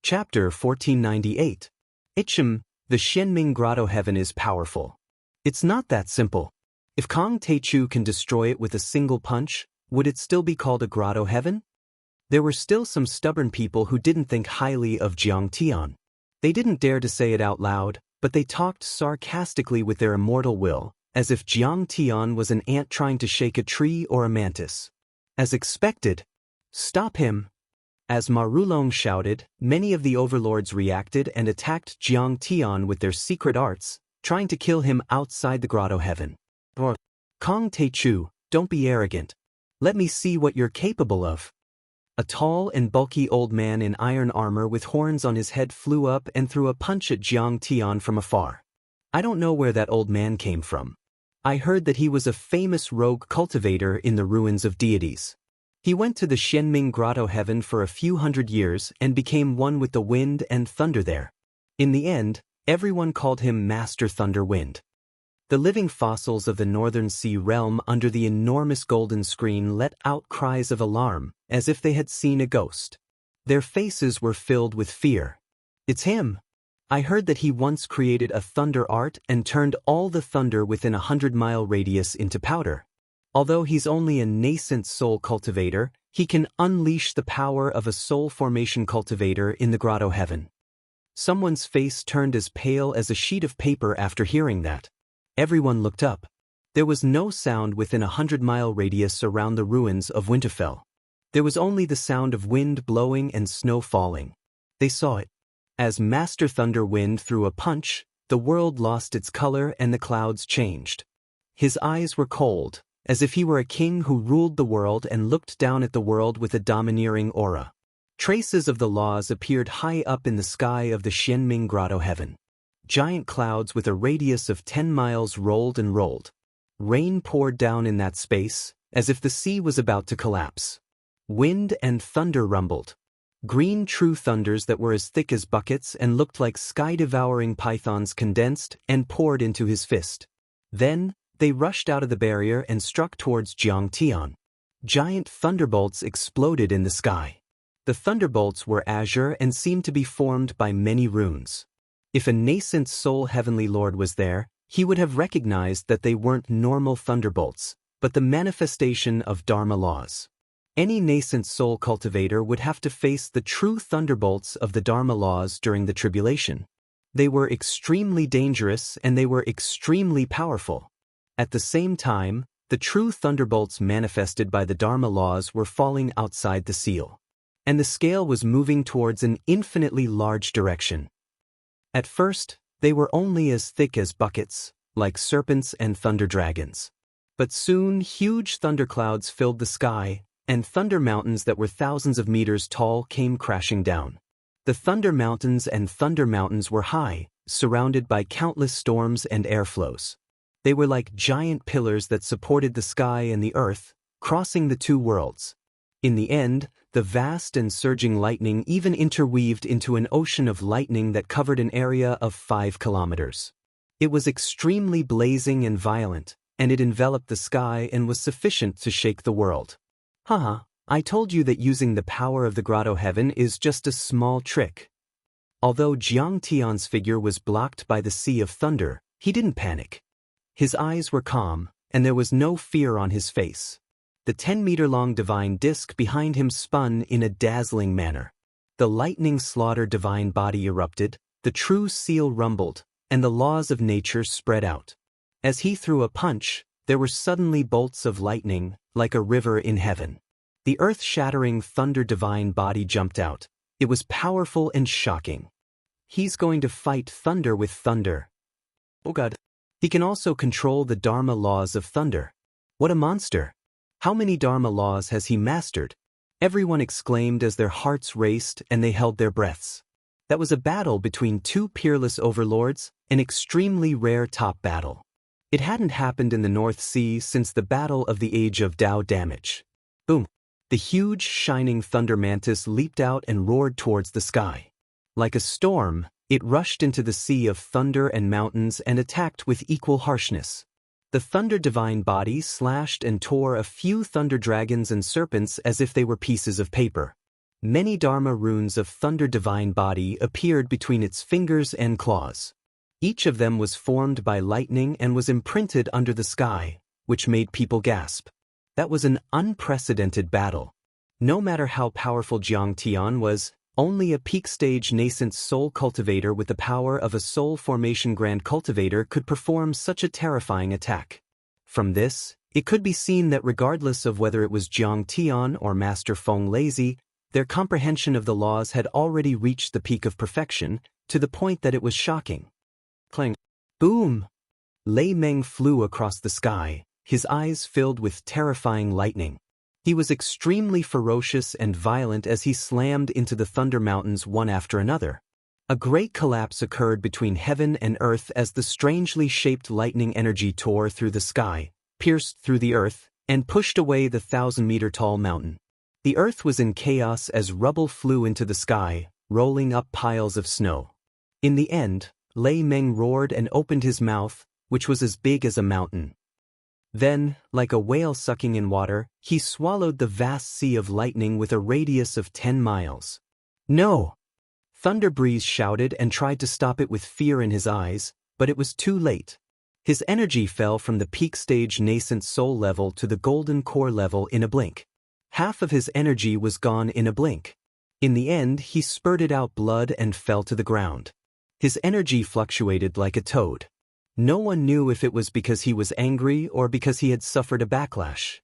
Chapter 1498. The Xianming Grotto Heaven is powerful. It's not that simple. If Kong Teichu can destroy it with a single punch, would it still be called a grotto heaven? There were still some stubborn people who didn't think highly of Jiang Tian. They didn't dare to say it out loud, but they talked sarcastically with their immortal will, as if Jiang Tian was an ant trying to shake a tree or a mantis. As expected, "Stop him!" As Marulong shouted, many of the overlords reacted and attacked Jiang Tian with their secret arts, trying to kill him outside the grotto heaven. Kong Teichu, don't be arrogant. Let me see what you're capable of. A tall and bulky old man in iron armor with horns on his head flew up and threw a punch at Jiang Tian from afar. I don't know where that old man came from. I heard that he was a famous rogue cultivator in the ruins of deities. He went to the Xianming Grotto Heaven for a few hundred years and became one with the wind and thunder there. In the end, everyone called him Master Thunder Wind. The living fossils of the Northern Sea realm under the enormous golden screen let out cries of alarm, as if they had seen a ghost. Their faces were filled with fear. It's him! I heard that he once created a thunder art and turned all the thunder within a 100-mile radius into powder. Although he's only a nascent soul cultivator, he can unleash the power of a soul formation cultivator in the grotto heaven. Someone's face turned as pale as a sheet of paper after hearing that. Everyone looked up. There was no sound within a 100-mile radius around the ruins of Winterfell. There was only the sound of wind blowing and snow falling. They saw it. As Master Thunder Wind threw a punch, the world lost its color and the clouds changed. His eyes were cold, as if he were a king who ruled the world and looked down at the world with a domineering aura. Traces of the laws appeared high up in the sky of the Xianming Grotto Heaven. Giant clouds with a radius of 10 miles rolled and rolled. Rain poured down in that space, as if the sea was about to collapse. Wind and thunder rumbled. Green true thunders that were as thick as buckets and looked like sky-devouring pythons condensed and poured into his fist. Then, they rushed out of the barrier and struck towards Jiang Tian. Giant thunderbolts exploded in the sky. The thunderbolts were azure and seemed to be formed by many runes. If a nascent soul heavenly lord was there, he would have recognized that they weren't normal thunderbolts, but the manifestation of Dharma laws. Any nascent soul cultivator would have to face the true thunderbolts of the Dharma laws during the tribulation. They were extremely dangerous and they were extremely powerful. At the same time, the true thunderbolts manifested by the Dharma laws were falling outside the seal. And the scale was moving towards an infinitely large direction. At first, they were only as thick as buckets, like serpents and thunder dragons. But soon huge thunderclouds filled the sky, and thunder mountains that were thousands of meters tall came crashing down. The thunder mountains were high, surrounded by countless storms and airflows. They were like giant pillars that supported the sky and the earth, crossing the two worlds. In the end, the vast and surging lightning even interweaved into an ocean of lightning that covered an area of 5 kilometers. It was extremely blazing and violent, and it enveloped the sky and was sufficient to shake the world. Haha, I told you that using the power of the grotto heaven is just a small trick. Although Jiang Tian's figure was blocked by the sea of thunder, he didn't panic. His eyes were calm, and there was no fear on his face. The 10-meter-long divine disk behind him spun in a dazzling manner. The lightning-slaughter divine body erupted, the true seal rumbled, and the laws of nature spread out. As he threw a punch, there were suddenly bolts of lightning, like a river in heaven. The earth-shattering thunder divine body jumped out. It was powerful and shocking. He's going to fight thunder with thunder. Oh God. He can also control the Dharma laws of thunder. What a monster! How many Dharma laws has he mastered? Everyone exclaimed as their hearts raced and they held their breaths. That was a battle between two peerless overlords, an extremely rare top battle. It hadn't happened in the North Sea since the Battle of the Age of Dao Damage. Boom! The huge, shining thunder mantis leaped out and roared towards the sky. Like a storm, it rushed into the sea of thunder and mountains and attacked with equal harshness. The thunder divine body slashed and tore a few thunder dragons and serpents as if they were pieces of paper. Many Dharma runes of Thunder Divine Body appeared between its fingers and claws. Each of them was formed by lightning and was imprinted under the sky, which made people gasp. That was an unprecedented battle. No matter how powerful Jiang Tian was, only a peak-stage nascent soul cultivator with the power of a soul formation grand cultivator could perform such a terrifying attack. From this, it could be seen that regardless of whether it was Jiang Tian or Master Feng Lazy, their comprehension of the laws had already reached the peak of perfection, to the point that it was shocking. Clang. Boom! Lei Meng flew across the sky, his eyes filled with terrifying lightning. He was extremely ferocious and violent as he slammed into the thunder mountains one after another. A great collapse occurred between heaven and earth as the strangely shaped lightning energy tore through the sky, pierced through the earth, and pushed away the 1,000-meter-tall mountain. The earth was in chaos as rubble flew into the sky, rolling up piles of snow. In the end, Lei Meng roared and opened his mouth, which was as big as a mountain. Then, like a whale sucking in water, he swallowed the vast sea of lightning with a radius of 10 miles. No! Thunder Breeze shouted and tried to stop it with fear in his eyes, but it was too late. His energy fell from the peak stage nascent soul level to the golden core level in a blink. Half of his energy was gone in a blink. In the end, he spurted out blood and fell to the ground. His energy fluctuated like a toad. No one knew if it was because he was angry or because he had suffered a backlash.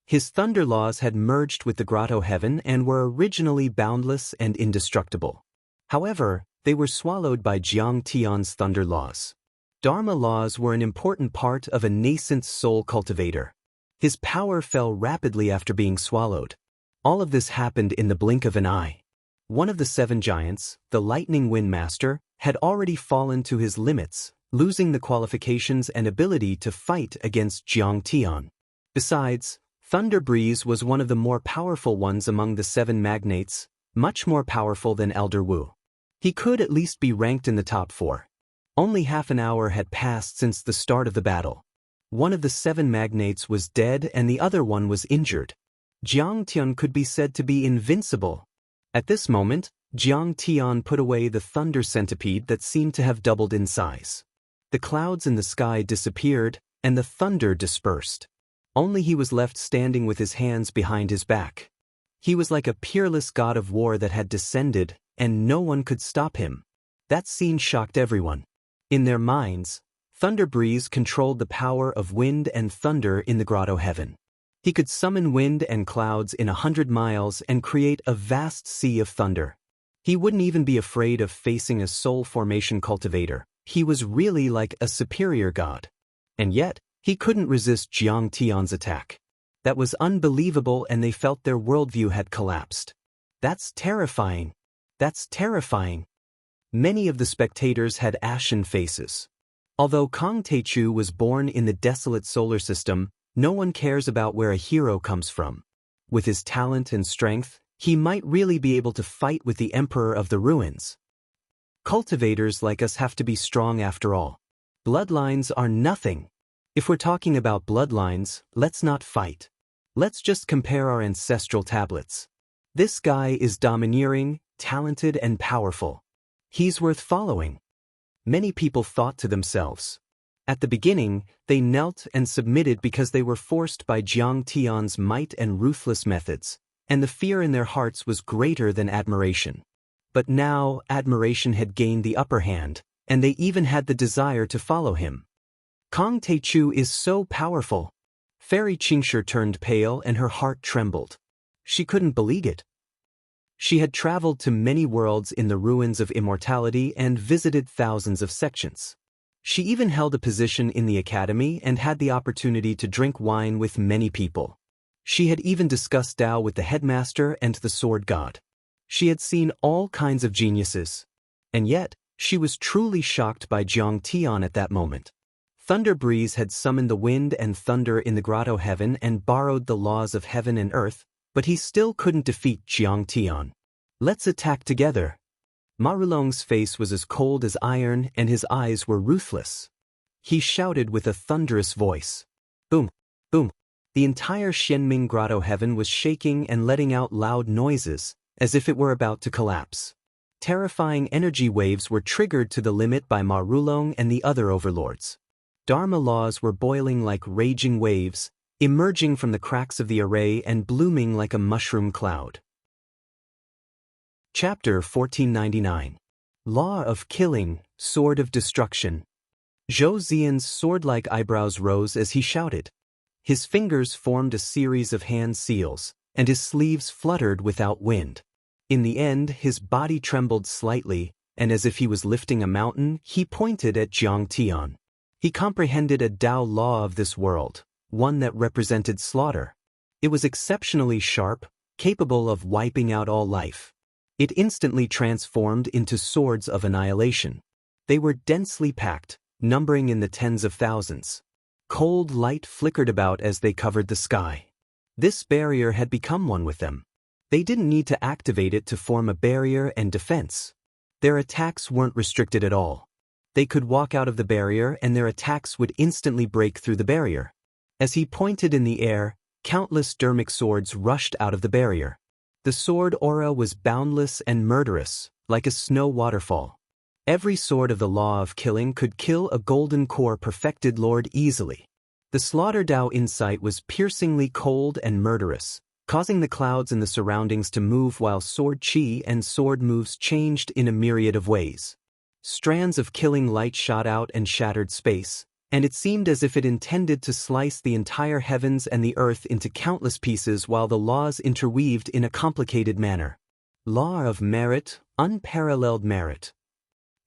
His thunder laws had merged with the grotto heaven and were originally boundless and indestructible. However, they were swallowed by Jiang Tian's thunder laws. Dharma laws were an important part of a nascent soul cultivator. His power fell rapidly after being swallowed. All of this happened in the blink of an eye. One of the 7 giants, the Lightning Wind Master, had already fallen to his limits, losing the qualifications and ability to fight against Jiang Tian. Besides, Thunder Breeze was one of the more powerful ones among the 7 magnates, much more powerful than Elder Wu. He could at least be ranked in the top 4. Only half an hour had passed since the start of the battle. One of the 7 magnates was dead and the other one was injured. Jiang Tian could be said to be invincible. At this moment, Jiang Tian put away the thunder centipede that seemed to have doubled in size. The clouds in the sky disappeared, and the thunder dispersed. Only he was left standing with his hands behind his back. He was like a peerless god of war that had descended, and no one could stop him. That scene shocked everyone. In their minds, Thunder Breeze controlled the power of wind and thunder in the grotto heaven. He could summon wind and clouds in 100 miles and create a vast sea of thunder. He wouldn't even be afraid of facing a soul formation cultivator. He was really like a superior god. And yet, he couldn't resist Jiang Tian's attack. That was unbelievable and they felt their worldview had collapsed. That's terrifying. That's terrifying. Many of the spectators had ashen faces. Although Kang Teichu was born in the desolate solar system, no one cares about where a hero comes from. With his talent and strength, he might really be able to fight with the Emperor of the Ruins. Cultivators like us have to be strong after all. Bloodlines are nothing. If we're talking about bloodlines, let's not fight. Let's just compare our ancestral tablets. This guy is domineering, talented, and powerful. He's worth following. Many people thought to themselves. At the beginning, they knelt and submitted because they were forced by Jiang Tian's might and ruthless methods, and the fear in their hearts was greater than admiration. But now, admiration had gained the upper hand, and they even had the desire to follow him. Kang Teichu is so powerful. Fairy Qingshi turned pale and her heart trembled. She couldn't believe it. She had traveled to many worlds in the ruins of immortality and visited thousands of sections. She even held a position in the academy and had the opportunity to drink wine with many people. She had even discussed Tao with the headmaster and the sword god. She had seen all kinds of geniuses. And yet, she was truly shocked by Jiang Tian at that moment. Thunder Breeze had summoned the wind and thunder in the grotto heaven and borrowed the laws of heaven and earth, but he still couldn't defeat Jiang Tian. Let's attack together. Marulong's face was as cold as iron and his eyes were ruthless. He shouted with a thunderous voice. Boom, boom. The entire Xianming grotto heaven was shaking and letting out loud noises, as if it were about to collapse. Terrifying energy waves were triggered to the limit by Ma Rulong and the other overlords. Dharma laws were boiling like raging waves, emerging from the cracks of the array and blooming like a mushroom cloud. Chapter 1499. Law of Killing, Sword of Destruction. Zhou Zian's sword-like eyebrows rose as he shouted. His fingers formed a series of hand seals, and his sleeves fluttered without wind. In the end, his body trembled slightly, and as if he was lifting a mountain, he pointed at Jiang Tian. He comprehended a Tao law of this world, one that represented slaughter. It was exceptionally sharp, capable of wiping out all life. It instantly transformed into swords of annihilation. They were densely packed, numbering in the tens of thousands. Cold light flickered about as they covered the sky. This barrier had become one with them. They didn't need to activate it to form a barrier and defense. Their attacks weren't restricted at all. They could walk out of the barrier and their attacks would instantly break through the barrier. As he pointed in the air, countless dermic swords rushed out of the barrier. The sword aura was boundless and murderous, like a snow waterfall. Every sword of the law of killing could kill a golden core perfected lord easily. The slaughter Tao insight was piercingly cold and murderous, causing the clouds in the surroundings to move while sword chi and sword moves changed in a myriad of ways. Strands of killing light shot out and shattered space, and it seemed as if it intended to slice the entire heavens and the earth into countless pieces while the laws interweaved in a complicated manner. Law of merit, unparalleled merit.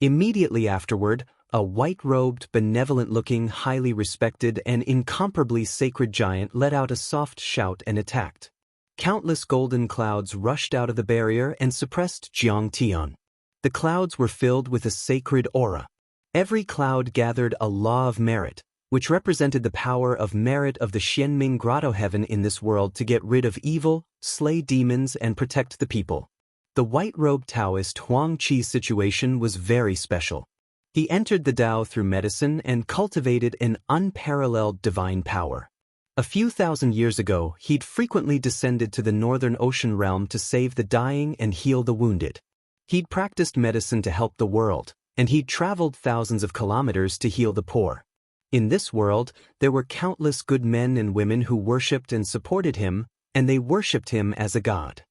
Immediately afterward, a white-robed, benevolent-looking, highly respected, and incomparably sacred giant let out a soft shout and attacked. Countless golden clouds rushed out of the barrier and suppressed Jiang Tian. The clouds were filled with a sacred aura. Every cloud gathered a law of merit, which represented the power of merit of the Xianming Grotto Heaven in this world to get rid of evil, slay demons, and protect the people. The white-robed Taoist Huang Qi's situation was very special. He entered the Tao through medicine and cultivated an unparalleled divine power. A few thousand years ago, he'd frequently descended to the northern ocean realm to save the dying and heal the wounded. He'd practiced medicine to help the world, and he'd traveled thousands of kilometers to heal the poor. In this world, there were countless good men and women who worshipped and supported him, and they worshipped him as a god.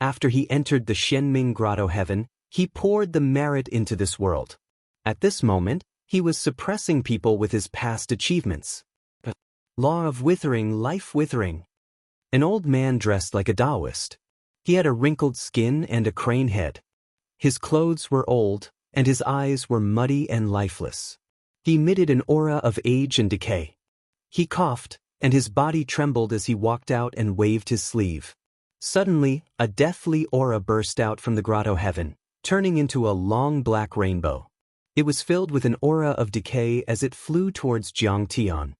After he entered the Xianming Grotto Heaven, he poured the merit into this world. At this moment, he was suppressing people with his past achievements. Law of withering, life withering. An old man dressed like a Taoist. He had a wrinkled skin and a crane head. His clothes were old, and his eyes were muddy and lifeless. He emitted an aura of age and decay. He coughed, and his body trembled as he walked out and waved his sleeve. Suddenly, a deathly aura burst out from the grotto heaven, turning into a long black rainbow. It was filled with an aura of decay as it flew towards Jiang Tian.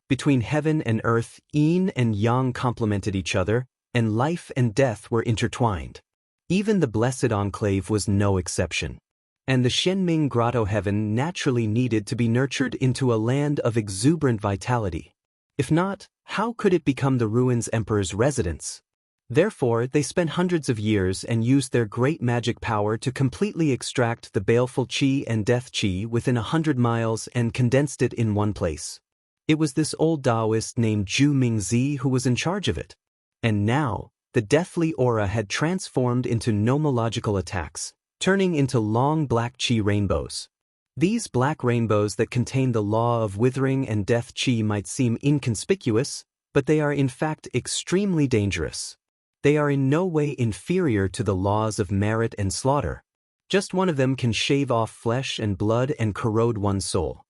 Between heaven and earth, yin and yang complemented each other, and life and death were intertwined. Even the blessed enclave was no exception. And the Xianming Grotto Heaven naturally needed to be nurtured into a land of exuberant vitality. If not, how could it become the ruins' emperor's residence? Therefore, they spent hundreds of years and used their great magic power to completely extract the baleful qi and death qi within 100 miles and condensed it in one place. It was this old Taoist named Zhu Mingzi who was in charge of it. And now, the deathly aura had transformed into nomological attacks, turning into long black qi rainbows. These black rainbows that contain the law of withering and death qi might seem inconspicuous, but they are in fact extremely dangerous. They are in no way inferior to the laws of merit and slaughter. Just one of them can shave off flesh and blood and corrode one's soul.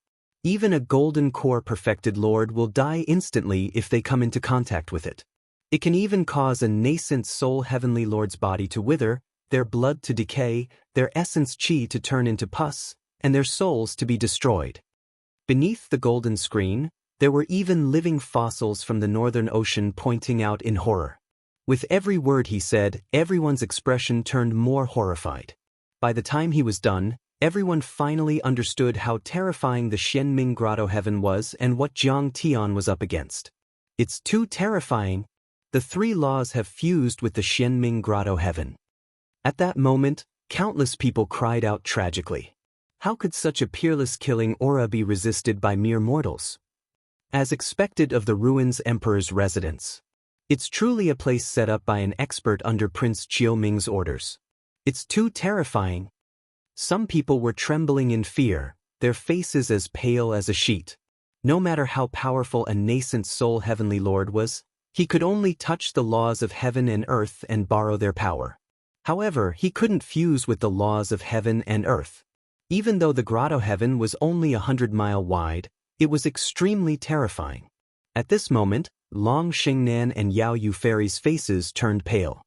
Even a golden core perfected lord will die instantly if they come into contact with it. It can even cause a nascent soul heavenly lord's body to wither, their blood to decay, their essence qi to turn into pus, and their souls to be destroyed. Beneath the golden screen, there were even living fossils from the northern ocean pointing out in horror. With every word he said, everyone's expression turned more horrified. By the time he was done, everyone finally understood how terrifying the Xianming Grotto Heaven was and what Jiang Tian was up against. It's too terrifying. The three laws have fused with the Xianming Grotto heaven. At that moment, countless people cried out tragically. How could such a peerless killing aura be resisted by mere mortals? As expected of the ruins emperor's residence. It's truly a place set up by an expert under Prince Qiuming's orders. It's too terrifying. Some people were trembling in fear, their faces as pale as a sheet. No matter how powerful a nascent soul heavenly lord was, he could only touch the laws of heaven and earth and borrow their power. However, he couldn't fuse with the laws of heaven and earth. Even though the grotto heaven was only 100 miles wide, it was extremely terrifying. At this moment, Long Xingnan and Yao Yu fairies' faces turned pale.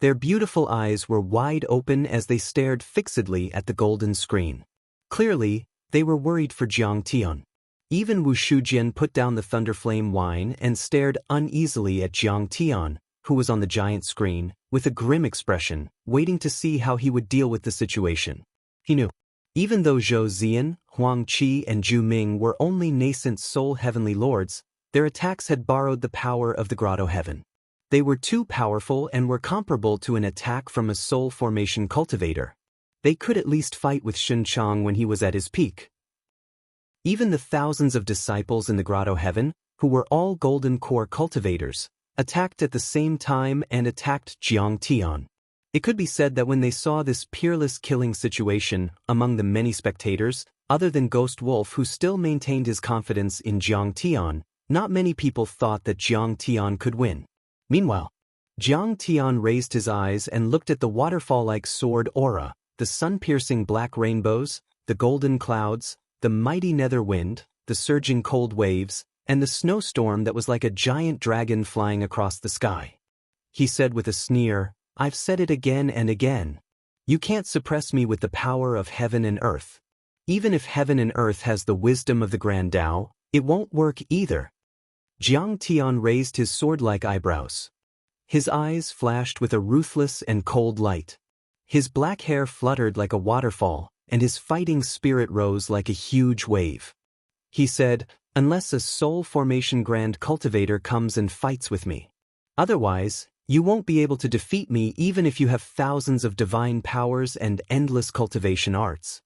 Their beautiful eyes were wide open as they stared fixedly at the golden screen. Clearly, they were worried for Jiang Tian. Even Wu Shujian put down the thunderflame wine and stared uneasily at Jiang Tian, who was on the giant screen, with a grim expression, waiting to see how he would deal with the situation. He knew. Even though Zhou Zian, Huang Qi and Zhu Ming were only nascent soul heavenly lords, their attacks had borrowed the power of the grotto heaven. They were too powerful and were comparable to an attack from a soul formation cultivator. They could at least fight with Shen Chang when he was at his peak. Even the thousands of disciples in the grotto heaven, who were all golden core cultivators, attacked at the same time and attacked Jiang Tian. It could be said that when they saw this peerless killing situation among the many spectators, other than Ghost Wolf who still maintained his confidence in Jiang Tian, not many people thought that Jiang Tian could win. Meanwhile, Jiang Tian raised his eyes and looked at the waterfall-like sword aura, the sun-piercing black rainbows, the golden clouds, the mighty nether wind, the surging cold waves, and the snowstorm that was like a giant dragon flying across the sky. He said with a sneer, "I've said it again and again. You can't suppress me with the power of heaven and earth. Even if heaven and earth has the wisdom of the Grand Tao, it won't work either." Jiang Tian raised his sword-like eyebrows. His eyes flashed with a ruthless and cold light. His black hair fluttered like a waterfall, and his fighting spirit rose like a huge wave. He said, "Unless a soul formation grand cultivator comes and fights with me. Otherwise, you won't be able to defeat me even if you have thousands of divine powers and endless cultivation arts.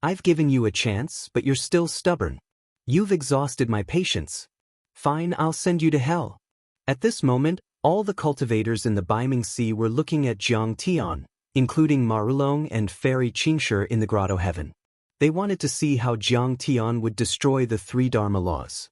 I've given you a chance, but you're still stubborn. You've exhausted my patience. Fine, I'll send you to hell." At this moment, all the cultivators in the Baiming Sea were looking at Jiang Tian, including Marulong and Fairy Qingshi in the grotto heaven. They wanted to see how Jiang Tian would destroy the three Dharma laws.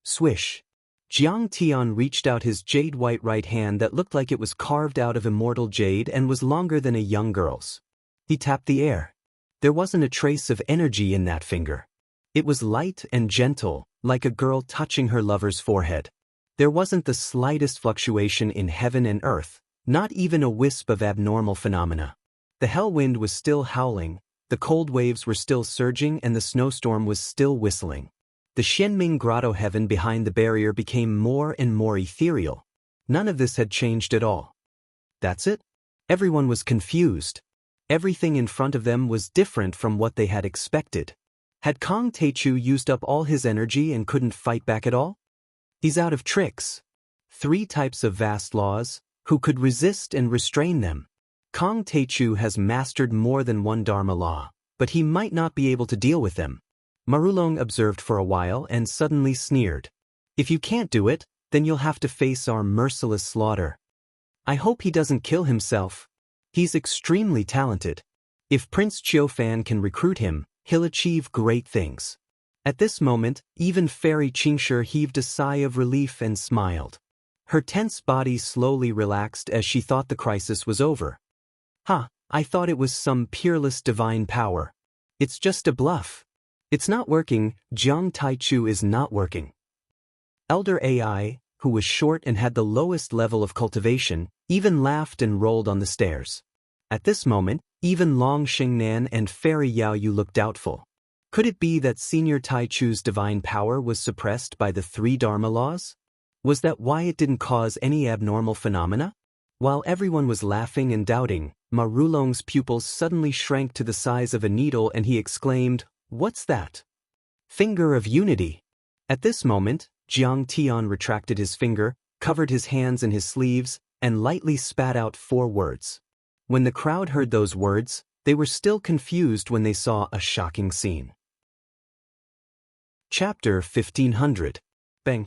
Swish. Jiang Tian reached out his jade-white right hand that looked like it was carved out of immortal jade and was longer than a young girl's. He tapped the air. There wasn't a trace of energy in that finger. It was light and gentle, like a girl touching her lover's forehead. There wasn't the slightest fluctuation in heaven and earth, not even a wisp of abnormal phenomena. The hell wind was still howling, the cold waves were still surging, and the snowstorm was still whistling. The Xianming Grotto heaven behind the barrier became more and more ethereal. None of this had changed at all. That's it? Everyone was confused. Everything in front of them was different from what they had expected. Had Kong Teichu used up all his energy and couldn't fight back at all? He's out of tricks. 3 types of vast laws, who could resist and restrain them? Kong Teichu has mastered more than one Dharma law, but he might not be able to deal with them. Marulong observed for a while and suddenly sneered. "If you can't do it, then you'll have to face our merciless slaughter. I hope he doesn't kill himself. He's extremely talented. If Prince Qiufan can recruit him, he'll achieve great things." At this moment, even Fairy Qingshi heaved a sigh of relief and smiled. Her tense body slowly relaxed as she thought the crisis was over. I thought it was some peerless divine power. It's just a bluff. It's not working. Jiang Taichu is not working. Elder AI, who was short and had the lowest level of cultivation, even laughed and rolled on the stairs. At this moment, even Long Xingnan and Fairy Yao Yu looked doubtful. Could it be that Senior Taichu's divine power was suppressed by the 3 Dharma laws? Was that why it didn't cause any abnormal phenomena? While everyone was laughing and doubting, Marulong's pupils suddenly shrank to the size of a needle and he exclaimed, "What's that?" "Finger of unity." At this moment, Jiang Tian retracted his finger, covered his hands in his sleeves, and lightly spat out 4 words. When the crowd heard those words, they were still confused when they saw a shocking scene. Chapter 1500. Bang.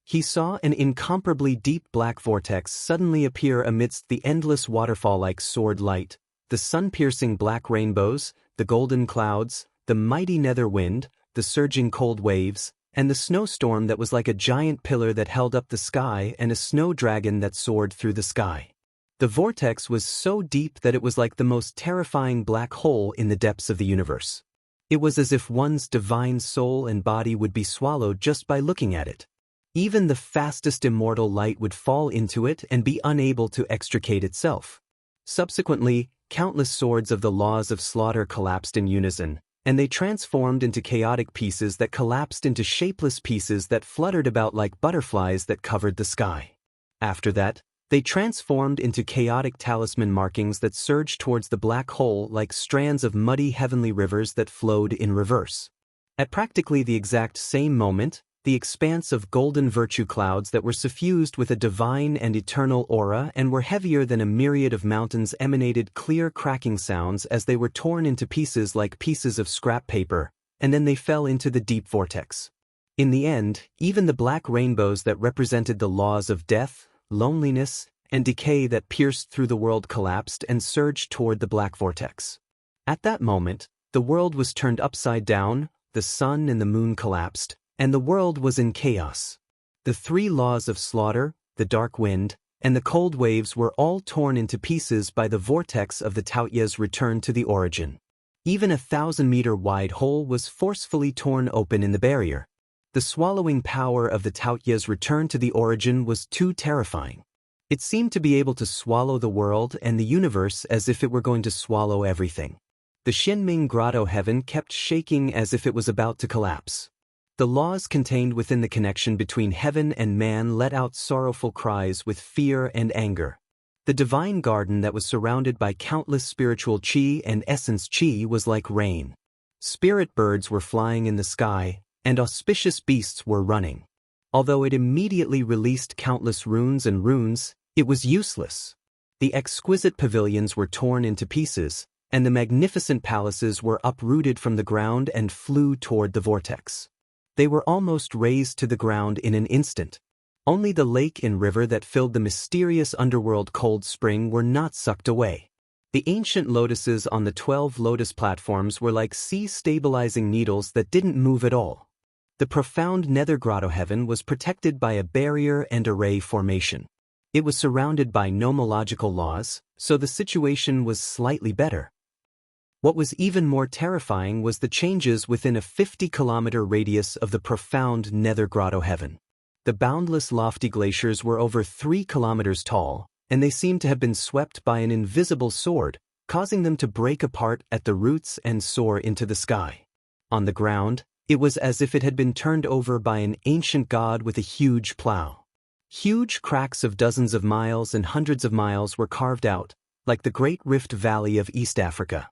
He saw an incomparably deep black vortex suddenly appear amidst the endless waterfall-like sword light, the sun-piercing black rainbows, the golden clouds, the mighty nether wind, the surging cold waves, and the snowstorm that was like a giant pillar that held up the sky and a snow dragon that soared through the sky. The vortex was so deep that it was like the most terrifying black hole in the depths of the universe. It was as if one's divine soul and body would be swallowed just by looking at it. Even the fastest immortal light would fall into it and be unable to extricate itself. Subsequently, countless swords of the laws of slaughter collapsed in unison, and they transformed into chaotic pieces that collapsed into shapeless pieces that fluttered about like butterflies that covered the sky. After that, they transformed into chaotic talisman markings that surged towards the black hole like strands of muddy heavenly rivers that flowed in reverse. At practically the exact same moment, the expanse of golden virtue clouds that were suffused with a divine and eternal aura and were heavier than a myriad of mountains emanated clear cracking sounds as they were torn into pieces like pieces of scrap paper, and then they fell into the deep vortex. In the end, even the black rainbows that represented the laws of death, loneliness, and decay that pierced through the world collapsed and surged toward the black vortex. At that moment, the world was turned upside down, the sun and the moon collapsed, and the world was in chaos. The 3 laws of slaughter, the dark wind, and the cold waves were all torn into pieces by the vortex of the Taoya's return to the origin. Even a 1,000-meter-wide hole was forcefully torn open in the barrier. The swallowing power of the Taoya's return to the origin was too terrifying. It seemed to be able to swallow the world and the universe as if it were going to swallow everything. The Xianming Grotto heaven kept shaking as if it was about to collapse. The laws contained within the connection between heaven and man let out sorrowful cries with fear and anger. The divine garden that was surrounded by countless spiritual qi and essence qi was like rain. Spirit birds were flying in the sky, and auspicious beasts were running. Although it immediately released countless runes and runes, it was useless. The exquisite pavilions were torn into pieces, and the magnificent palaces were uprooted from the ground and flew toward the vortex. They were almost razed to the ground in an instant. Only the lake and river that filled the mysterious underworld cold spring were not sucked away. The ancient lotuses on the 12 lotus platforms were like sea-stabilizing needles that didn't move at all. The profound nether grotto heaven was protected by a barrier and array formation. It was surrounded by nomological laws, so the situation was slightly better. What was even more terrifying was the changes within a 50-kilometer radius of the profound nether grotto heaven. The boundless lofty glaciers were over 3 kilometers tall, and they seemed to have been swept by an invisible sword, causing them to break apart at the roots and soar into the sky. On the ground, it was as if it had been turned over by an ancient god with a huge plow. Huge cracks of dozens of miles and hundreds of miles were carved out, like the Great Rift Valley of East Africa.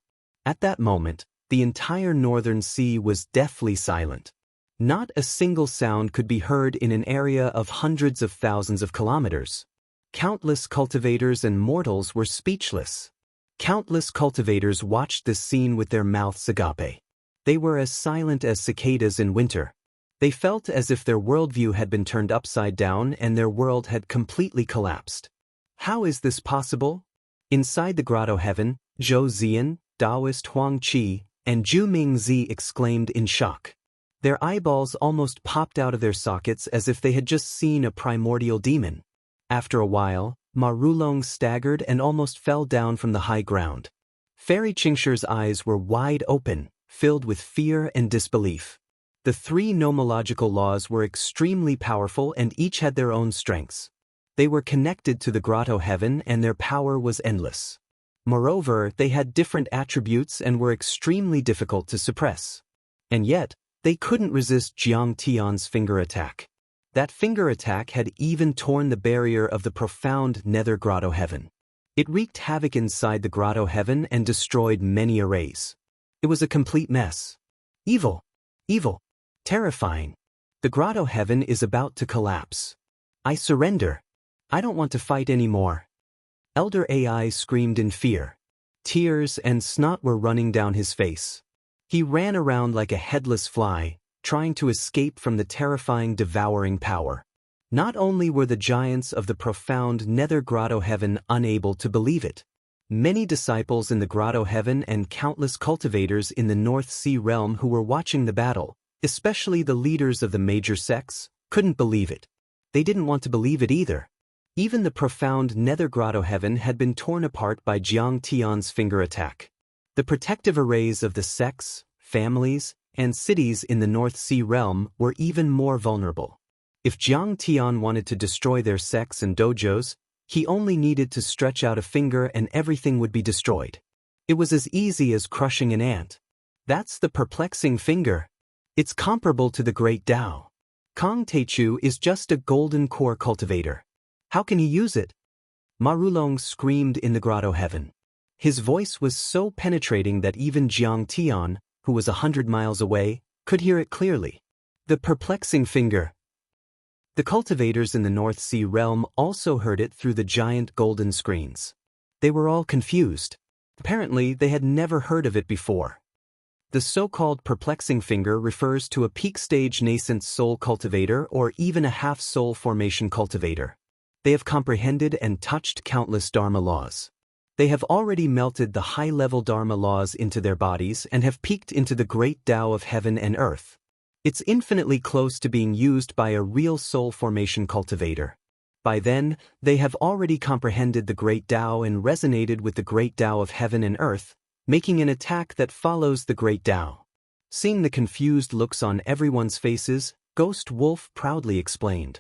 At that moment, the entire northern sea was deathly silent. Not a single sound could be heard in an area of hundreds of thousands of kilometers. Countless cultivators and mortals were speechless. Countless cultivators watched this scene with their mouths agape. They were as silent as cicadas in winter. They felt as if their worldview had been turned upside down and their world had completely collapsed. How is this possible? Inside the grotto heaven, Zhou Zian, Taoist Huang Qi, and Zhu Mingzi exclaimed in shock. Their eyeballs almost popped out of their sockets as if they had just seen a primordial demon. After a while, Ma Rulong staggered and almost fell down from the high ground. Fairy Qingshir's eyes were wide open, filled with fear and disbelief. The 3 nomological laws were extremely powerful and each had their own strengths. They were connected to the grotto heaven and their power was endless. Moreover, they had different attributes and were extremely difficult to suppress. And yet, they couldn't resist Jiang Tian's finger attack. That finger attack had even torn the barrier of the profound nether grotto heaven. It wreaked havoc inside the grotto heaven and destroyed many arrays. It was a complete mess. Evil. Evil. Terrifying. The grotto heaven is about to collapse. I surrender. I don't want to fight anymore. Elder AI screamed in fear. Tears and snot were running down his face. He ran around like a headless fly, trying to escape from the terrifying devouring power. Not only were the giants of the profound nether grotto heaven unable to believe it. Many disciples in the grotto heaven and countless cultivators in the North Sea realm who were watching the battle, especially the leaders of the major sects, couldn't believe it. They didn't want to believe it either. Even the profound nether grotto heaven had been torn apart by Jiang Tian's finger attack. The protective arrays of the sects, families, and cities in the North Sea realm were even more vulnerable. If Jiang Tian wanted to destroy their sects and dojos, he only needed to stretch out a finger and everything would be destroyed. It was as easy as crushing an ant. That's the perplexing finger. It's comparable to the Great Tao. Kong Teichu is just a golden core cultivator. How can he use it? Marulong screamed in the grotto heaven. His voice was so penetrating that even Jiang Tian, who was 100 miles away, could hear it clearly. The perplexing finger. The cultivators in the North Sea realm also heard it through the giant golden screens. They were all confused. Apparently, they had never heard of it before. The so-called perplexing finger refers to a peak-stage nascent soul cultivator or even a half-soul formation cultivator. They have comprehended and touched countless Dharma laws. They have already melted the high-level Dharma laws into their bodies and have peeked into the great Tao of heaven and earth. It's infinitely close to being used by a real soul formation cultivator. By then, they have already comprehended the great Tao and resonated with the great Tao of heaven and earth, making an attack that follows the great Tao. Seeing the confused looks on everyone's faces, Ghost Wolf proudly explained.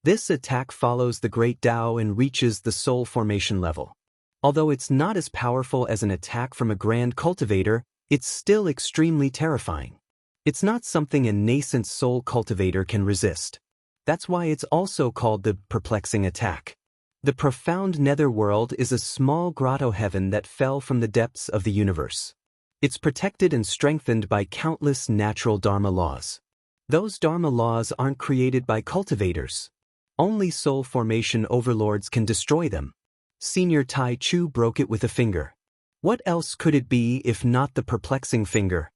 This attack follows the great Tao and reaches the soul formation level. Although it's not as powerful as an attack from a grand cultivator, it's still extremely terrifying. It's not something a nascent soul cultivator can resist. That's why it's also called the perplexing attack. The profound netherworld is a small grotto heaven that fell from the depths of the universe. It's protected and strengthened by countless natural Dharma laws. Those Dharma laws aren't created by cultivators. Only soul formation overlords can destroy them. Senior Tai Chu broke it with a finger. What else could it be if not the perplexing finger?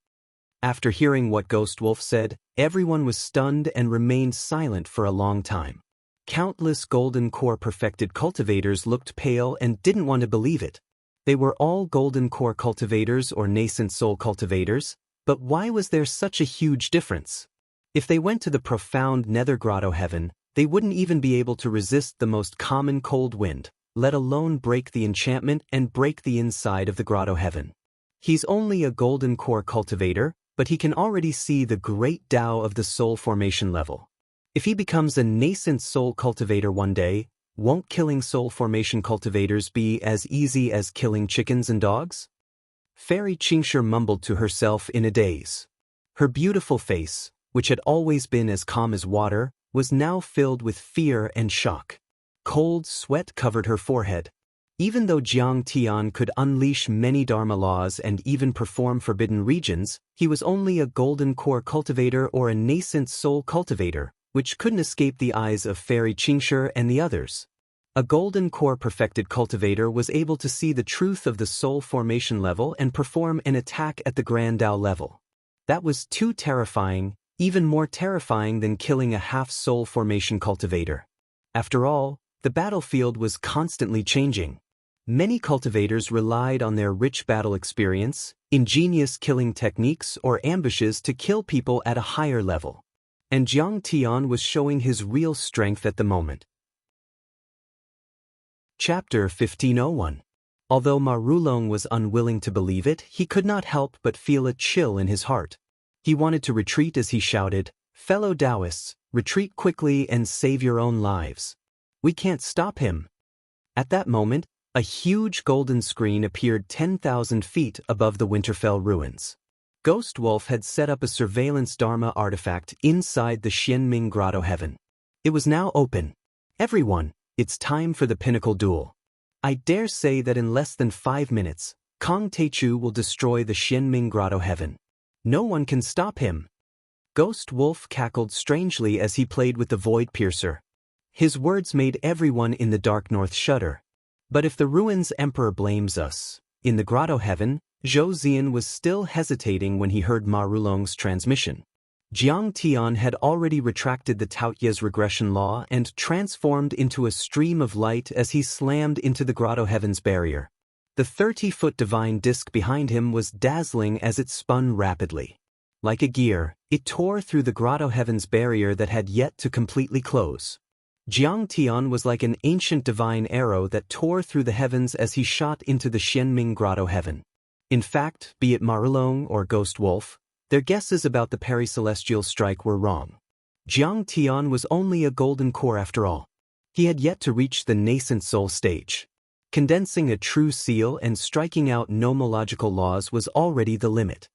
After hearing what Ghost Wolf said, everyone was stunned and remained silent for a long time. Countless golden core perfected cultivators looked pale and didn't want to believe it. They were all golden core cultivators or nascent soul cultivators, but why was there such a huge difference? If they went to the profound nether grotto heaven, they wouldn't even be able to resist the most common cold wind, let alone break the enchantment and break the inside of the grotto heaven. He's only a golden core cultivator, but he can already see the great Tao of the soul formation level. If he becomes a nascent soul cultivator one day, won't killing soul formation cultivators be as easy as killing chickens and dogs? Fairy Qingshi mumbled to herself in a daze. Her beautiful face, which had always been as calm as water, was now filled with fear and shock. Cold sweat covered her forehead. Even though Jiang Tian could unleash many Dharma laws and even perform forbidden regions, he was only a golden core cultivator or a nascent soul cultivator, which couldn't escape the eyes of Fairy Qingshi and the others. A golden core perfected cultivator was able to see the truth of the soul formation level and perform an attack at the Grand Tao level. That was too terrifying, even more terrifying than killing a half-soul formation cultivator. After all, the battlefield was constantly changing. Many cultivators relied on their rich battle experience, ingenious killing techniques or ambushes to kill people at a higher level. And Jiang Tian was showing his real strength at the moment. Chapter 1501. Although Marulong was unwilling to believe it, he could not help but feel a chill in his heart. He wanted to retreat as he shouted, "Fellow Taoists, retreat quickly and save your own lives. We can't stop him." At that moment, a huge golden screen appeared 10,000 feet above the Winterfell ruins. Ghost Wolf had set up a surveillance Dharma artifact inside the Xianming Grotto Heaven. It was now open. Everyone, it's time for the pinnacle duel. I dare say that in less than 5 minutes, Kong Teichu will destroy the Xianming Grotto Heaven. No one can stop him. Ghost Wolf cackled strangely as he played with the Void Piercer. His words made everyone in the dark north shudder. But if the ruins emperor blames us, in the grotto heaven, Zhou Zian was still hesitating when he heard Ma Rulong's transmission. Jiang Tian had already retracted the Taoye's regression law and transformed into a stream of light as he slammed into the grotto heaven's barrier. The 30-foot divine disk behind him was dazzling as it spun rapidly. Like a gear, it tore through the grotto heaven's barrier that had yet to completely close. Jiang Tian was like an ancient divine arrow that tore through the heavens as he shot into the Xianming grotto heaven. In fact, be it Marulong or Ghost Wolf, their guesses about the peri-celestial strike were wrong. Jiang Tian was only a golden core after all. He had yet to reach the nascent soul stage. Condensing a true seal and striking out nomological laws was already the limit.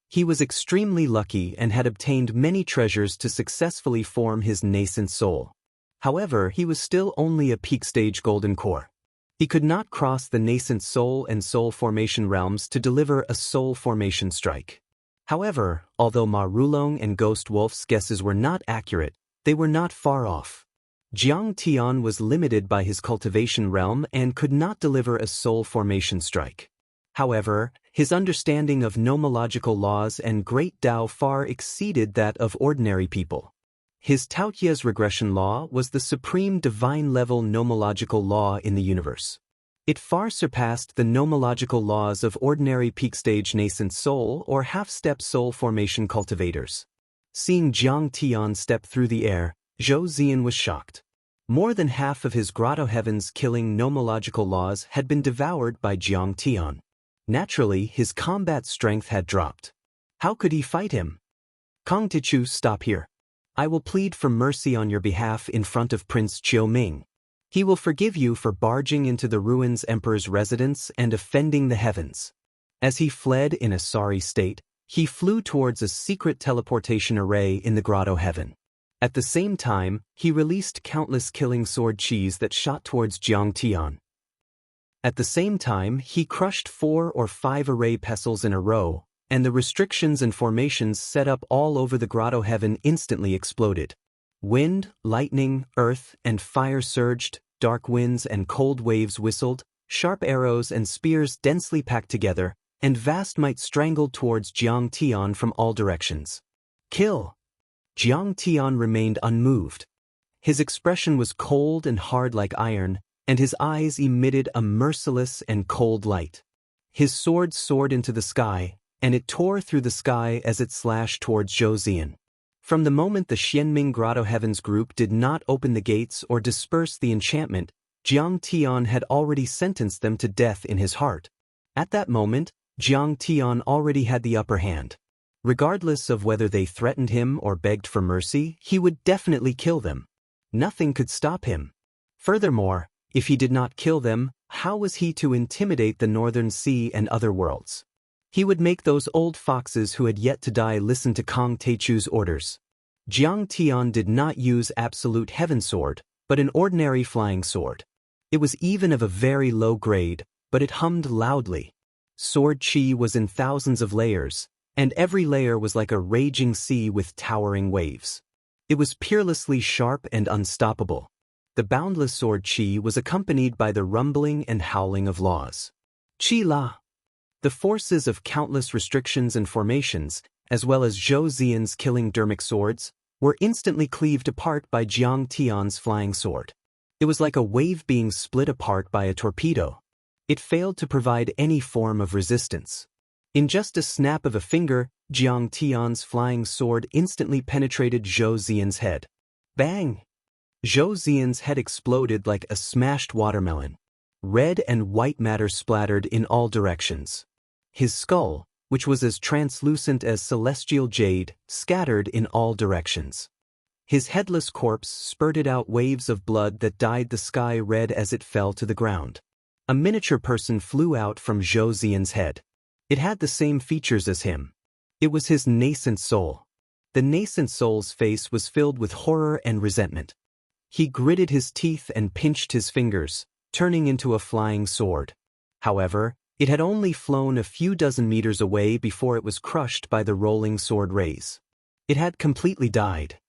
He was extremely lucky and had obtained many treasures to successfully form his nascent soul. However, he was still only a peak-stage golden core. He could not cross the nascent soul and soul formation realms to deliver a soul formation strike. However, although Ma Rulong and Ghost Wolf's guesses were not accurate, they were not far off. Jiang Tian was limited by his cultivation realm and could not deliver a soul formation strike. However, his understanding of nomological laws and great Tao far exceeded that of ordinary people. His Taoye's regression law was the supreme divine-level nomological law in the universe. It far surpassed the nomological laws of ordinary peak-stage nascent soul or half-step soul formation cultivators. Seeing Jiang Tian step through the air, Zhou Zian was shocked. More than half of his grotto heaven's killing nomological laws had been devoured by Jiang Tian. Naturally, his combat strength had dropped. How could he fight him? Kong Tichu, stop here. I will plead for mercy on your behalf in front of Prince Qiuming. He will forgive you for barging into the ruins emperor's residence and offending the heavens. As he fled in a sorry state, he flew towards a secret teleportation array in the grotto heaven. At the same time, he released countless killing sword qis that shot towards Jiang Tian. At the same time, he crushed 4 or 5 array pestles in a row, and the restrictions and formations set up all over the grotto heaven instantly exploded. Wind, lightning, earth, and fire surged, dark winds and cold waves whistled, sharp arrows and spears densely packed together, and vast might strangled towards Jiang Tian from all directions. Kill! Jiang Tian remained unmoved. His expression was cold and hard like iron, and his eyes emitted a merciless and cold light. His sword soared into the sky, and it tore through the sky as it slashed towards Zhou Zian. From the moment the Xianming Grotto Heavens group did not open the gates or disperse the enchantment, Jiang Tian had already sentenced them to death in his heart. At that moment, Jiang Tian already had the upper hand. Regardless of whether they threatened him or begged for mercy, he would definitely kill them. Nothing could stop him. Furthermore, if he did not kill them, how was he to intimidate the Northern Sea and other worlds? He would make those old foxes who had yet to die listen to Kong Teichu's orders. Jiang Tian did not use absolute heaven sword, but an ordinary flying sword. It was even of a very low grade, but it hummed loudly. Sword chi was in thousands of layers, and every layer was like a raging sea with towering waves. It was peerlessly sharp and unstoppable. The boundless sword chi was accompanied by the rumbling and howling of laws. Chi La. The forces of countless restrictions and formations, as well as Zhou Zian's killing dermic swords, were instantly cleaved apart by Jiang Tian's flying sword. It was like a wave being split apart by a torpedo. It failed to provide any form of resistance. In just a snap of a finger, Jiang Tian's flying sword instantly penetrated Zhou Zian's head. Bang! Zhou Zian's head exploded like a smashed watermelon. Red and white matter splattered in all directions. His skull, which was as translucent as celestial jade, scattered in all directions. His headless corpse spurted out waves of blood that dyed the sky red as it fell to the ground. A miniature person flew out from Zhou Zian's head. It had the same features as him. It was his nascent soul. The nascent soul's face was filled with horror and resentment. He gritted his teeth and pinched his fingers, turning into a flying sword. However, it had only flown a few dozen meters away before it was crushed by the rolling sword rays. It had completely died.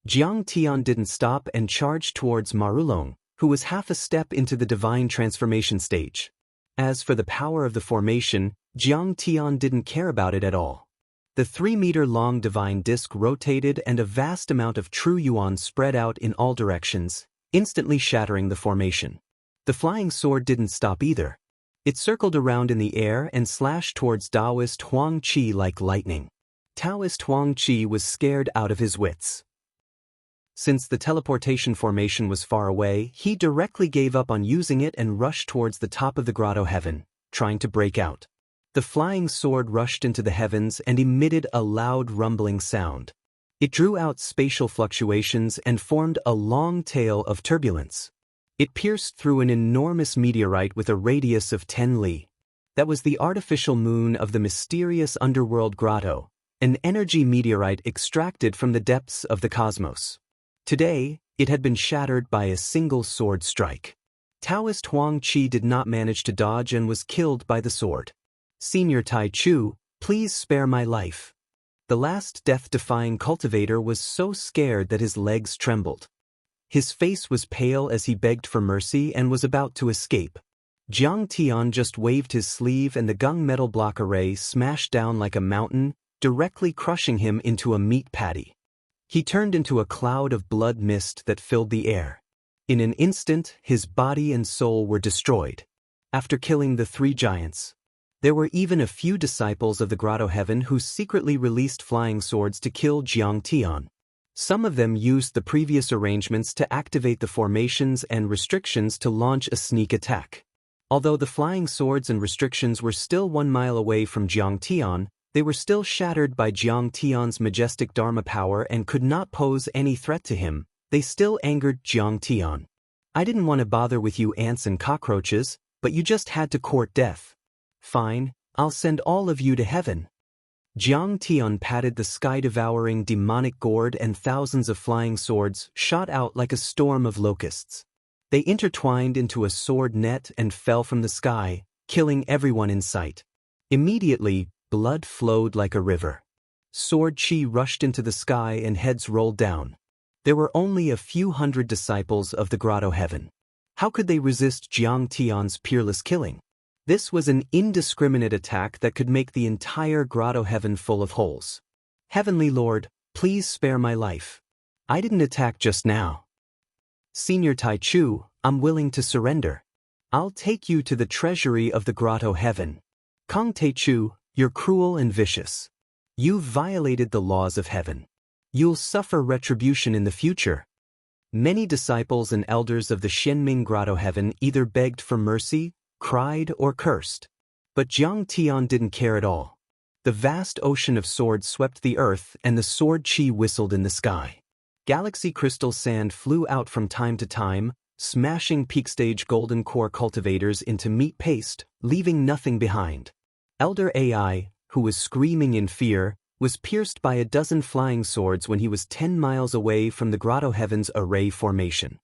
Jiang Tian didn't stop and charged towards Marulong, who was half a step into the divine transformation stage. As for the power of the formation, Jiang Tian didn't care about it at all. The 3-meter-long divine disc rotated and a vast amount of true yuan spread out in all directions, instantly shattering the formation. The flying sword didn't stop either. It circled around in the air and slashed towards Taoist Huang Qi like lightning. Taoist Huang Qi was scared out of his wits. Since the teleportation formation was far away, he directly gave up on using it and rushed towards the top of the grotto heaven, trying to break out. The flying sword rushed into the heavens and emitted a loud rumbling sound. It drew out spatial fluctuations and formed a long tail of turbulence. It pierced through an enormous meteorite with a radius of 10 li. That was the artificial moon of the mysterious underworld grotto, an energy meteorite extracted from the depths of the cosmos. Today, it had been shattered by a single sword strike. Taoist Huang Qi did not manage to dodge and was killed by the sword. Senior Tai Chu, please spare my life. The last death-defying cultivator was so scared that his legs trembled. His face was pale as he begged for mercy and was about to escape. Jiang Tian just waved his sleeve and the gung metal block array smashed down like a mountain, directly crushing him into a meat patty. He turned into a cloud of blood mist that filled the air. In an instant, his body and soul were destroyed. After killing the 3 giants, there were even a few disciples of the grotto heaven who secretly released flying swords to kill Jiang Tian. Some of them used the previous arrangements to activate the formations and restrictions to launch a sneak attack. Although the flying swords and restrictions were still 1 mile away from Jiang Tian, they were still shattered by Jiang Tian's majestic Dharma power and could not pose any threat to him. They still angered Jiang Tian. I didn't want to bother with you ants and cockroaches, but you just had to court death. Fine, I'll send all of you to heaven. Jiang Tian patted the sky-devouring demonic gourd and thousands of flying swords shot out like a storm of locusts. They intertwined into a sword net and fell from the sky, killing everyone in sight. Immediately, blood flowed like a river. Sword chi rushed into the sky and heads rolled down. There were only a few hundred disciples of the grotto heaven. How could they resist Jiang Tian's peerless killing? This was an indiscriminate attack that could make the entire grotto heaven full of holes. Heavenly Lord, please spare my life. I didn't attack just now. Senior Tai Chu, I'm willing to surrender. I'll take you to the treasury of the grotto heaven. Kong Tai Chu, you're cruel and vicious. You've violated the laws of heaven. You'll suffer retribution in the future. Many disciples and elders of the Xianming grotto heaven either begged for mercy, cried, or cursed. But Jiang Tian didn't care at all. The vast ocean of swords swept the earth and the sword chi whistled in the sky. Galaxy crystal sand flew out from time to time, smashing peak stage golden core cultivators into meat paste, leaving nothing behind. Elder AI, who was screaming in fear, was pierced by a dozen flying swords when he was 10 miles away from the grotto heaven's array formation.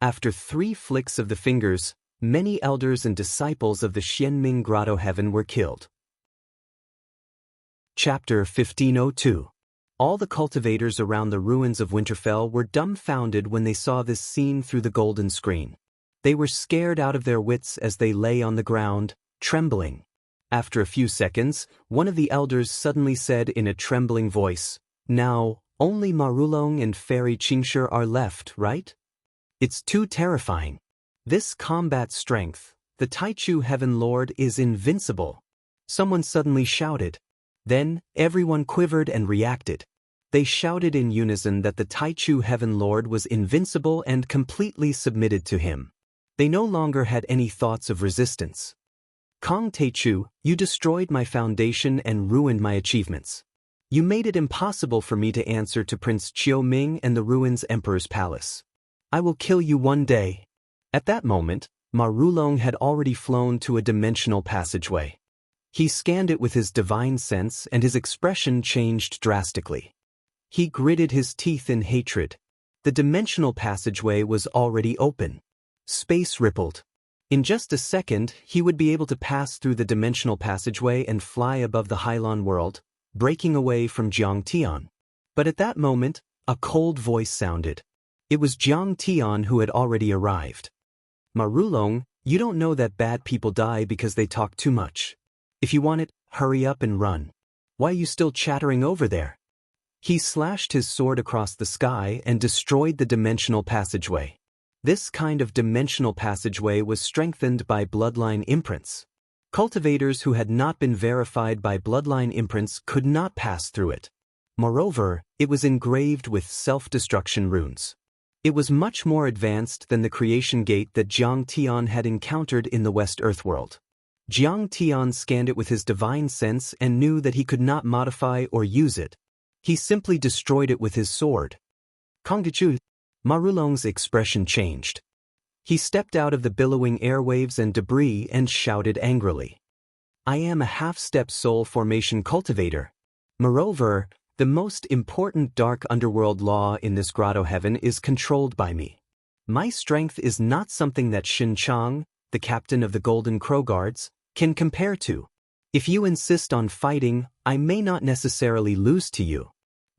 After 3 flicks of the fingers, many elders and disciples of the Xianming grotto heaven were killed. Chapter 1502. All the cultivators around the ruins of Winterfell were dumbfounded when they saw this scene through the golden screen. They were scared out of their wits as they lay on the ground, trembling. After a few seconds, one of the elders suddenly said in a trembling voice, "Now, only Marulong and Fairy Qingshi are left, right? It's too terrifying. This combat strength, the Taichu Heaven Lord is invincible." Someone suddenly shouted. Then, everyone quivered and reacted. They shouted in unison that the Taichu Heaven Lord was invincible and completely submitted to him. They no longer had any thoughts of resistance. Kong Taichu, you destroyed my foundation and ruined my achievements. You made it impossible for me to answer to Prince Qiu Ming and the ruins Emperor's palace. I will kill you one day. At that moment, Marulong had already flown to a dimensional passageway. He scanned it with his divine sense and his expression changed drastically. He gritted his teeth in hatred. The dimensional passageway was already open. Space rippled. In just a second, he would be able to pass through the dimensional passageway and fly above the Hylon world, breaking away from Jiang Tian. But at that moment, A cold voice sounded. It was Jiang Tian who had already arrived. Marulong, you don't know that bad people die because they talk too much. If you want it, hurry up and run. Why are you still chattering over there? He slashed his sword across the sky and destroyed the dimensional passageway. This kind of dimensional passageway was strengthened by bloodline imprints. Cultivators who had not been verified by bloodline imprints could not pass through it. Moreover, it was engraved with self-destruction runes. It was much more advanced than the creation gate that Jiang Tian had encountered in the West Earthworld. Jiang Tian scanned it with his divine sense and knew that he could not modify or use it. He simply destroyed it with his sword. Kongdichu. Marulong's expression changed. He stepped out of the billowing airwaves and debris and shouted angrily. I am a half-step soul formation cultivator. Moreover, the most important dark underworld law in this grotto heaven is controlled by me. My strength is not something that Xin Chang, the captain of the Golden Crow Guards, can compare to. If you insist on fighting, I may not necessarily lose to you.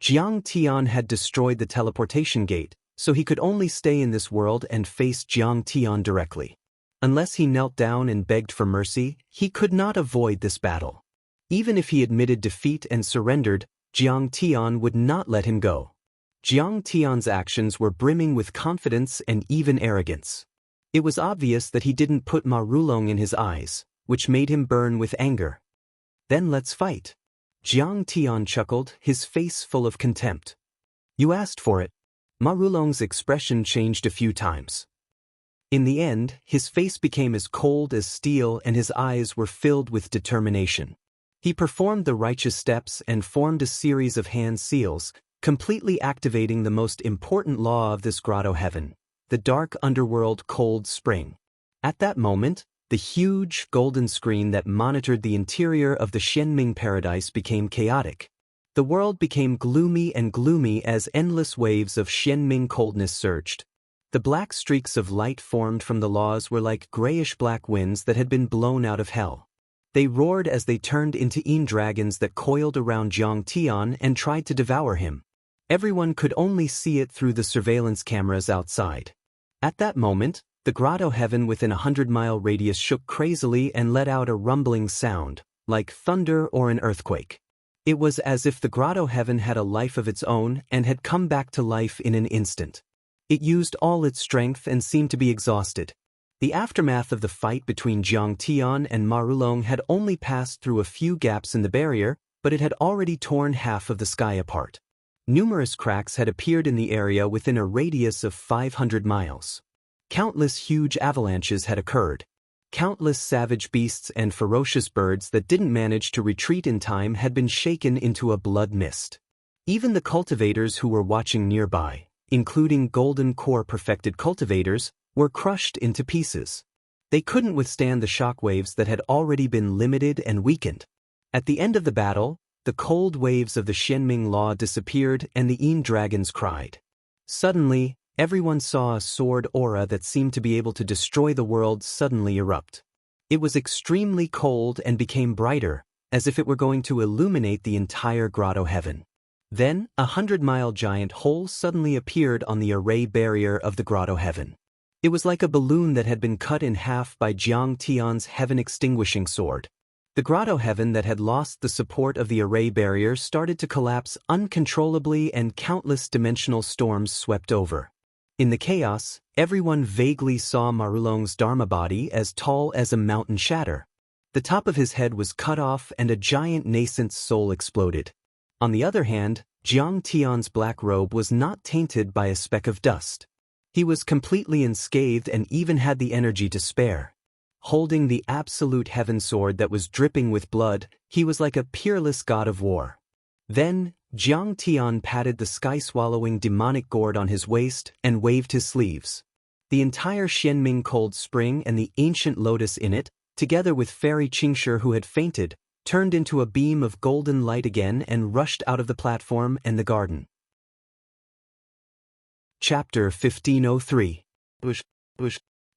Jiang Tian had destroyed the teleportation gate, so he could only stay in this world and face Jiang Tian directly. Unless he knelt down and begged for mercy, he could not avoid this battle. Even if he admitted defeat and surrendered, Jiang Tian would not let him go. Jiang Tian's actions were brimming with confidence and even arrogance. It was obvious that he didn't put Marulong in his eyes, which made him burn with anger. Then let's fight. Jiang Tian chuckled, his face full of contempt. You asked for it. Marulong's expression changed a few times. In the end, his face became as cold as steel and his eyes were filled with determination. He performed the righteous steps and formed a series of hand seals, completely activating the most important law of this grotto heaven, the dark underworld cold spring. At that moment, the huge golden screen that monitored the interior of the Xianming paradise became chaotic. The world became gloomy and gloomy as endless waves of Xianming coldness surged. The black streaks of light formed from the laws were like grayish-black winds that had been blown out of hell. They roared as they turned into dragons that coiled around Jiang Tian and tried to devour him. Everyone could only see it through the surveillance cameras outside. At that moment, the grotto heaven within a 100-mile radius shook crazily and let out a rumbling sound, like thunder or an earthquake. It was as if the grotto heaven had a life of its own and had come back to life in an instant. It used all its strength and seemed to be exhausted. The aftermath of the fight between Jiang Tian and Marulong had only passed through a few gaps in the barrier, but it had already torn half of the sky apart. Numerous cracks had appeared in the area within a radius of 500 miles. Countless huge avalanches had occurred. Countless savage beasts and ferocious birds that didn't manage to retreat in time had been shaken into a blood mist. Even the cultivators who were watching nearby, including golden core perfected cultivators, were crushed into pieces. They couldn't withstand the shockwaves that had already been limited and weakened. At the end of the battle, the cold waves of the Xianming law disappeared and the dragons cried. Suddenly, everyone saw a sword aura that seemed to be able to destroy the world suddenly erupt. It was extremely cold and became brighter, as if it were going to illuminate the entire grotto heaven. Then, a 100-mile giant hole suddenly appeared on the array barrier of the grotto heaven. It was like a balloon that had been cut in half by Jiang Tian's heaven-extinguishing sword. The grotto heaven that had lost the support of the array barrier started to collapse uncontrollably and countless dimensional storms swept over. In the chaos, everyone vaguely saw Marulong's Dharma body as tall as a mountain shatter. The top of his head was cut off and a giant nascent soul exploded. On the other hand, Jiang Tian's black robe was not tainted by a speck of dust. He was completely unscathed and even had the energy to spare. Holding the absolute heaven sword that was dripping with blood, he was like a peerless god of war. Then, Jiang Tian patted the sky-swallowing demonic gourd on his waist and waved his sleeves. The entire Xianming cold spring and the ancient lotus in it, together with Fairy Qingshi who had fainted, turned into a beam of golden light again and rushed out of the platform and the garden. Chapter 1503.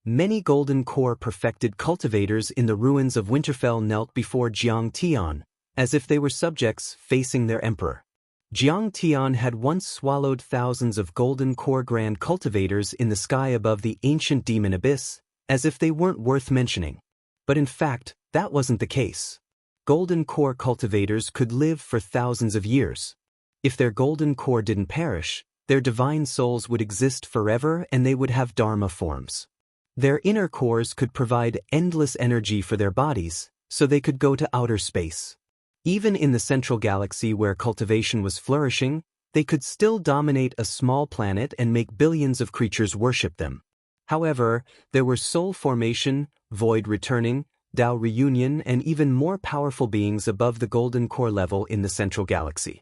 Many golden core perfected cultivators in the ruins of Winterfell knelt before Jiang Tian, as if they were subjects facing their emperor. Jiang Tian had once swallowed thousands of golden core grand cultivators in the sky above the ancient demon abyss, as if they weren't worth mentioning. But in fact, that wasn't the case. Golden core cultivators could live for thousands of years. If their golden core didn't perish, their divine souls would exist forever and they would have dharma forms. Their inner cores could provide endless energy for their bodies, so they could go to outer space. Even in the central galaxy where cultivation was flourishing, they could still dominate a small planet and make billions of creatures worship them. However, there were soul formation, void returning, Tao reunion and even more powerful beings above the golden core level in the central galaxy.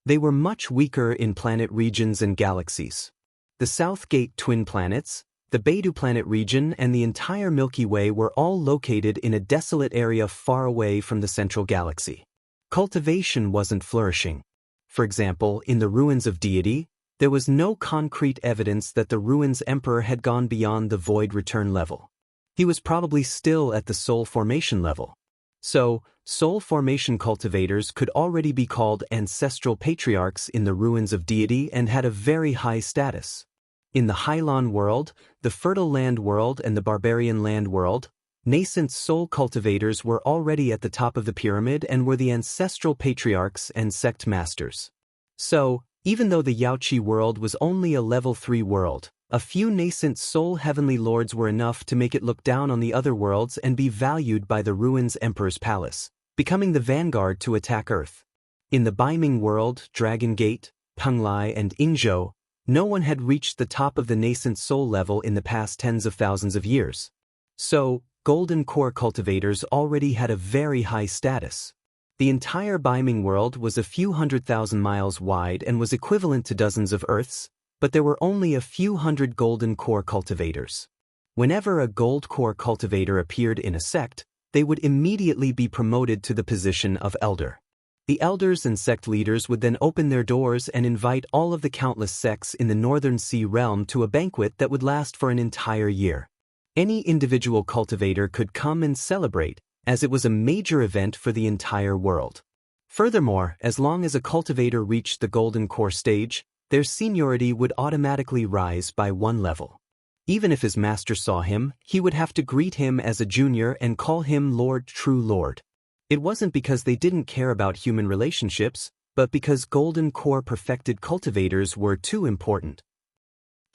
They were much weaker in planet regions and galaxies. The South Gate twin planets, the Beidou planet region and the entire Milky Way were all located in a desolate area far away from the central galaxy. Cultivation wasn't flourishing. For example, in the ruins of deity, there was no concrete evidence that the ruins emperor had gone beyond the void return level. He was probably still at the soul formation level. So, soul formation cultivators could already be called ancestral patriarchs in the ruins of deity and had a very high status. In the Hylon world, the fertile land world and the barbarian land world, nascent soul cultivators were already at the top of the pyramid and were the ancestral patriarchs and sect masters. So, even though the Yaoqi world was only a level 3 world, a few nascent soul heavenly lords were enough to make it look down on the other worlds and be valued by the ruins Emperor's palace, becoming the vanguard to attack Earth. In the Baiming world, Dragon Gate, Penglai and Ingzhou, no one had reached the top of the nascent soul level in the past tens of thousands of years. So, golden core cultivators already had a very high status. The entire Baiming world was a few 100,000 miles wide and was equivalent to dozens of Earths, but there were only a few hundred golden core cultivators. Whenever a gold core cultivator appeared in a sect, they would immediately be promoted to the position of elder. The elders and sect leaders would then open their doors and invite all of the countless sects in the Northern Sea realm to a banquet that would last for an entire year. Any individual cultivator could come and celebrate, as it was a major event for the entire world. Furthermore, as long as a cultivator reached the golden core stage, their seniority would automatically rise by 1 level. Even if his master saw him, he would have to greet him as a junior and call him Lord, true Lord. It wasn't because they didn't care about human relationships, but because golden core perfected cultivators were too important.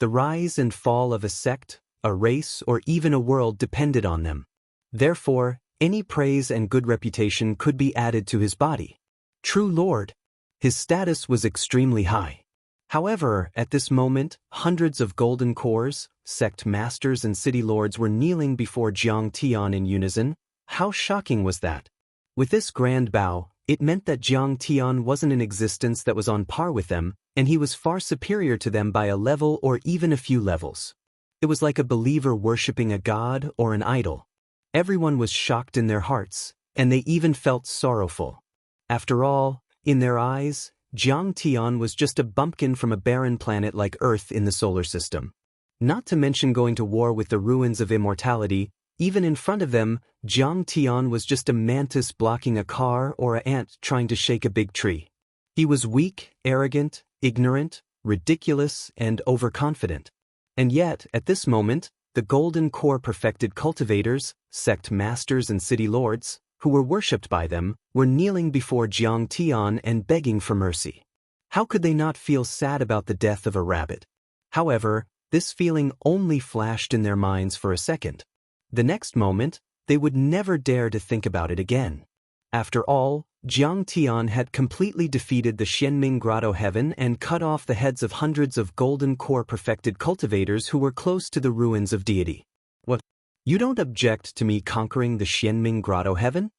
The rise and fall of a sect, a race, or even a world depended on them. Therefore, any praise and good reputation could be added to his body. True Lord. His status was extremely high. However, at this moment, hundreds of golden cores, sect masters and city lords were kneeling before Jiang Tian in unison. How shocking was that? With this grand bow, it meant that Jiang Tian wasn't an existence that was on par with them, and he was far superior to them by a level or even a few levels. It was like a believer worshipping a god or an idol. Everyone was shocked in their hearts, and they even felt sorrowful. After all, in their eyes, Jiang Tian was just a bumpkin from a barren planet like Earth in the solar system. Not to mention going to war with the ruins of immortality, even in front of them, Jiang Tian was just a mantis blocking a car or an ant trying to shake a big tree. He was weak, arrogant, ignorant, ridiculous, and overconfident. And yet, at this moment, the golden core perfected cultivators, sect masters and city lords, who were worshipped by them, were kneeling before Jiang Tian and begging for mercy. How could they not feel sad about the death of a rabbit? However, this feeling only flashed in their minds for a second. The next moment, they would never dare to think about it again. After all, Jiang Tian had completely defeated the Xianming Grotto Heaven and cut off the heads of hundreds of golden core perfected cultivators who were close to the ruins of deity. What? You don't object to me conquering the Xianming Grotto Heaven?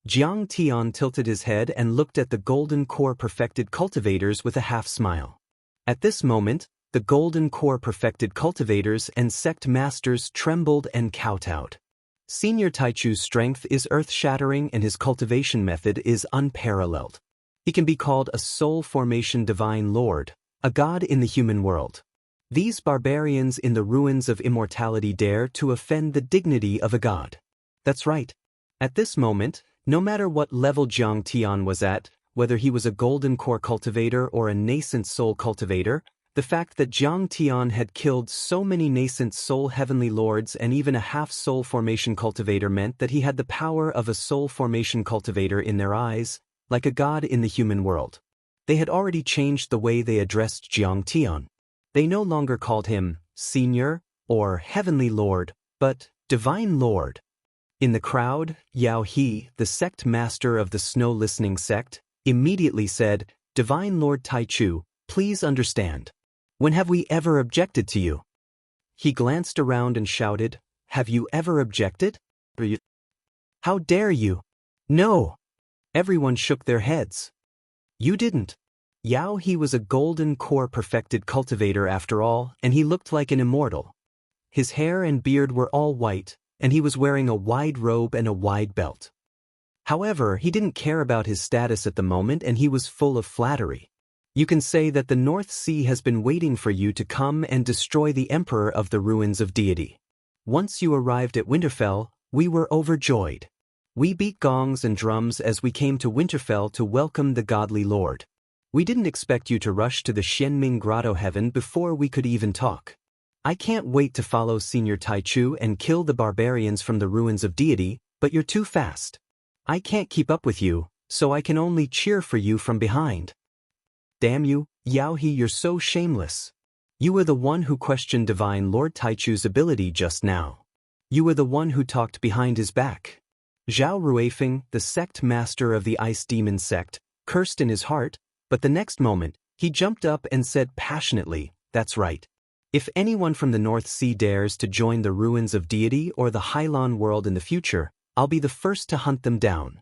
Jiang Tian tilted his head and looked at the golden core perfected cultivators with a half-smile. At this moment, the golden core perfected cultivators and sect masters trembled and kowtowed. Senior Taichu's strength is earth-shattering and his cultivation method is unparalleled. He can be called a soul formation divine lord, a god in the human world. These barbarians in the ruins of immortality dare to offend the dignity of a god. That's right. At this moment, no matter what level Jiang Tian was at, whether he was a golden core cultivator or a nascent soul cultivator, the fact that Jiang Tian had killed so many nascent soul heavenly lords and even a half-soul formation cultivator meant that he had the power of a soul formation cultivator in their eyes, like a god in the human world. They had already changed the way they addressed Jiang Tian. They no longer called him Senior or Heavenly Lord, but Divine Lord. In the crowd, Yao He, the sect master of the Snow Listening sect, immediately said, "Divine Lord Taichu, please understand. When have we ever objected to you?" He glanced around and shouted, "Have you ever objected? How dare you?" "No." Everyone shook their heads. "You didn't." Yao He was a golden core perfected cultivator after all, and he looked like an immortal. His hair and beard were all white, and he was wearing a wide robe and a wide belt. However, he didn't care about his status at the moment, and he was full of flattery. "You can say that the North Sea has been waiting for you to come and destroy the Emperor of the Ruins of Deity. Once you arrived at Winterfell, we were overjoyed. We beat gongs and drums as we came to Winterfell to welcome the godly Lord. We didn't expect you to rush to the Xianming Grotto Heaven before we could even talk. I can't wait to follow Senior Taichu and kill the barbarians from the Ruins of Deity, but you're too fast. I can't keep up with you, so I can only cheer for you from behind." "Damn you, Yao He, you're so shameless. You were the one who questioned Divine Lord Taichu's ability just now. You were the one who talked behind his back." Zhao Ruifeng, the sect master of the Ice Demon sect, cursed in his heart, but the next moment, he jumped up and said passionately, "That's right. If anyone from the North Sea dares to join the Ruins of Deity or the Hylon world in the future, I'll be the first to hunt them down."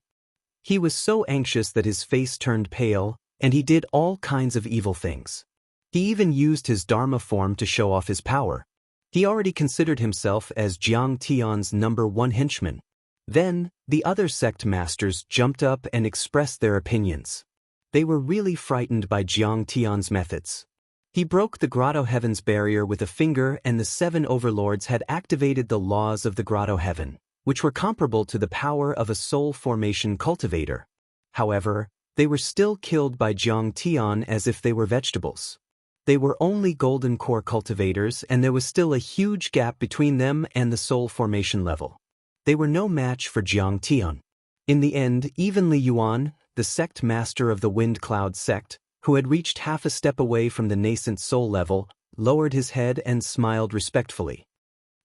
He was so anxious that his face turned pale, and he did all kinds of evil things. He even used his Dharma form to show off his power. He already considered himself as Jiang Tian's #1 henchman. Then, the other sect masters jumped up and expressed their opinions. They were really frightened by Jiang Tian's methods. He broke the Grotto Heaven's barrier with a finger, and the 7 overlords had activated the laws of the Grotto Heaven, which were comparable to the power of a soul formation cultivator. However, they were still killed by Jiang Tian as if they were vegetables. They were only golden core cultivators, and there was still a huge gap between them and the soul formation level. They were no match for Jiang Tian. In the end, even Li Yuan, the sect master of the Wind Cloud sect, who had reached half a step away from the nascent soul level, lowered his head and smiled respectfully.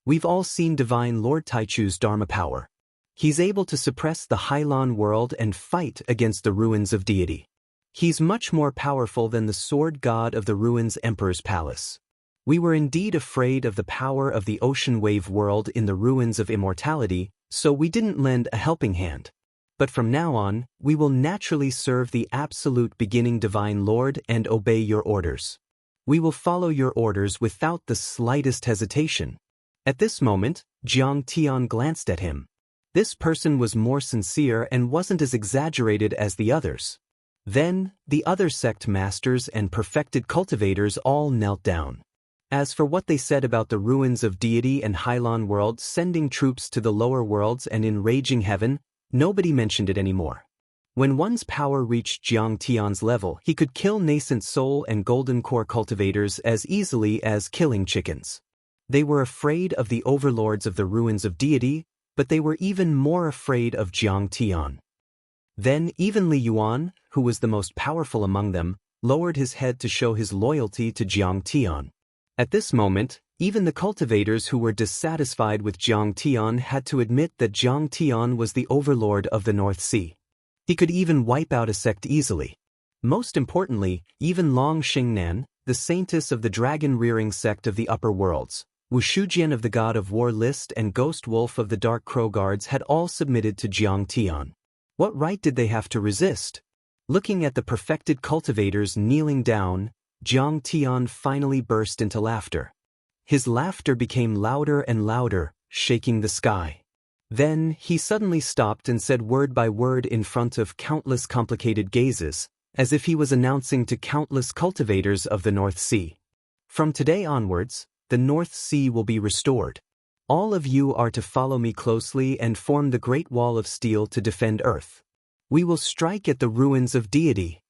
"We've all seen Divine Lord Taichu's Dharma power. He's able to suppress the Hylon world and fight against the Ruins of Deity. He's much more powerful than the sword god of the Ruins Emperor's palace. We were indeed afraid of the power of the ocean wave world in the Ruins of Immortality, so we didn't lend a helping hand. But from now on, we will naturally serve the absolute beginning Divine Lord and obey your orders. We will follow your orders without the slightest hesitation." At this moment, Jiang Tian glanced at him. This person was more sincere and wasn't as exaggerated as the others. Then, the other sect masters and perfected cultivators all knelt down. As for what they said about the Ruins of Deity and Hylon world sending troops to the lower worlds and in Raging Heaven, nobody mentioned it anymore. When one's power reached Jiang Tian's level, he could kill nascent soul and golden core cultivators as easily as killing chickens. They were afraid of the overlords of the Ruins of Deity, but they were even more afraid of Jiang Tian. Then even Li Yuan, who was the most powerful among them, lowered his head to show his loyalty to Jiang Tian. At this moment, even the cultivators who were dissatisfied with Jiang Tian had to admit that Jiang Tian was the overlord of the North Sea. He could even wipe out a sect easily. Most importantly, even Long Xingnan, the saintess of the dragon-rearing sect of the upper worlds, Wushujian of the God of War list and Ghost Wolf of the Dark Crow Guards had all submitted to Jiang Tian. What right did they have to resist? Looking at the perfected cultivators kneeling down, Jiang Tian finally burst into laughter. His laughter became louder and louder, shaking the sky. Then, he suddenly stopped and said word by word in front of countless complicated gazes, as if he was announcing to countless cultivators of the North Sea. "From today onwards, the North Sea will be restored. All of you are to follow me closely and form the Great Wall of Steel to defend Earth. We will strike at the ruins of deity.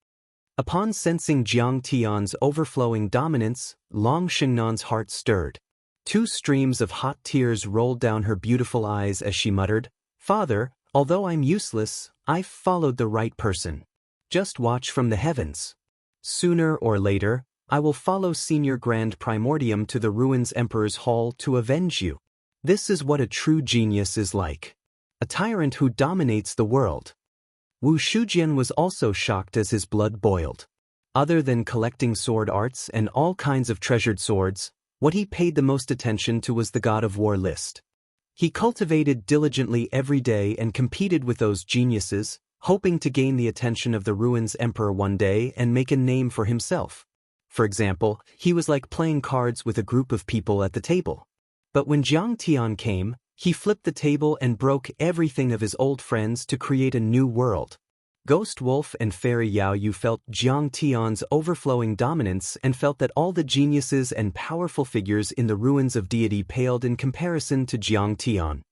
Upon sensing Jiang Tian's overflowing dominance, Long Xingnan's heart stirred. 2 streams of hot tears rolled down her beautiful eyes as she muttered, "Father, although I'm useless, I've followed the right person. Just watch from the heavens. Sooner or later, I will follow Senior Grand Primordium to the Ruins Emperor's Hall to avenge you." This is what a true genius is like. A tyrant who dominates the world. Wu Shujian was also shocked as his blood boiled. Other than collecting sword arts and all kinds of treasured swords, what he paid the most attention to was the god of war list. He cultivated diligently every day and competed with those geniuses, hoping to gain the attention of the Ruins Emperor one day and make a name for himself. For example, he was like playing cards with a group of people at the table. But when Jiang Tian came, he flipped the table and broke everything of his old friends to create a new world. Ghost Wolf and Fairy Yao Yu felt Jiang Tian's overflowing dominance and felt that all the geniuses and powerful figures in the ruins of deity paled in comparison to Jiang Tian.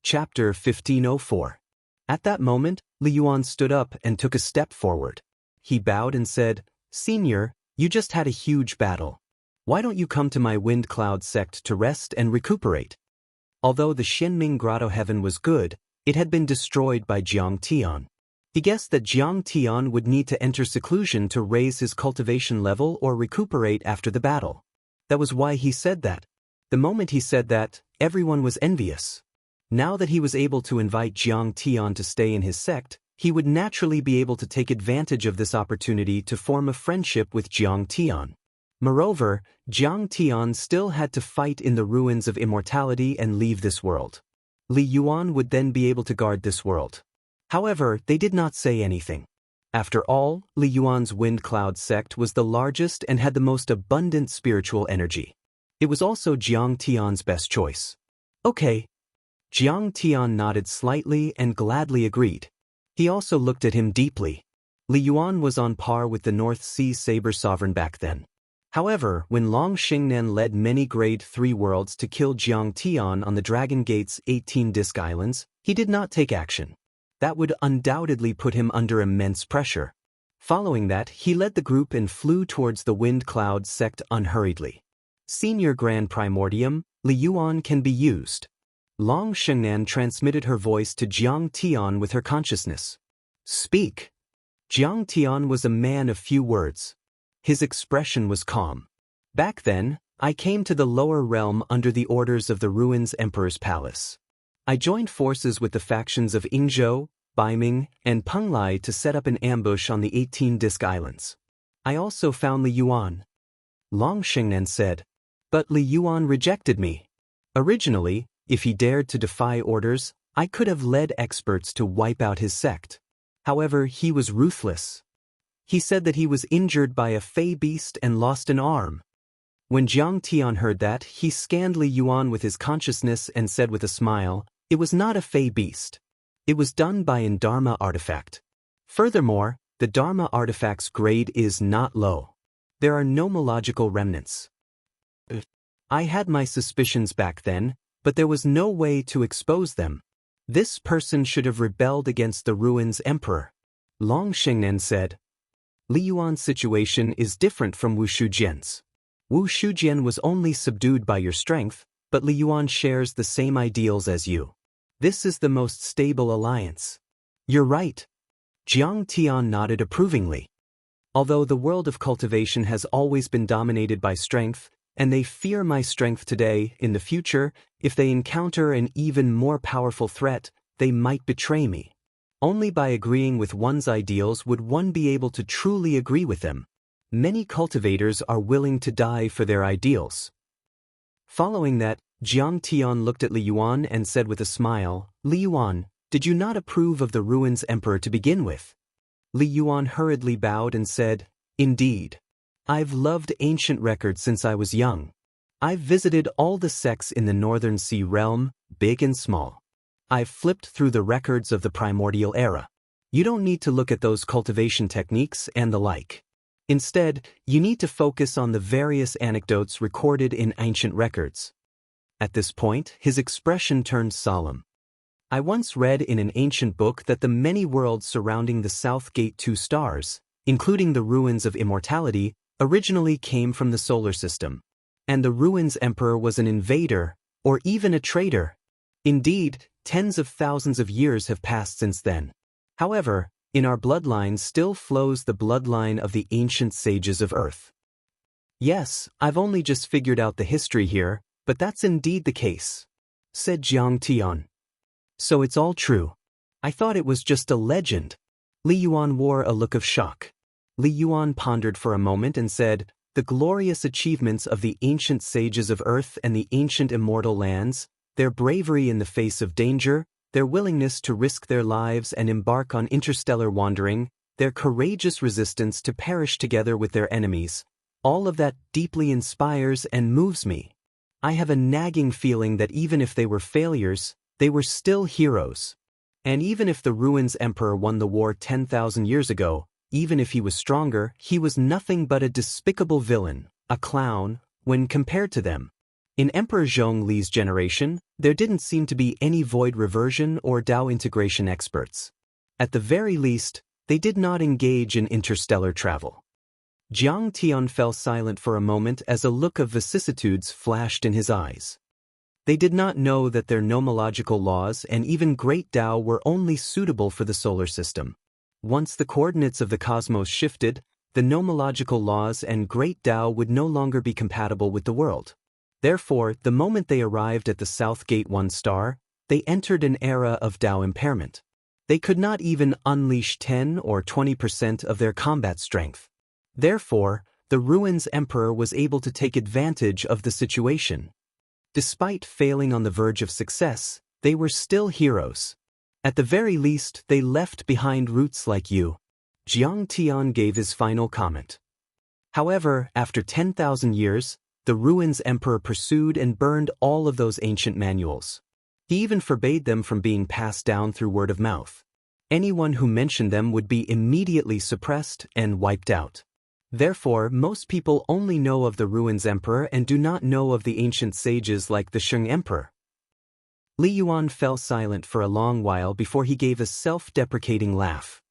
Chapter 1504. At that moment, Li Yuan stood up and took a step forward. He bowed and said, "Senior, you just had a huge battle. Why don't you come to my Wind Cloud sect to rest and recuperate?" Although the Xianming Grotto heaven was good, it had been destroyed by Jiang Tian. He guessed that Jiang Tian would need to enter seclusion to raise his cultivation level or recuperate after the battle. That was why he said that. The moment he said that, everyone was envious. Now that he was able to invite Jiang Tian to stay in his sect, he would naturally be able to take advantage of this opportunity to form a friendship with Jiang Tian. Moreover, Jiang Tian still had to fight in the ruins of immortality and leave this world. Li Yuan would then be able to guard this world. However, they did not say anything. After all, Li Yuan's Wind Cloud sect was the largest and had the most abundant spiritual energy. It was also Jiang Tian's best choice. Okay. Jiang Tian nodded slightly and gladly agreed. He also looked at him deeply. Li Yuan was on par with the North Sea Saber Sovereign back then. However, when Long Xingnan led many Grade 3 worlds to kill Jiang Tian on the Dragon Gate's 18 Disc Islands, he did not take action. That would undoubtedly put him under immense pressure. Following that, he led the group and flew towards the Wind Cloud sect unhurriedly. Senior Grand Primordium, Li Yuan can be used. Long Xingnan transmitted her voice to Jiang Tian with her consciousness. "Speak." Jiang Tian was a man of few words. His expression was calm. "Back then, I came to the lower realm under the orders of the Ruins Emperor's palace. I joined forces with the factions of Yingzhou, Baiming, and Penglai to set up an ambush on the 18 Disc Islands. I also found Li Yuan." Long Xingnan said, "But Li Yuan rejected me. Originally, if he dared to defy orders, I could have led experts to wipe out his sect. However, he was ruthless. He said that he was injured by a fey beast and lost an arm." When Jiang Tian heard that, he scanned Li Yuan with his consciousness and said with a smile, "It was not a fey beast. It was done by an Dharma artifact. Furthermore, the Dharma artifact's grade is not low. There are nomological remnants. I had my suspicions back then, but there was no way to expose them. This person should have rebelled against the Ruins Emperor." Long Xingnan said, "Li Yuan's situation is different from Wu Shujian's. Wu Shujian was only subdued by your strength, but Li Yuan shares the same ideals as you. This is the most stable alliance." "You're right." Jiang Tian nodded approvingly. "Although the world of cultivation has always been dominated by strength, and they fear my strength today, in the future, if they encounter an even more powerful threat, they might betray me. Only by agreeing with one's ideals would one be able to truly agree with them. Many cultivators are willing to die for their ideals." Following that, Jiang Tian looked at Li Yuan and said with a smile, "Li Yuan, did you not approve of the Ruins Emperor to begin with?" Li Yuan hurriedly bowed and said, "Indeed. I've loved ancient records since I was young. I've visited all the sects in the Northern Sea realm, big and small. I've flipped through the records of the primordial era. You don't need to look at those cultivation techniques and the like. Instead, you need to focus on the various anecdotes recorded in ancient records." At this point, his expression turned solemn. I once read in an ancient book that the many worlds surrounding the South Gate 2 stars, including the ruins of immortality, originally came from the solar system. And the ruins emperor was an invader, or even a traitor. Indeed, tens of thousands of years have passed since then. However, in our bloodline still flows the bloodline of the ancient sages of Earth. Yes, I've only just figured out the history here, but that's indeed the case, said Jiang Tian. So it's all true. I thought it was just a legend. Li Yuan wore a look of shock. Li Yuan pondered for a moment and said, the glorious achievements of the ancient sages of Earth and the ancient immortal lands, their bravery in the face of danger, their willingness to risk their lives and embark on interstellar wandering, their courageous resistance to perish together with their enemies, all of that deeply inspires and moves me. I have a nagging feeling that even if they were failures, they were still heroes. And even if the Ruins Emperor won the war 10,000 years ago, even if he was stronger, he was nothing but a despicable villain, a clown, when compared to them. In Emperor Zhongli's generation, there didn't seem to be any void reversion or Tao integration experts. At the very least, they did not engage in interstellar travel. Jiang Tian fell silent for a moment as a look of vicissitudes flashed in his eyes. They did not know that their nomological laws and even great Tao were only suitable for the solar system. Once the coordinates of the cosmos shifted, the nomological laws and great Tao would no longer be compatible with the world. Therefore, the moment they arrived at the South Gate 1 star, they entered an era of Tao impairment. They could not even unleash 10 or 20% of their combat strength. Therefore, the Ruins Emperor was able to take advantage of the situation. Despite failing on the verge of success, they were still heroes. At the very least, they left behind roots like you. Jiang Tian gave his final comment. However, after 10,000 years, the Ruins Emperor pursued and burned all of those ancient manuals. He even forbade them from being passed down through word of mouth. Anyone who mentioned them would be immediately suppressed and wiped out. Therefore, most people only know of the Ruins Emperor and do not know of the ancient sages like the Shang Emperor. Li Yuan fell silent for a long while before he gave a self-deprecating laugh.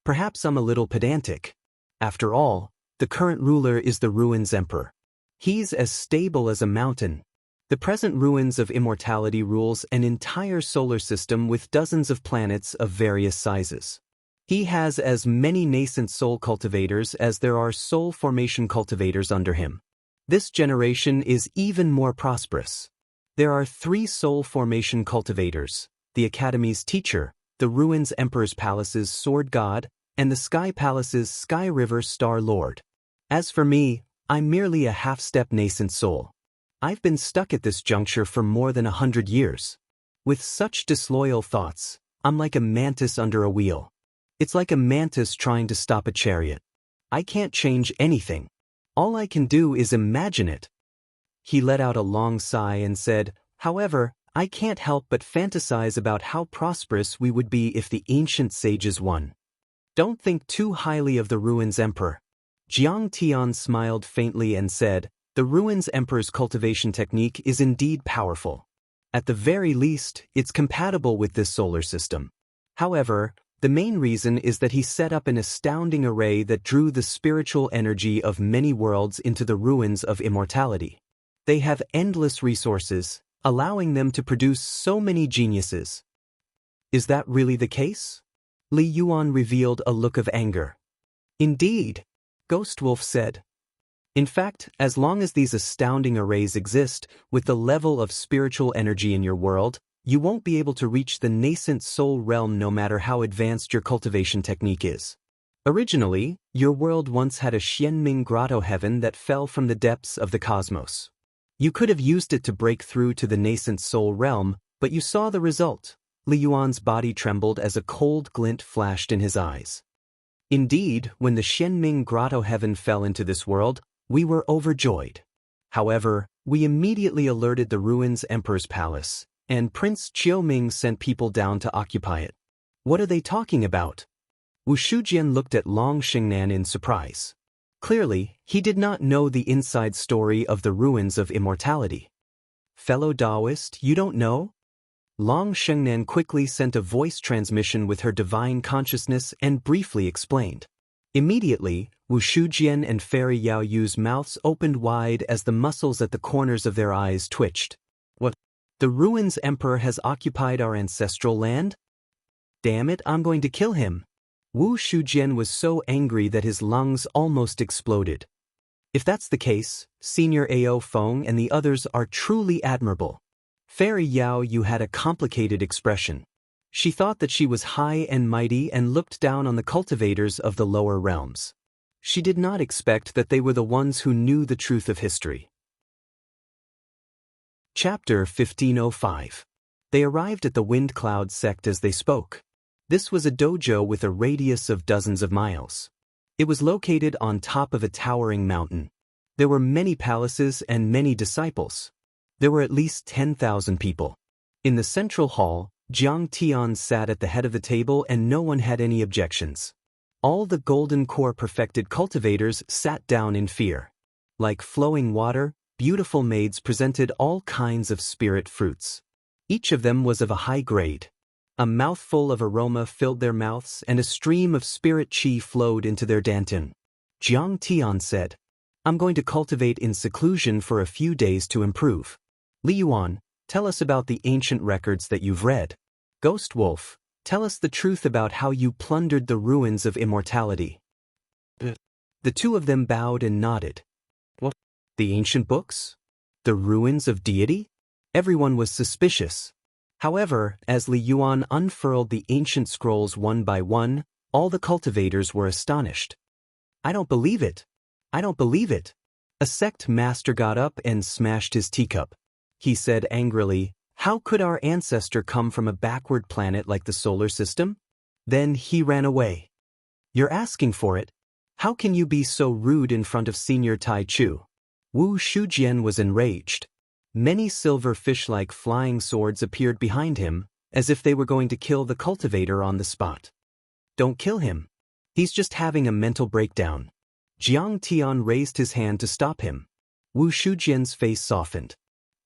Perhaps I'm a little pedantic. After all, the current ruler is the Ruins Emperor. He's as stable as a mountain. The present Ruins of Immortality rules an entire solar system with dozens of planets of various sizes. He has as many nascent soul cultivators as there are soul formation cultivators under him. This generation is even more prosperous. There are 3 soul formation cultivators, the Academy's teacher, the Ruins Emperor's Palace's sword god, and the Sky Palace's Sky River Star Lord. As for me, I'm merely a half-step nascent soul. I've been stuck at this juncture for more than 100 years. With such disloyal thoughts, I'm like a mantis under a wheel. It's like a mantis trying to stop a chariot. I can't change anything. All I can do is imagine it. He let out a long sigh and said, however, I can't help but fantasize about how prosperous we would be if the ancient sages won. Don't think too highly of the Ruins Emperor. Jiang Tian smiled faintly and said, the Ruins Emperor's cultivation technique is indeed powerful. At the very least, it's compatible with this solar system. However, the main reason is that he set up an astounding array that drew the spiritual energy of many worlds into the ruins of immortality. They have endless resources, allowing them to produce so many geniuses. Is that really the case? Li Yuan revealed a look of anger. Indeed, Ghost Wolf said. In fact, as long as these astounding arrays exist, with the level of spiritual energy in your world, you won't be able to reach the nascent soul realm no matter how advanced your cultivation technique is. Originally, your world once had a Xianming grotto heaven that fell from the depths of the cosmos. You could have used it to break through to the nascent soul realm, but you saw the result. Li Yuan's body trembled as a cold glint flashed in his eyes. Indeed, when the Xianming grotto heaven fell into this world, we were overjoyed. However, we immediately alerted the Ruins Emperor's palace, and Prince Qiuming sent people down to occupy it. What are they talking about? Wu Shujian looked at Long Xingnan in surprise. Clearly, he did not know the inside story of the Ruins of Immortality. Fellow Taoist, you don't know? Long Shengnan quickly sent a voice transmission with her divine consciousness and briefly explained. Immediately, Wu Shujian and Fairy Yao Yu's mouths opened wide as the muscles at the corners of their eyes twitched. What? The Ruins Emperor has occupied our ancestral land? Damn it, I'm going to kill him. Wu Shujian was so angry that his lungs almost exploded. If that's the case, Senior Ao Feng and the others are truly admirable. Fairy Yao Yu had a complicated expression. She thought that she was high and mighty and looked down on the cultivators of the lower realms. She did not expect that they were the ones who knew the truth of history. Chapter 1505. They arrived at the Wind Cloud sect as they spoke. This was a dojo with a radius of dozens of miles. It was located on top of a towering mountain. There were many palaces and many disciples. There were at least 10,000 people. In the central hall, Jiang Tian sat at the head of the table and no one had any objections. All the golden core perfected cultivators sat down in fear. Like flowing water, beautiful maids presented all kinds of spirit fruits. Each of them was of a high grade. A mouthful of aroma filled their mouths and a stream of spirit qi flowed into their dantian. Jiang Tian said, I'm going to cultivate in seclusion for a few days to improve. Li Yuan, tell us about the ancient records that you've read. Ghost Wolf, tell us the truth about how you plundered the ruins of immortality. The two of them bowed and nodded. What? The ancient books? The ruins of deity? Everyone was suspicious. However, as Li Yuan unfurled the ancient scrolls one by one, all the cultivators were astonished. I don't believe it. I don't believe it. A sect master got up and smashed his teacup. He said angrily, how could our ancestor come from a backward planet like the solar system? Then he ran away. You're asking for it. How can you be so rude in front of Senior Tai Chu? Wu Shujian was enraged. Many silver fish-like flying swords appeared behind him, as if they were going to kill the cultivator on the spot. Don't kill him. He's just having a mental breakdown. Jiang Tian raised his hand to stop him. Wu Shujian's face softened.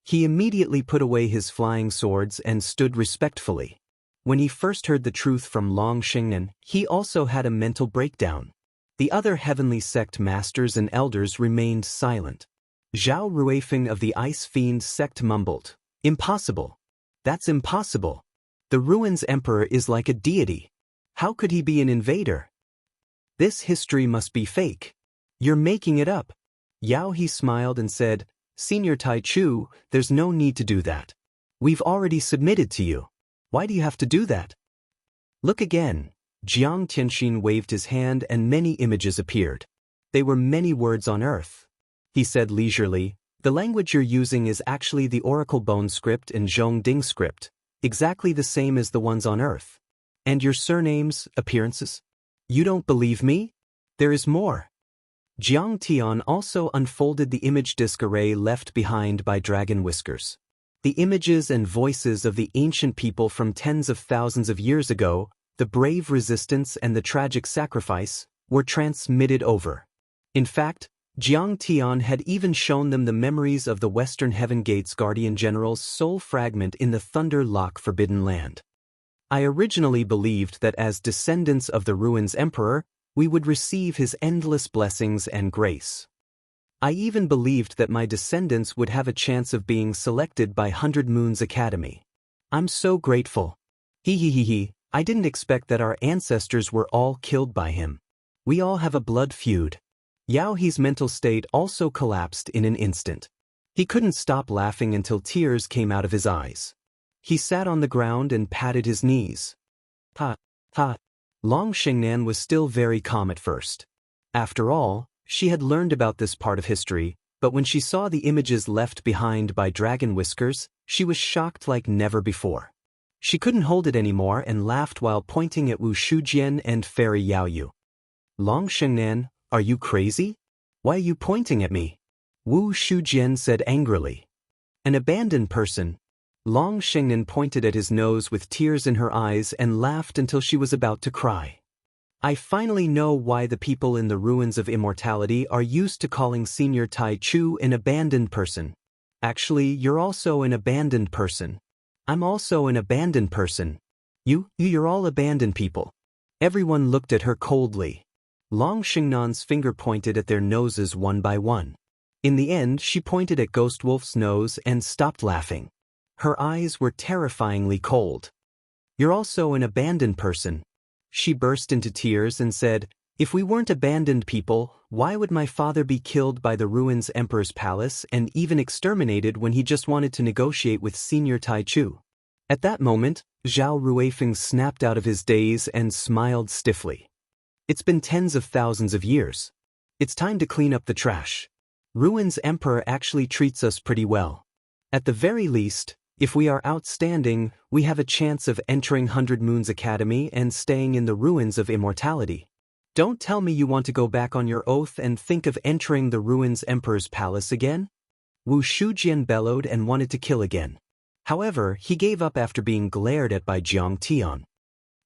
He immediately put away his flying swords and stood respectfully. When he first heard the truth from Long Shengnan, he also had a mental breakdown. The other heavenly sect masters and elders remained silent. Zhao Ruifeng of the Ice Fiend sect mumbled, Impossible. That's impossible. The Ruins Emperor is like a deity. How could he be an invader? This history must be fake. You're making it up. Yao He smiled and said, Senior Tai Chu, there's no need to do that. We've already submitted to you. Why do you have to do that? Look again. Jiang Tianxin waved his hand and many images appeared. They were many words on earth. He said leisurely, the language you're using is actually the Oracle Bone script and Zhongding script, exactly the same as the ones on earth. And your surnames, appearances? You don't believe me? There is more. Jiang Tian also unfolded the image disk array left behind by Dragon Whiskers. The images and voices of the ancient people from tens of thousands of years ago, the brave resistance and the tragic sacrifice, were transmitted over. In fact, Jiang Tian had even shown them the memories of the Western Heaven Gate's Guardian General's soul fragment in the Thunder Lock Forbidden Land. I originally believed that as descendants of the Ruins Emperor, we would receive his endless blessings and grace. I even believed that my descendants would have a chance of being selected by 100 Moons Academy. I'm so grateful. I didn't expect that our ancestors were all killed by him. We all have a blood feud. Yao He's mental state also collapsed in an instant. He couldn't stop laughing until tears came out of his eyes. He sat on the ground and patted his knees. Ha. Long Shengnan was still very calm at first. After all, she had learned about this part of history, but when she saw the images left behind by Dragon Whiskers, she was shocked like never before. She couldn't hold it anymore and laughed while pointing at Wu Shujian and Fairy Yao Yu. Long Shengnan, are you crazy? Why are you pointing at me? Wu Shujian said angrily. An abandoned person. Long Shengnan pointed at his nose with tears in her eyes and laughed until she was about to cry. I finally know why the people in the ruins of immortality are used to calling Senior Tai Chu an abandoned person. Actually, you're also an abandoned person. I'm also an abandoned person. You're all abandoned people. Everyone looked at her coldly. Long Xingnan's finger pointed at their noses one by one. In the end, she pointed at Ghost Wolf's nose and stopped laughing. Her eyes were terrifyingly cold. You're also an abandoned person. She burst into tears and said, if we weren't abandoned people, why would my father be killed by the ruins Emperor's palace and even exterminated when he just wanted to negotiate with Senior Tai Chu? At that moment, Zhao Ruifeng snapped out of his daze and smiled stiffly. It's been tens of thousands of years. It's time to clean up the trash. Ruins Emperor actually treats us pretty well. At the very least, if we are outstanding, we have a chance of entering 100 Moons Academy and staying in the ruins of immortality. Don't tell me you want to go back on your oath and think of entering the ruins Emperor's palace again? Wu Shujian bellowed and wanted to kill again. However, he gave up after being glared at by Jiang Tian.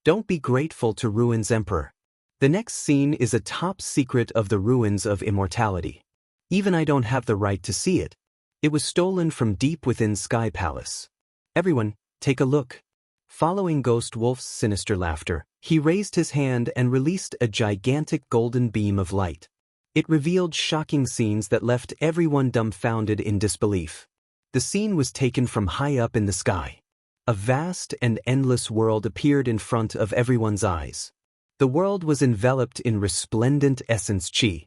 Don't be grateful to ruins Emperor. The next scene is a top secret of the ruins of immortality. Even I don't have the right to see it. It was stolen from deep within Sky Palace. Everyone, take a look. Following Ghost Wolf's sinister laughter, he raised his hand and released a gigantic golden beam of light. It revealed shocking scenes that left everyone dumbfounded in disbelief. The scene was taken from high up in the sky. A vast and endless world appeared in front of everyone's eyes. The world was enveloped in resplendent essence chi.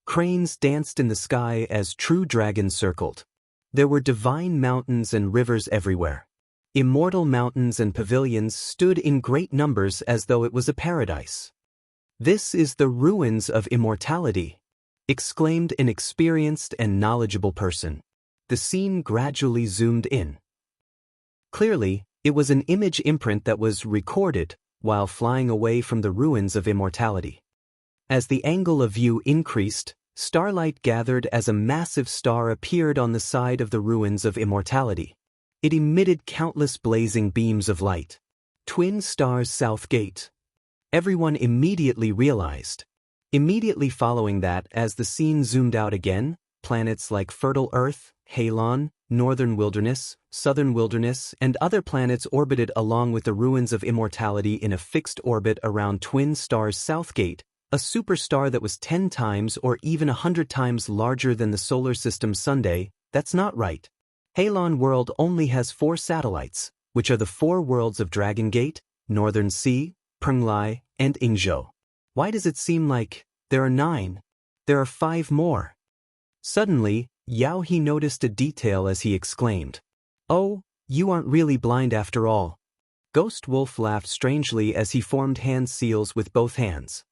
Cranes danced in the sky as true dragons circled. There were divine mountains and rivers everywhere. Immortal mountains and pavilions stood in great numbers as though it was a paradise. This is the ruins of immortality, exclaimed an experienced and knowledgeable person. The scene gradually zoomed in. Clearly, it was an image imprint that was recorded while flying away from the ruins of immortality. As the angle of view increased, starlight gathered as a massive star appeared on the side of the ruins of immortality. It emitted countless blazing beams of light. Twin Stars South Gate. Everyone immediately realized. Immediately following that, as the scene zoomed out again, planets like Fertile Earth, Halon, Northern Wilderness, Southern Wilderness, and other planets orbited along with the ruins of immortality in a fixed orbit around Twin Stars South Gate, a superstar that was 10 times or even 100 times larger than the solar system's Sunday. That's not right. Halon world only has 4 satellites, which are the 4 worlds of Dragon Gate, Northern Sea, Penglai, and Ingzhou. Why does it seem like there are 9? There are 5 more. Suddenly, Yao He noticed a detail as he exclaimed, "Oh, you aren't really blind after all." Ghost Wolf laughed strangely as he formed hand seals with both hands.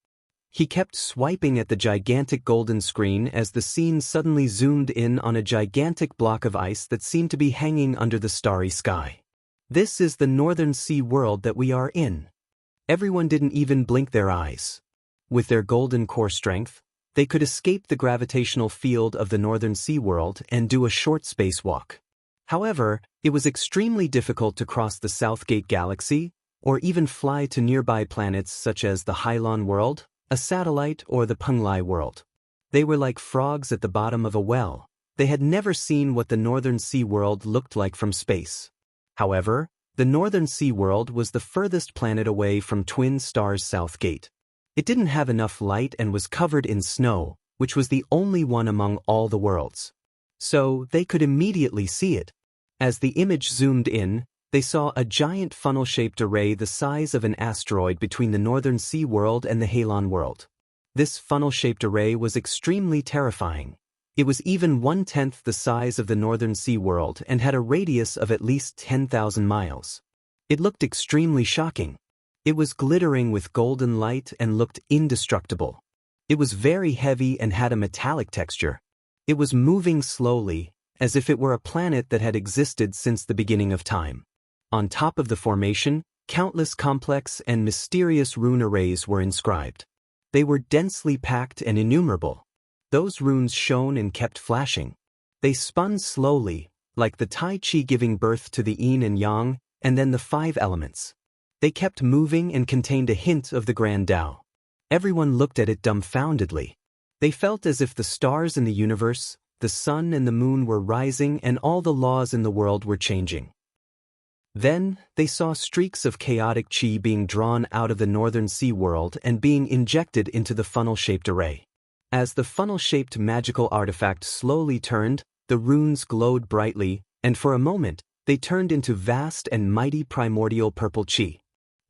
He kept swiping at the gigantic golden screen as the scene suddenly zoomed in on a gigantic block of ice that seemed to be hanging under the starry sky. This is the Northern Sea world that we are in. Everyone didn't even blink their eyes. With their golden core strength, they could escape the gravitational field of the Northern Sea world and do a short spacewalk. However, it was extremely difficult to cross the Southgate Galaxy, or even fly to nearby planets such as the Hylon world, a satellite, or the Penglai world. They were like frogs at the bottom of a well. They had never seen what the Northern Sea world looked like from space. However, the Northern Sea world was the furthest planet away from Twin Stars South Gate. It didn't have enough light and was covered in snow, which was the only one among all the worlds. So, they could immediately see it. As the image zoomed in, they saw a giant funnel-shaped array the size of an asteroid between the Northern Sea world and the Halon world. This funnel-shaped array was extremely terrifying. It was even 1/10 the size of the Northern Sea world and had a radius of at least 10,000 miles. It looked extremely shocking. It was glittering with golden light and looked indestructible. It was very heavy and had a metallic texture. It was moving slowly, as if it were a planet that had existed since the beginning of time. On top of the formation, countless complex and mysterious rune arrays were inscribed. They were densely packed and innumerable. Those runes shone and kept flashing. They spun slowly, like the Tai Chi giving birth to the yin and yang, and then the 5 elements. They kept moving and contained a hint of the Grand Tao. Everyone looked at it dumbfoundedly. They felt as if the stars in the universe, the sun and the moon were rising and all the laws in the world were changing. Then, they saw streaks of chaotic chi being drawn out of the northern sea world and being injected into the funnel-shaped array. As the funnel-shaped magical artifact slowly turned, the runes glowed brightly, and for a moment, they turned into vast and mighty primordial purple chi.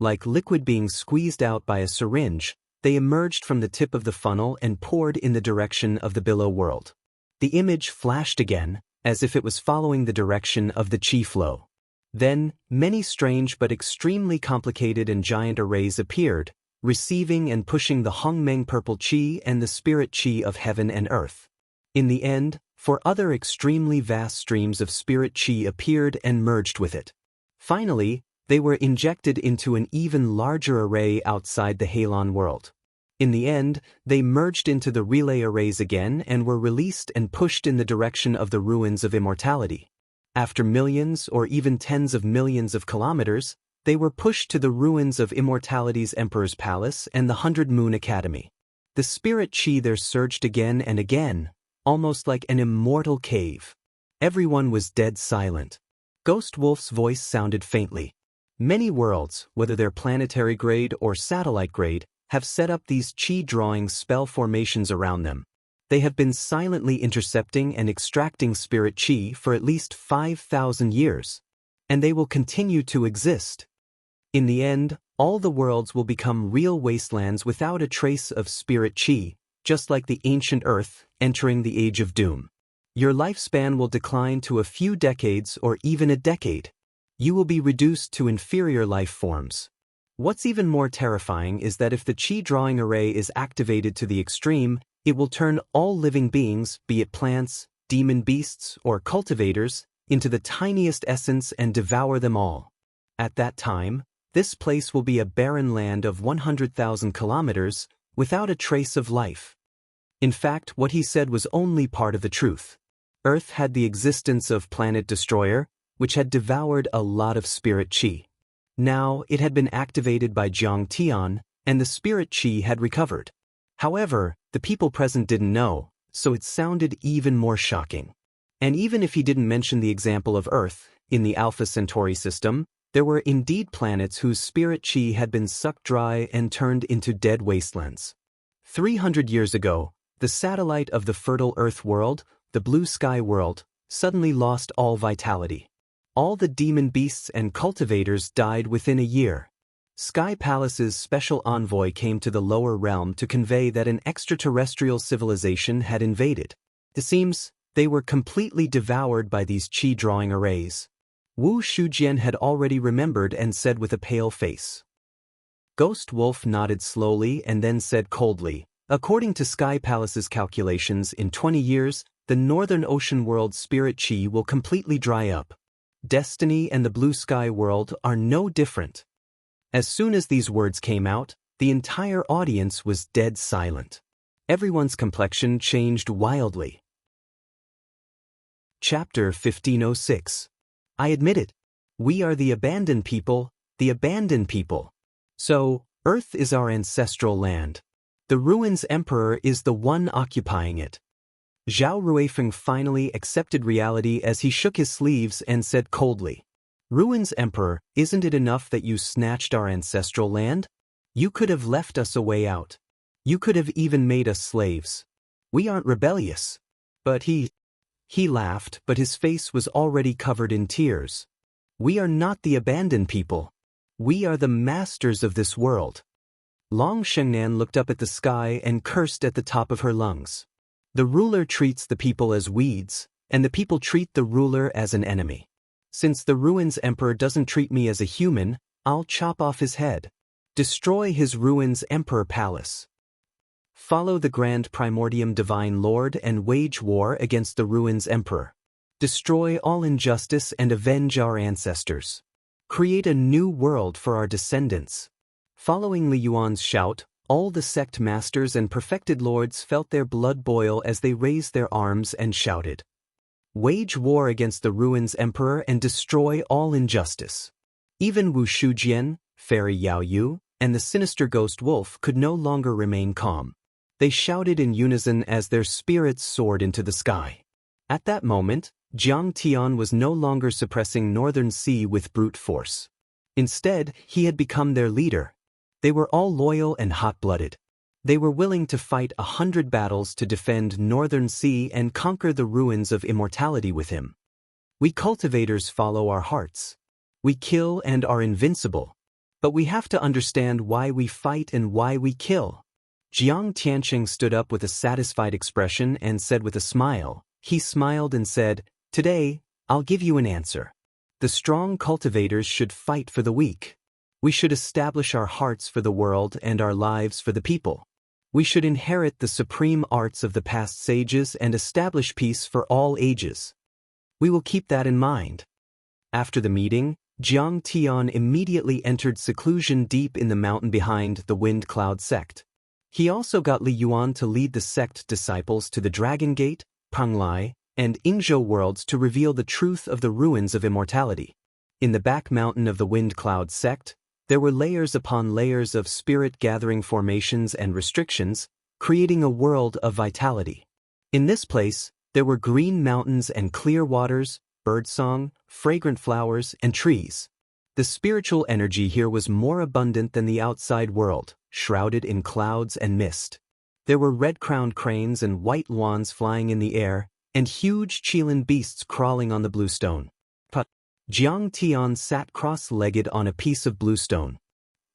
Like liquid being squeezed out by a syringe, they emerged from the tip of the funnel and poured in the direction of the below world. The image flashed again, as if it was following the direction of the chi flow. Then, many strange but extremely complicated and giant arrays appeared, receiving and pushing the Hongmeng purple chi and the spirit chi of heaven and earth. In the end, four other extremely vast streams of spirit chi appeared and merged with it. Finally, they were injected into an even larger array outside the Halon world. In the end, they merged into the relay arrays again and were released and pushed in the direction of the ruins of immortality. After millions or even tens of millions of kilometers, they were pushed to the ruins of immortality's Emperor's Palace and the 100 Moon Academy. The spirit chi there surged again and again, almost like an immortal cave. Everyone was dead silent. Ghost Wolf's voice sounded faintly. Many worlds, whether they're planetary grade or satellite grade, have set up these chi-drawing spell formations around them. They have been silently intercepting and extracting spirit chi for at least 5,000 years. And they will continue to exist. In the end, all the worlds will become real wastelands without a trace of spirit chi, just like the ancient Earth entering the Age of Doom. Your lifespan will decline to a few decades or even a decade. You will be reduced to inferior life forms. What's even more terrifying is that if the chi-drawing array is activated to the extreme, it will turn all living beings, be it plants, demon beasts, or cultivators, into the tiniest essence and devour them all. At that time, this place will be a barren land of 100,000 kilometers, without a trace of life. In fact, what he said was only part of the truth. Earth had the existence of Planet Destroyer, which had devoured a lot of spirit chi. Now, it had been activated by Jiang Tian, and the spirit chi had recovered. However, the people present didn't know, so it sounded even more shocking. And even if he didn't mention the example of Earth, in the Alpha Centauri system, there were indeed planets whose spirit chi had been sucked dry and turned into dead wastelands. 300 years ago, the satellite of the fertile Earth world, the Blue Sky world, suddenly lost all vitality. All the demon beasts and cultivators died within a year. Sky Palace's special envoy came to the lower realm to convey that an extraterrestrial civilization had invaded. It seems they were completely devoured by these chi-drawing arrays. Wu Shujian had already remembered and said with a pale face. Ghost Wolf nodded slowly and then said coldly, according to Sky Palace's calculations, in 20 years, the Northern Ocean world's spirit chi will completely dry up. Destiny and the Blue Sky world are no different. As soon as these words came out, the entire audience was dead silent. Everyone's complexion changed wildly. Chapter 1506. I admit it. We are the abandoned people, the abandoned people. So, Earth is our ancestral land. The Ruins Emperor is the one occupying it. Zhao Ruifeng finally accepted reality as he shook his sleeves and said coldly, Ruins Emperor, isn't it enough that you snatched our ancestral land? You could have left us a way out. You could have even made us slaves. We aren't rebellious. But he laughed, but his face was already covered in tears. We are not the abandoned people. We are the masters of this world. Long Shengnan looked up at the sky and cursed at the top of her lungs. The ruler treats the people as weeds, and the people treat the ruler as an enemy. Since the Ruins Emperor doesn't treat me as a human, I'll chop off his head. Destroy his Ruins Emperor Palace. Follow the Grand Primordium Divine Lord and wage war against the Ruins Emperor. Destroy all injustice and avenge our ancestors. Create a new world for our descendants. Following Li Yuan's shout, all the sect masters and perfected lords felt their blood boil as they raised their arms and shouted. Wage war against the Ruins Emperor and destroy all injustice. Even Wu Shujian, Fairy Yao Yu, and the sinister Ghost Wolf could no longer remain calm. They shouted in unison as their spirits soared into the sky. At that moment, Jiang Tian was no longer suppressing Northern Sea with brute force. Instead, he had become their leader. They were all loyal and hot-blooded. They were willing to fight 100 battles to defend Northern Sea and conquer the ruins of immortality with him. We cultivators follow our hearts. We kill and are invincible. But we have to understand why we fight and why we kill. Jiang Tianxing stood up with a satisfied expression and said with a smile. He smiled and said, "Today, I'll give you an answer. The strong cultivators should fight for the weak. We should establish our hearts for the world and our lives for the people. We should inherit the supreme arts of the past sages and establish peace for all ages. We will keep that in mind." After the meeting, Jiang Tian immediately entered seclusion deep in the mountain behind the Wind Cloud sect. He also got Li Yuan to lead the sect disciples to the Dragon Gate, Panglai, and Yingzhou worlds to reveal the truth of the ruins of immortality. In the back mountain of the Wind Cloud sect, there were layers upon layers of spirit-gathering formations and restrictions, creating a world of vitality. In this place, there were green mountains and clear waters, birdsong, fragrant flowers, and trees. The spiritual energy here was more abundant than the outside world, shrouded in clouds and mist. There were red-crowned cranes and white wands flying in the air, and huge Qilin beasts crawling on the blue stone. Jiang Tian sat cross-legged on a piece of blue stone.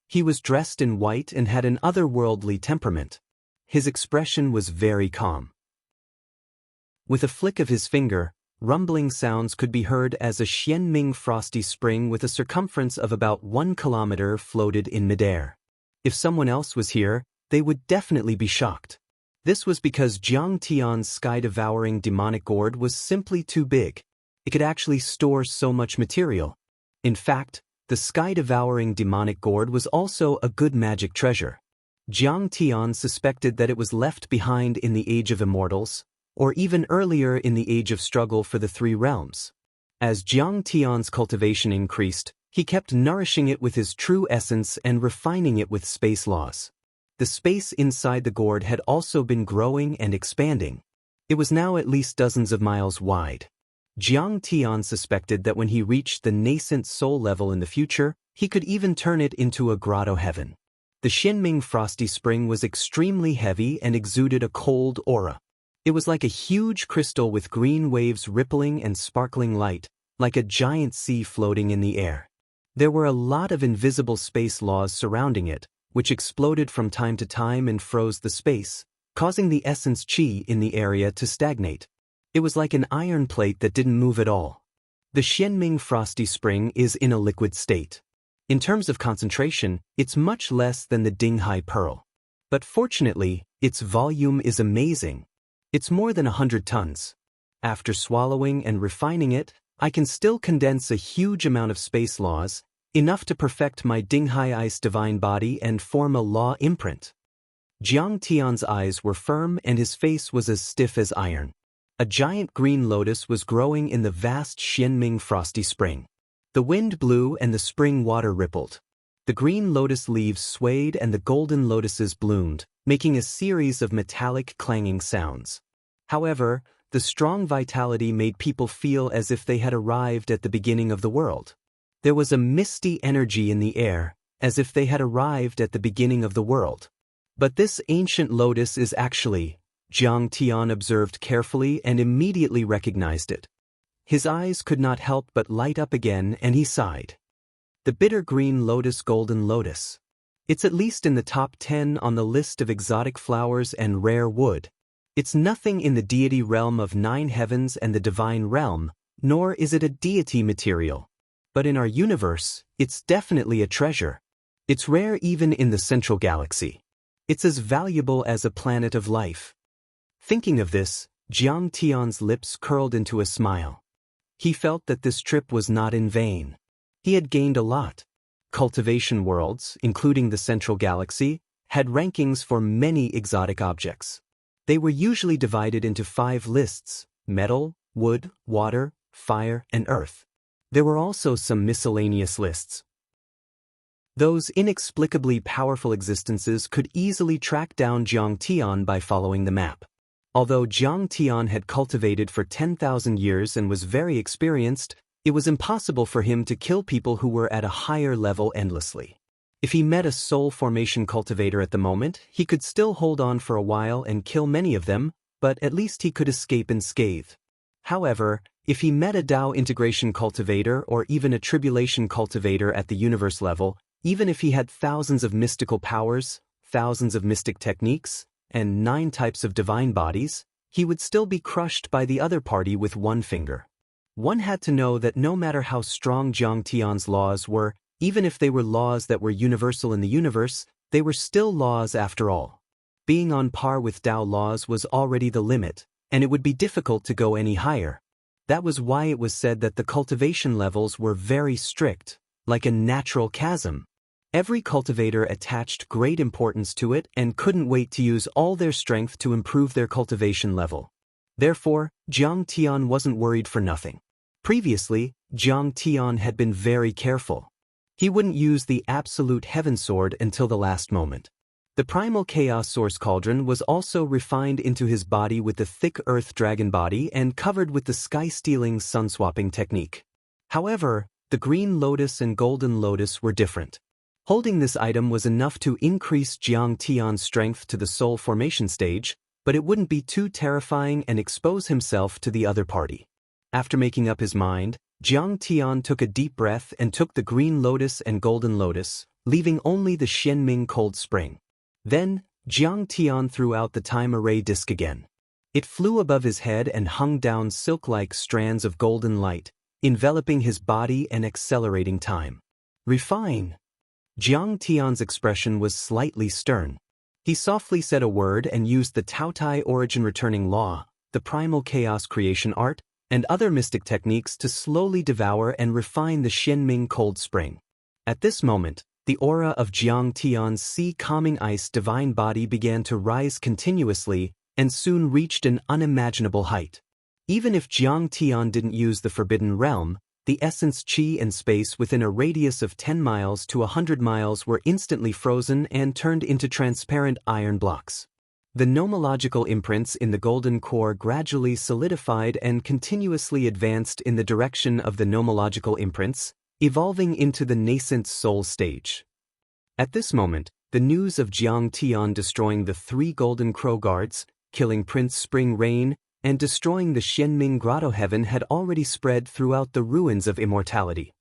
He was dressed in white and had an otherworldly temperament. His expression was very calm. With a flick of his finger, rumbling sounds could be heard as a Xianming frosty spring with a circumference of about 1 kilometer floated in midair. If someone else was here, they would definitely be shocked. This was because Jiang Tian's sky-devouring demonic gourd was simply too big. It could actually store so much material. In fact, the sky-devouring demonic gourd was also a good magic treasure. Jiang Tian suspected that it was left behind in the Age of Immortals, or even earlier in the Age of Struggle for the Three Realms. As Jiang Tian's cultivation increased, he kept nourishing it with his true essence and refining it with space laws. The space inside the gourd had also been growing and expanding. It was now at least dozens of miles wide. Jiang Tian suspected that when he reached the nascent soul level in the future, he could even turn it into a grotto heaven. The Xianming frosty spring was extremely heavy and exuded a cold aura. It was like a huge crystal with green waves rippling and sparkling light, like a giant sea floating in the air. There were a lot of invisible space laws surrounding it, which exploded from time to time and froze the space, causing the essence qi in the area to stagnate. It was like an iron plate that didn't move at all. The Xianming frosty spring is in a liquid state. In terms of concentration, it's much less than the Dinghai pearl. But fortunately, its volume is amazing. It's more than 100 tons. After swallowing and refining it, I can still condense a huge amount of space laws, enough to perfect my Dinghai Ice divine body and form a law imprint. Jiang Tian's eyes were firm and his face was as stiff as iron. A giant green lotus was growing in the vast Xianming frosty spring. The wind blew and the spring water rippled. The green lotus leaves swayed and the golden lotuses bloomed, making a series of metallic clanging sounds. However, the strong vitality made people feel as if they had arrived at the beginning of the world. There was a misty energy in the air, as if they had arrived at the beginning of the world. But this ancient lotus is actually, Jiang Tian observed carefully and immediately recognized it. His eyes could not help but light up again and he sighed. The bitter green lotus, golden lotus. It's at least in the top 10 on the list of exotic flowers and rare wood. It's nothing in the deity realm of 9 heavens and the divine realm, nor is it a deity material. But in our universe, it's definitely a treasure. It's rare even in the central galaxy. It's as valuable as a planet of life. Thinking of this, Jiang Tian's lips curled into a smile. He felt that this trip was not in vain. He had gained a lot. Cultivation worlds, including the central galaxy, had rankings for many exotic objects. They were usually divided into 5 lists: metal, wood, water, fire, and earth. There were also some miscellaneous lists. Those inexplicably powerful existences could easily track down Jiang Tian by following the map. Although Jiang Tian had cultivated for 10,000 years and was very experienced, it was impossible for him to kill people who were at a higher level endlessly. If he met a soul formation cultivator at the moment, he could still hold on for a while and kill many of them, but at least he could escape unscathed. However, if he met a Dao integration cultivator or even a tribulation cultivator at the universe level, even if he had thousands of mystical powers, thousands of mystic techniques, and 9 types of divine bodies, he would still be crushed by the other party with one finger. One had to know that no matter how strong Jiang Tian's laws were, even if they were laws that were universal in the universe, they were still laws after all. Being on par with Dao laws was already the limit, and it would be difficult to go any higher. That was why it was said that the cultivation levels were very strict, like a natural chasm. Every cultivator attached great importance to it and couldn't wait to use all their strength to improve their cultivation level. Therefore, Jiang Tian wasn't worried for nothing. Previously, Jiang Tian had been very careful. He wouldn't use the absolute heaven sword until the last moment. The primal chaos source cauldron was also refined into his body with the thick earth dragon body and covered with the sky-stealing sun-swapping technique. However, the green lotus and golden lotus were different. Holding this item was enough to increase Jiang Tian's strength to the soul formation stage, but it wouldn't be too terrifying and expose himself to the other party. After making up his mind, Jiang Tian took a deep breath and took the green lotus and golden lotus, leaving only the Xianming cold spring. Then, Jiang Tian threw out the time array disc again. It flew above his head and hung down silk-like strands of golden light, enveloping his body and accelerating time. Refine. Jiang Tian's expression was slightly stern. He softly said a word and used the Taotai origin returning law, the primal chaos creation art, and other mystic techniques to slowly devour and refine the Xianming cold spring. At this moment, the aura of Jiang Tian's sea-calming ice divine body began to rise continuously and soon reached an unimaginable height. Even if Jiang Tian didn't use the Forbidden Realm, the essence qi and space within a radius of 10 miles to 100 miles were instantly frozen and turned into transparent iron blocks. The nomological imprints in the golden core gradually solidified and continuously advanced in the direction of the nomological imprints, evolving into the nascent soul stage. At this moment, the news of Jiang Tian destroying the 3 golden crow guards, killing Prince Spring Rain, and destroying the Xianming grotto heaven had already spread throughout the ruins of immortality.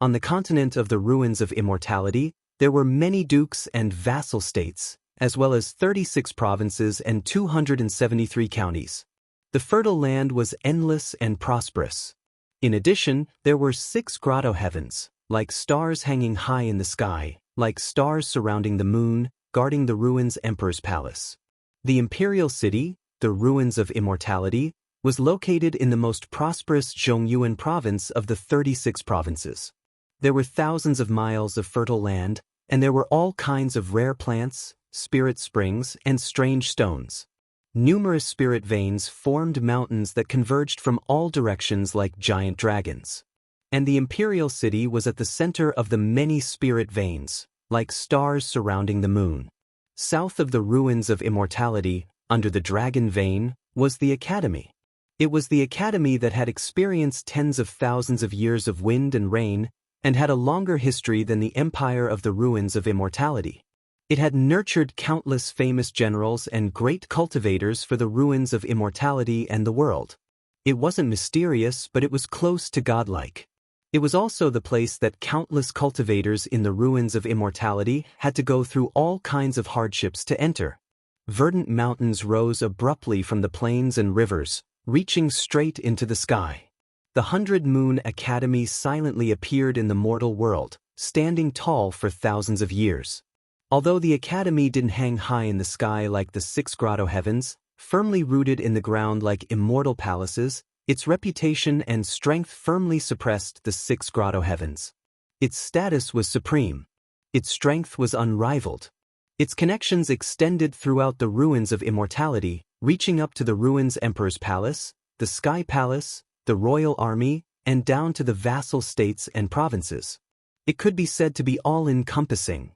On the continent of the ruins of immortality, there were many dukes and vassal states, as well as 36 provinces and 273 counties. The fertile land was endless and prosperous. In addition, there were 6 grotto heavens, like stars hanging high in the sky, like stars surrounding the moon, guarding the ruins' emperor's palace. The imperial city, the ruins of immortality, was located in the most prosperous Zhongyuan province of the 36 provinces. There were thousands of miles of fertile land, and there were all kinds of rare plants, spirit springs, and strange stones. Numerous spirit veins formed mountains that converged from all directions like giant dragons. And the imperial city was at the center of the many spirit veins, like stars surrounding the moon. South of the ruins of immortality, under the dragon vein, was the academy. It was the academy that had experienced tens of thousands of years of wind and rain, and had a longer history than the empire of the ruins of immortality. It had nurtured countless famous generals and great cultivators for the ruins of immortality and the world. It wasn't mysterious, but it was close to godlike. It was also the place that countless cultivators in the ruins of immortality had to go through all kinds of hardships to enter. Verdant mountains rose abruptly from the plains and rivers, reaching straight into the sky. The 100-Moon Academy silently appeared in the mortal world, standing tall for thousands of years. Although the academy didn't hang high in the sky like the 6 grotto heavens, firmly rooted in the ground like immortal palaces, its reputation and strength firmly suppressed the 6 grotto heavens. Its status was supreme. Its strength was unrivaled. Its connections extended throughout the ruins of immortality, reaching up to the ruins' emperor's palace, the sky palace, the royal army, and down to the vassal states and provinces. It could be said to be all-encompassing.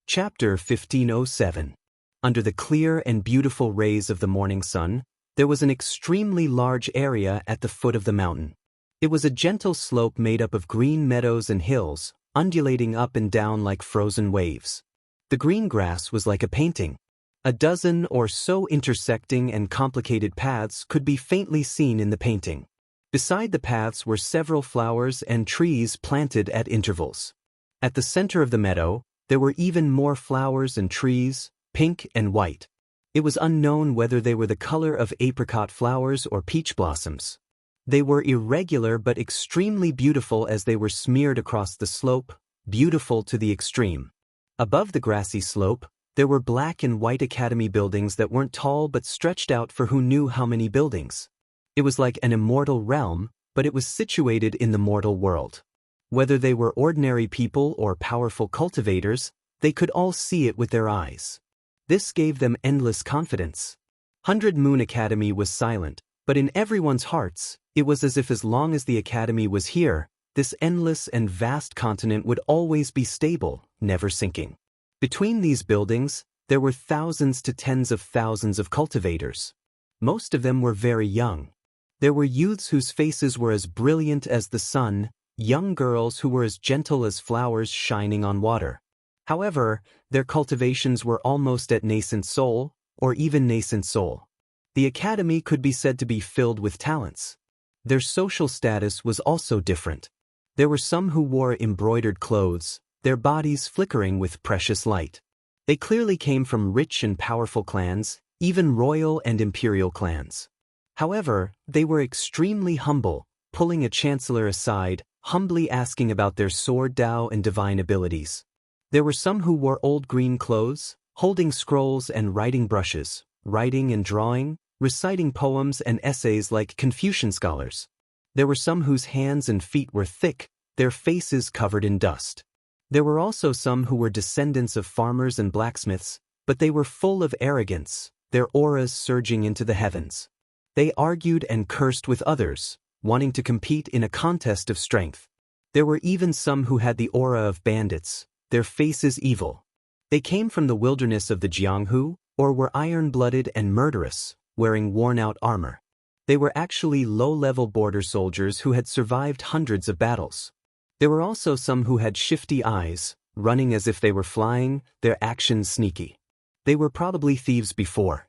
Chapter 1507. Under the clear and beautiful rays of the morning sun, there was an extremely large area at the foot of the mountain. It was a gentle slope made up of green meadows and hills, undulating up and down like frozen waves. The green grass was like a painting. A dozen or so intersecting and complicated paths could be faintly seen in the painting. Beside the paths were several flowers and trees planted at intervals. At the center of the meadow, there were even more flowers and trees, pink and white. It was unknown whether they were the color of apricot flowers or peach blossoms. They were irregular but extremely beautiful as they were smeared across the slope, beautiful to the extreme. Above the grassy slope, there were black and white academy buildings that weren't tall but stretched out for who knew how many buildings. It was like an immortal realm, but it was situated in the mortal world. Whether they were ordinary people or powerful cultivators, they could all see it with their eyes. This gave them endless confidence. 100 Moon Academy was silent, but in everyone's hearts, it was as if as long as the academy was here, this endless and vast continent would always be stable, never sinking. Between these buildings, there were thousands to tens of thousands of cultivators. Most of them were very young. There were youths whose faces were as brilliant as the sun, young girls who were as gentle as flowers shining on water. However, their cultivations were almost at nascent soul, or even nascent soul. The academy could be said to be filled with talents. Their social status was also different. There were some who wore embroidered clothes, their bodies flickering with precious light. They clearly came from rich and powerful clans, even royal and imperial clans. However, they were extremely humble, pulling a chancellor aside, humbly asking about their sword Dao and divine abilities. There were some who wore old green clothes, holding scrolls and writing brushes, writing and drawing, reciting poems and essays like Confucian scholars. There were some whose hands and feet were thick, their faces covered in dust. There were also some who were descendants of farmers and blacksmiths, but they were full of arrogance, their auras surging into the heavens. They argued and cursed with others, wanting to compete in a contest of strength. There were even some who had the aura of bandits, their faces evil. They came from the wilderness of the Jianghu, or were iron-blooded and murderous, wearing worn-out armor. They were actually low-level border soldiers who had survived hundreds of battles. There were also some who had shifty eyes, running as if they were flying, their actions sneaky. They were probably thieves before.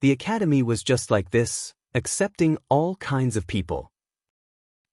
The academy was just like this, accepting all kinds of people.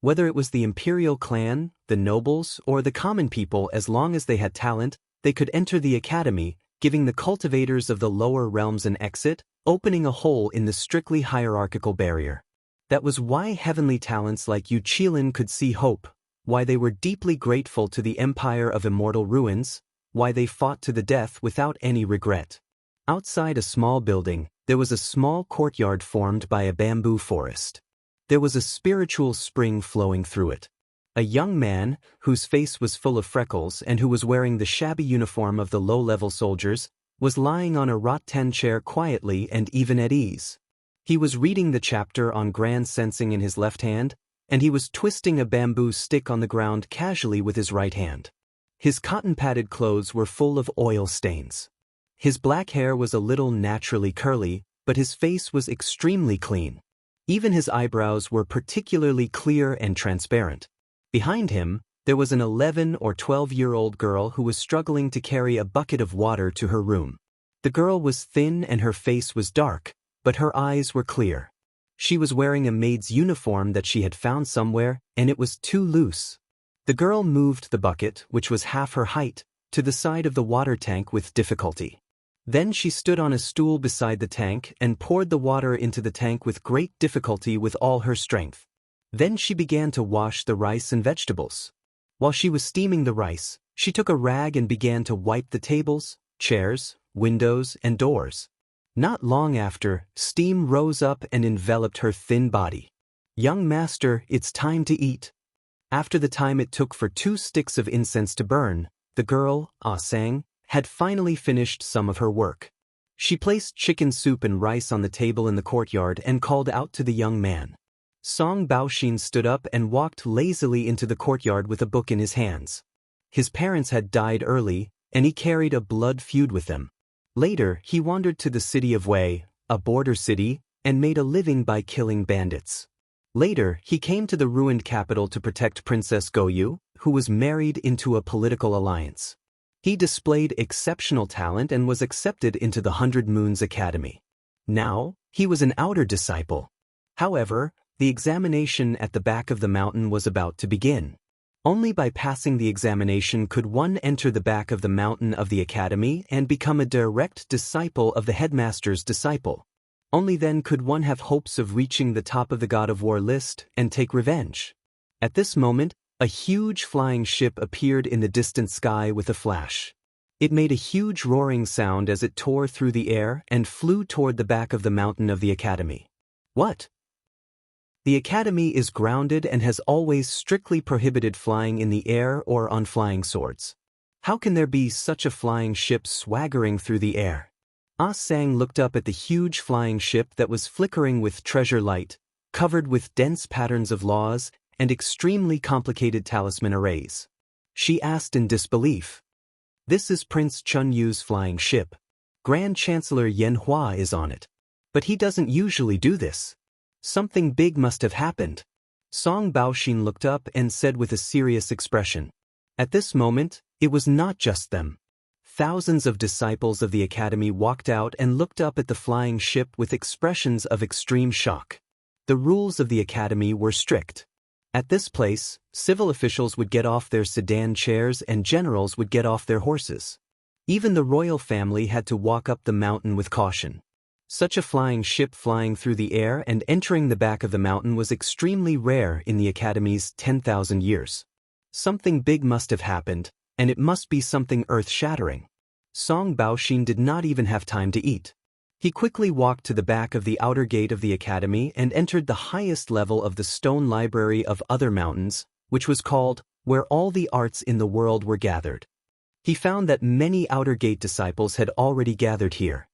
Whether it was the imperial clan, the nobles, or the common people, as long as they had talent, they could enter the academy, giving the cultivators of the lower realms an exit, opening a hole in the strictly hierarchical barrier. That was why heavenly talents like Yu Qilin could see hope, why they were deeply grateful to the Empire of Immortal Ruins, why they fought to the death without any regret. Outside a small building, there was a small courtyard formed by a bamboo forest. There was a spiritual spring flowing through it. A young man, whose face was full of freckles and who was wearing the shabby uniform of the low-level soldiers, was lying on a rattan chair quietly and even at ease. He was reading the chapter on grand sensing in his left hand, and he was twisting a bamboo stick on the ground casually with his right hand. His cotton-padded clothes were full of oil stains. His black hair was a little naturally curly, but his face was extremely clean. Even his eyebrows were particularly clear and transparent. Behind him, there was an 11 or 12-year-old girl who was struggling to carry a bucket of water to her room. The girl was thin and her face was dark, but her eyes were clear. She was wearing a maid's uniform that she had found somewhere, and it was too loose. The girl moved the bucket, which was half her height, to the side of the water tank with difficulty. Then she stood on a stool beside the tank and poured the water into the tank with great difficulty with all her strength. Then she began to wash the rice and vegetables. While she was steaming the rice, she took a rag and began to wipe the tables, chairs, windows, and doors. Not long after, steam rose up and enveloped her thin body. "Young master, it's time to eat." After the time it took for 2 sticks of incense to burn, the girl, Ah Sang, had finally finished some of her work. She placed chicken soup and rice on the table in the courtyard and called out to the young man. Song Baoxin stood up and walked lazily into the courtyard with a book in his hands. His parents had died early, and he carried a blood feud with them. Later, he wandered to the city of Wei, a border city, and made a living by killing bandits. Later, he came to the ruined capital to protect Princess Goyu, who was married into a political alliance. He displayed exceptional talent and was accepted into the 100 Moons Academy. Now, he was an outer disciple. However, the examination at the back of the mountain was about to begin. Only by passing the examination could one enter the back of the mountain of the academy and become a direct disciple of the headmaster's disciple. Only then could one have hopes of reaching the top of the God of War list and take revenge. At this moment, a huge flying ship appeared in the distant sky with a flash. It made a huge roaring sound as it tore through the air and flew toward the back of the mountain of the academy. What? The academy is grounded and has always strictly prohibited flying in the air or on flying swords. How can there be such a flying ship swaggering through the air? Ah Sang looked up at the huge flying ship that was flickering with treasure light, covered with dense patterns of laws and extremely complicated talisman arrays. She asked in disbelief. This is Prince Chun Yu's flying ship. Grand Chancellor Yan Hua is on it. But he doesn't usually do this. Something big must have happened. Song Baoxin looked up and said with a serious expression. At this moment, it was not just them. Thousands of disciples of the academy walked out and looked up at the flying ship with expressions of extreme shock. The rules of the academy were strict. At this place, civil officials would get off their sedan chairs and generals would get off their horses. Even the royal family had to walk up the mountain with caution. Such a flying ship flying through the air and entering the back of the mountain was extremely rare in the academy's 10,000 years. Something big must have happened, and it must be something earth-shattering. Song Baoxin did not even have time to eat. He quickly walked to the back of the outer gate of the academy and entered the highest level of the stone library of other mountains, which was called Where All the Arts in the World Were Gathered. He found that many outer gate disciples had already gathered here.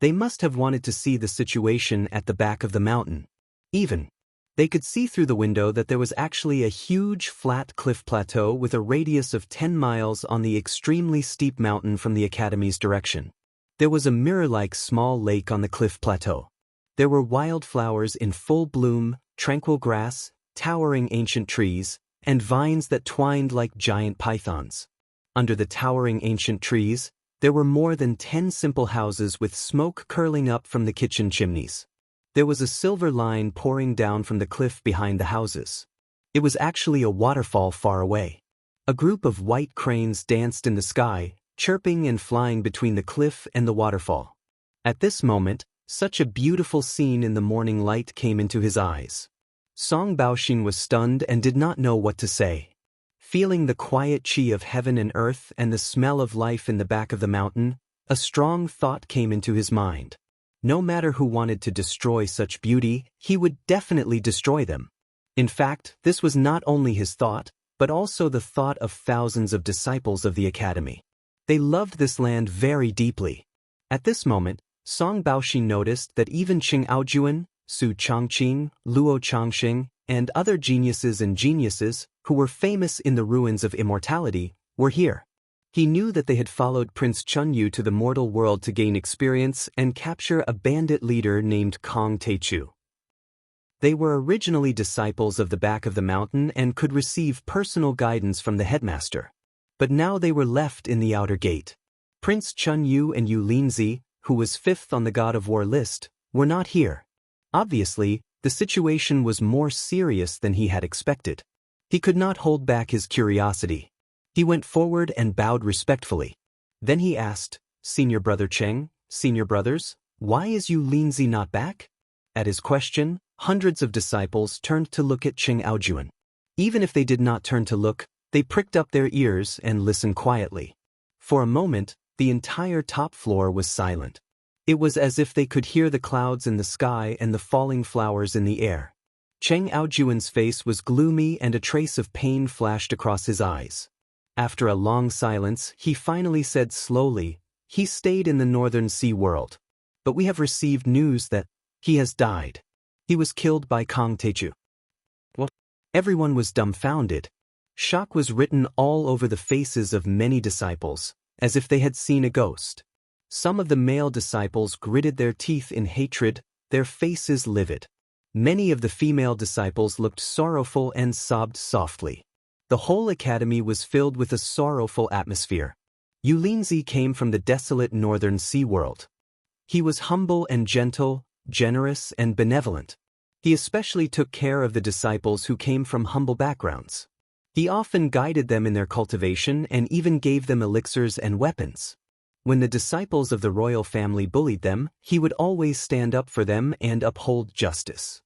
They must have wanted to see the situation at the back of the mountain. Even, they could see through the window that there was actually a huge flat cliff plateau with a radius of 10 miles on the extremely steep mountain from the academy's direction. There was a mirror-like small lake on the cliff plateau. There were wildflowers in full bloom, tranquil grass, towering ancient trees, and vines that twined like giant pythons. Under the towering ancient trees, there were more than 10 simple houses with smoke curling up from the kitchen chimneys. There was a silver line pouring down from the cliff behind the houses. It was actually a waterfall far away. A group of white cranes danced in the sky, chirping and flying between the cliff and the waterfall. At this moment, such a beautiful scene in the morning light came into his eyes. Song Baoxin was stunned and did not know what to say. Feeling the quiet chi of heaven and earth and the smell of life in the back of the mountain, a strong thought came into his mind. No matter who wanted to destroy such beauty, he would definitely destroy them. In fact, this was not only his thought, but also the thought of thousands of disciples of the academy. They loved this land very deeply. At this moment, Song Baoxin noticed that even Qing Aojuan, Su Changqing, Luo Changxing, and other geniuses and geniuses, who were famous in the ruins of immortality, were here. He knew that they had followed Prince Chun Yu to the mortal world to gain experience and capture a bandit leader named Kong Teichu. They were originally disciples of the back of the mountain and could receive personal guidance from the headmaster. But now they were left in the outer gate. Prince Chun Yu and Yu Linzi, who was 5th on the God of War list, were not here. Obviously, the situation was more serious than he had expected. He could not hold back his curiosity. He went forward and bowed respectfully. Then he asked, "Senior Brother Cheng, Senior Brothers, why is Yu Linzi not back?" At his question, hundreds of disciples turned to look at Qing Aojuan. Even if they did not turn to look, they pricked up their ears and listened quietly. For a moment, the entire top floor was silent. It was as if they could hear the clouds in the sky and the falling flowers in the air. Cheng Aojuan's face was gloomy and a trace of pain flashed across his eyes. After a long silence, he finally said slowly, "He stayed in the Northern Sea world. But we have received news that he has died. He was killed by Kong Teichu." What? Everyone was dumbfounded. Shock was written all over the faces of many disciples, as if they had seen a ghost. Some of the male disciples gritted their teeth in hatred, their faces livid. Many of the female disciples looked sorrowful and sobbed softly. The whole academy was filled with a sorrowful atmosphere. Yulinzi came from the desolate northern sea world. He was humble and gentle, generous and benevolent. He especially took care of the disciples who came from humble backgrounds. He often guided them in their cultivation and even gave them elixirs and weapons. When the disciples of the royal family bullied them, he would always stand up for them and uphold justice.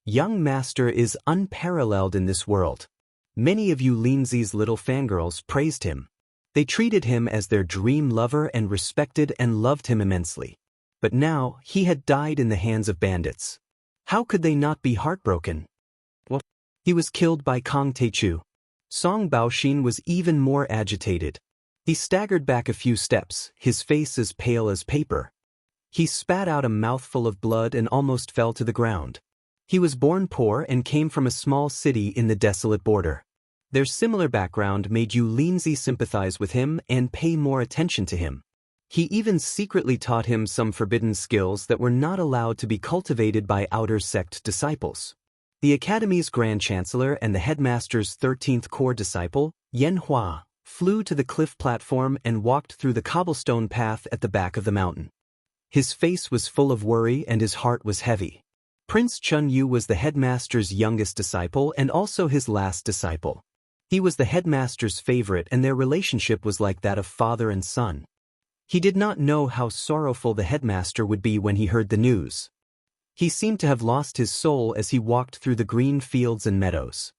Young Master is unparalleled in this world. Many of Yulinzi's little fangirls praised him. They treated him as their dream lover and respected and loved him immensely. But now, he had died in the hands of bandits. How could they not be heartbroken? What? He was killed by Kong Teichu. Song Baoxin was even more agitated. He staggered back a few steps, his face as pale as paper. He spat out a mouthful of blood and almost fell to the ground. He was born poor and came from a small city in the desolate border. Their similar background made Yulinzi sympathize with him and pay more attention to him. He even secretly taught him some forbidden skills that were not allowed to be cultivated by outer sect disciples. The Academy's Grand Chancellor and the Headmaster's 13th core disciple, Yan Hua, flew to the cliff platform and walked through the cobblestone path at the back of the mountain. His face was full of worry and his heart was heavy. Prince Chun Yu was the headmaster's youngest disciple and also his last disciple. He was the headmaster's favorite and their relationship was like that of father and son. He did not know how sorrowful the headmaster would be when he heard the news. He seemed to have lost his soul as he walked through the green fields and meadows.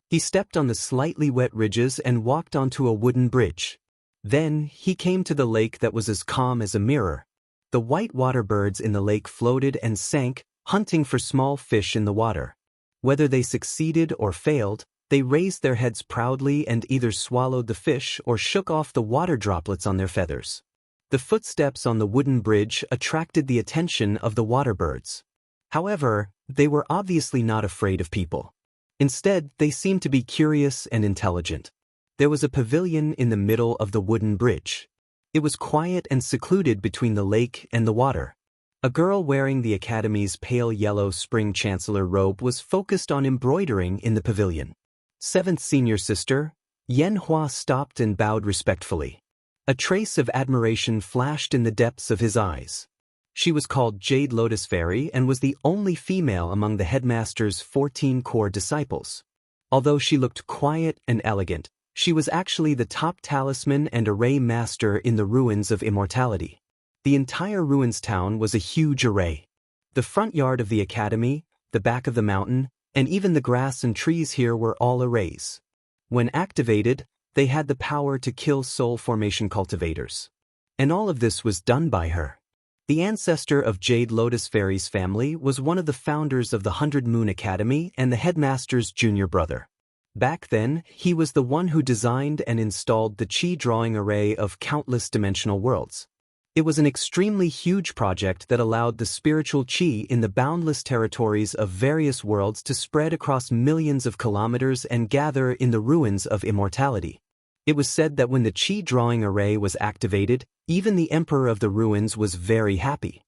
He stepped on the slightly wet ridges and walked onto a wooden bridge. Then, he came to the lake that was as calm as a mirror. The white water birds in the lake floated and sank, hunting for small fish in the water. Whether they succeeded or failed, they raised their heads proudly and either swallowed the fish or shook off the water droplets on their feathers. The footsteps on the wooden bridge attracted the attention of the water birds. However, they were obviously not afraid of people. Instead, they seemed to be curious and intelligent. There was a pavilion in the middle of the wooden bridge. It was quiet and secluded between the lake and the water. A girl wearing the Academy's pale yellow spring chancellor robe was focused on embroidering in the pavilion. Seventh senior sister, Yan Hua stopped and bowed respectfully. A trace of admiration flashed in the depths of his eyes. She was called Jade Lotus Fairy and was the only female among the headmaster's 14 core disciples. Although she looked quiet and elegant, she was actually the top talisman and array master in the ruins of immortality. The entire ruins town was a huge array. The front yard of the academy, the back of the mountain, and even the grass and trees here were all arrays. When activated, they had the power to kill soul formation cultivators. And all of this was done by her. The ancestor of Jade Lotus Fairy's family was one of the founders of the 100 Moon Academy and the headmaster's junior brother. Back then, he was the one who designed and installed the Qi drawing array of countless dimensional worlds. It was an extremely huge project that allowed the spiritual Qi in the boundless territories of various worlds to spread across millions of kilometers and gather in the ruins of immortality. It was said that when the Qi drawing array was activated, even the Emperor of the Ruins was very happy.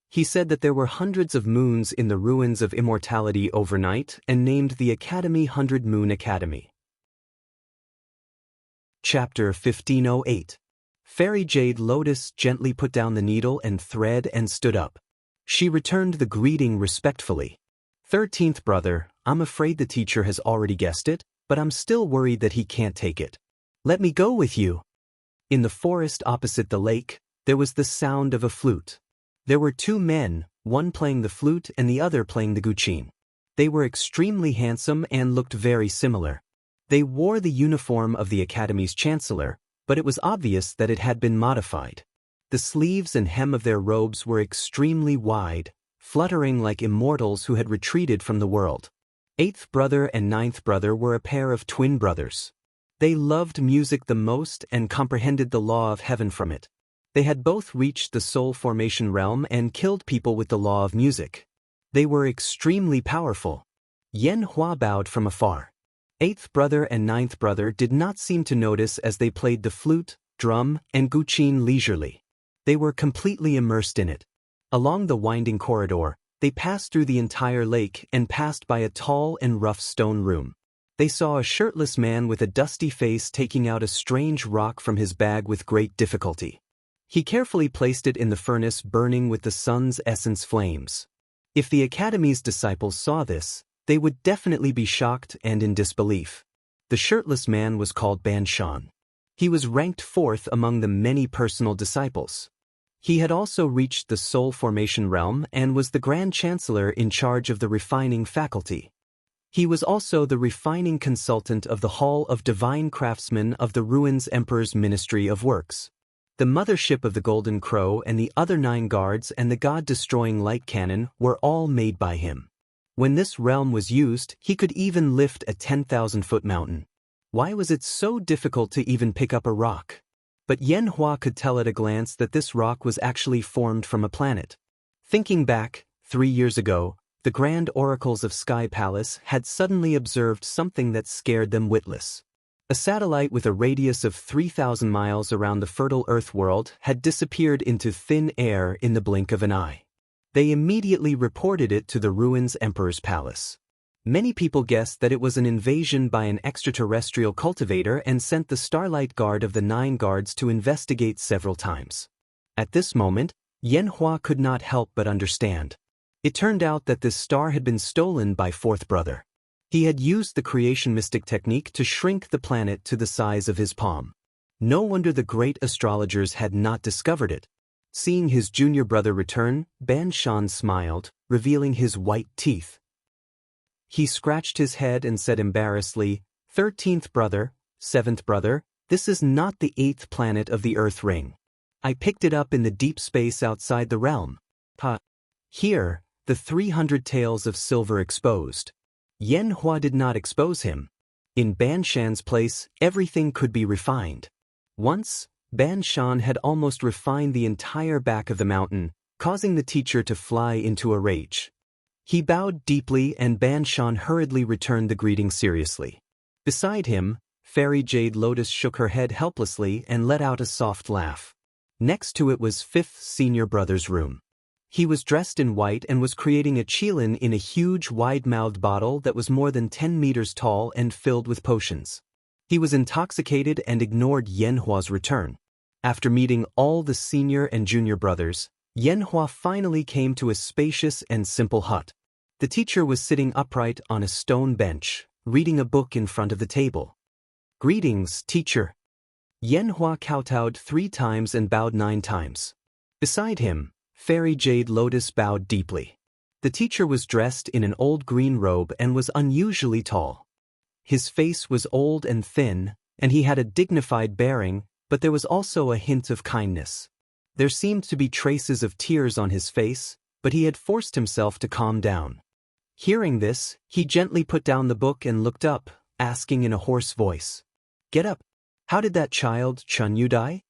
He said that there were hundreds of moons in the ruins of immortality overnight and named the Academy 100 Moon Academy. Chapter 1508. Fairy Jade Lotus gently put down the needle and thread and stood up. She returned the greeting respectfully. 13th brother, I'm afraid the teacher has already guessed it, but I'm still worried that he can't take it. Let me go with you. In the forest opposite the lake, there was the sound of a flute. There were two men, one playing the flute and the other playing the guqin. They were extremely handsome and looked very similar. They wore the uniform of the Academy's chancellor, but it was obvious that it had been modified. The sleeves and hem of their robes were extremely wide, fluttering like immortals who had retreated from the world. 8th brother and 9th brother were a pair of twin brothers. They loved music the most and comprehended the law of heaven from it. They had both reached the soul formation realm and killed people with the law of music. They were extremely powerful. Yan Hua bowed from afar. 8th brother and 9th brother did not seem to notice as they played the flute, drum, and guqin leisurely. They were completely immersed in it. Along the winding corridor, they passed through the entire lake and passed by a tall and rough stone room. They saw a shirtless man with a dusty face taking out a strange rock from his bag with great difficulty. He carefully placed it in the furnace burning with the sun's essence flames. If the Academy's disciples saw this, they would definitely be shocked and in disbelief. The shirtless man was called Ban Shan. He was ranked 4th among the many personal disciples. He had also reached the soul formation realm and was the Grand Chancellor in charge of the refining faculty. He was also the refining consultant of the Hall of Divine Craftsmen of the Ruins Emperor's Ministry of Works. The mothership of the Golden Crow and the other 9 guards and the god-destroying light cannon were all made by him. When this realm was used, he could even lift a 10,000-foot mountain. Why was it so difficult to even pick up a rock? But Yanhua could tell at a glance that this rock was actually formed from a planet. Thinking back, 3 years ago, the Grand Oracles of Sky Palace had suddenly observed something that scared them witless. A satellite with a radius of 3,000 miles around the fertile Earth world had disappeared into thin air in the blink of an eye. They immediately reported it to the Ruins Emperor's Palace. Many people guessed that it was an invasion by an extraterrestrial cultivator and sent the Starlight Guard of the 9 guards to investigate several times. At this moment, Yanhua could not help but understand. It turned out that this star had been stolen by 4th brother. He had used the creation mystic technique to shrink the planet to the size of his palm. No wonder the great astrologers had not discovered it. Seeing his junior brother return, Ban Shan smiled, revealing his white teeth. He scratched his head and said embarrassedly, 13th brother, 7th brother, this is not the 8th planet of the Earth ring. I picked it up in the deep space outside the realm. Here, the 300 taels of silver exposed. Yanhua did not expose him. In Ban Shan's place, everything could be refined. Once, Ban Shan had almost refined the entire back of the mountain, causing the teacher to fly into a rage. He bowed deeply and Ban Shan hurriedly returned the greeting seriously. Beside him, Fairy Jade Lotus shook her head helplessly and let out a soft laugh. Next to it was 5th senior brother's room. He was dressed in white and was creating a qilin in a huge wide-mouthed bottle that was more than 10 meters tall and filled with potions. He was intoxicated and ignored Yanhua's return. After meeting all the senior and junior brothers, Yanhua finally came to a spacious and simple hut. The teacher was sitting upright on a stone bench, reading a book in front of the table. Greetings, teacher. Yanhua kowtowed 3 times and bowed 9 times. Beside him, Fairy Jade Lotus bowed deeply. The teacher was dressed in an old green robe and was unusually tall. His face was old and thin, and he had a dignified bearing, but there was also a hint of kindness. There seemed to be traces of tears on his face, but he had forced himself to calm down. Hearing this, he gently put down the book and looked up, asking in a hoarse voice, "Get up. How did that child, Chunyu, die?"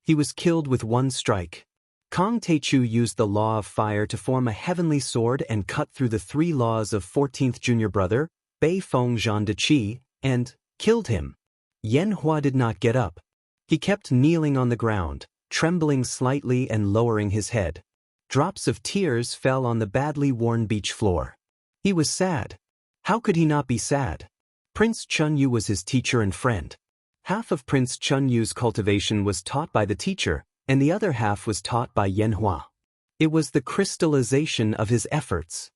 "He was killed with 1 strike. Kong Teichu used the law of fire to form a heavenly sword and cut through the 3 laws of 14th junior brother, Bei Feng Zhan De Qi, and killed him." Yanhua did not get up. He kept kneeling on the ground, trembling slightly and lowering his head. Drops of tears fell on the badly worn beach floor. He was sad. How could he not be sad? Prince Chunyu was his teacher and friend. Half of Prince Chunyu's cultivation was taught by the teacher, and the other half was taught by Yanhua. It was the crystallization of his efforts.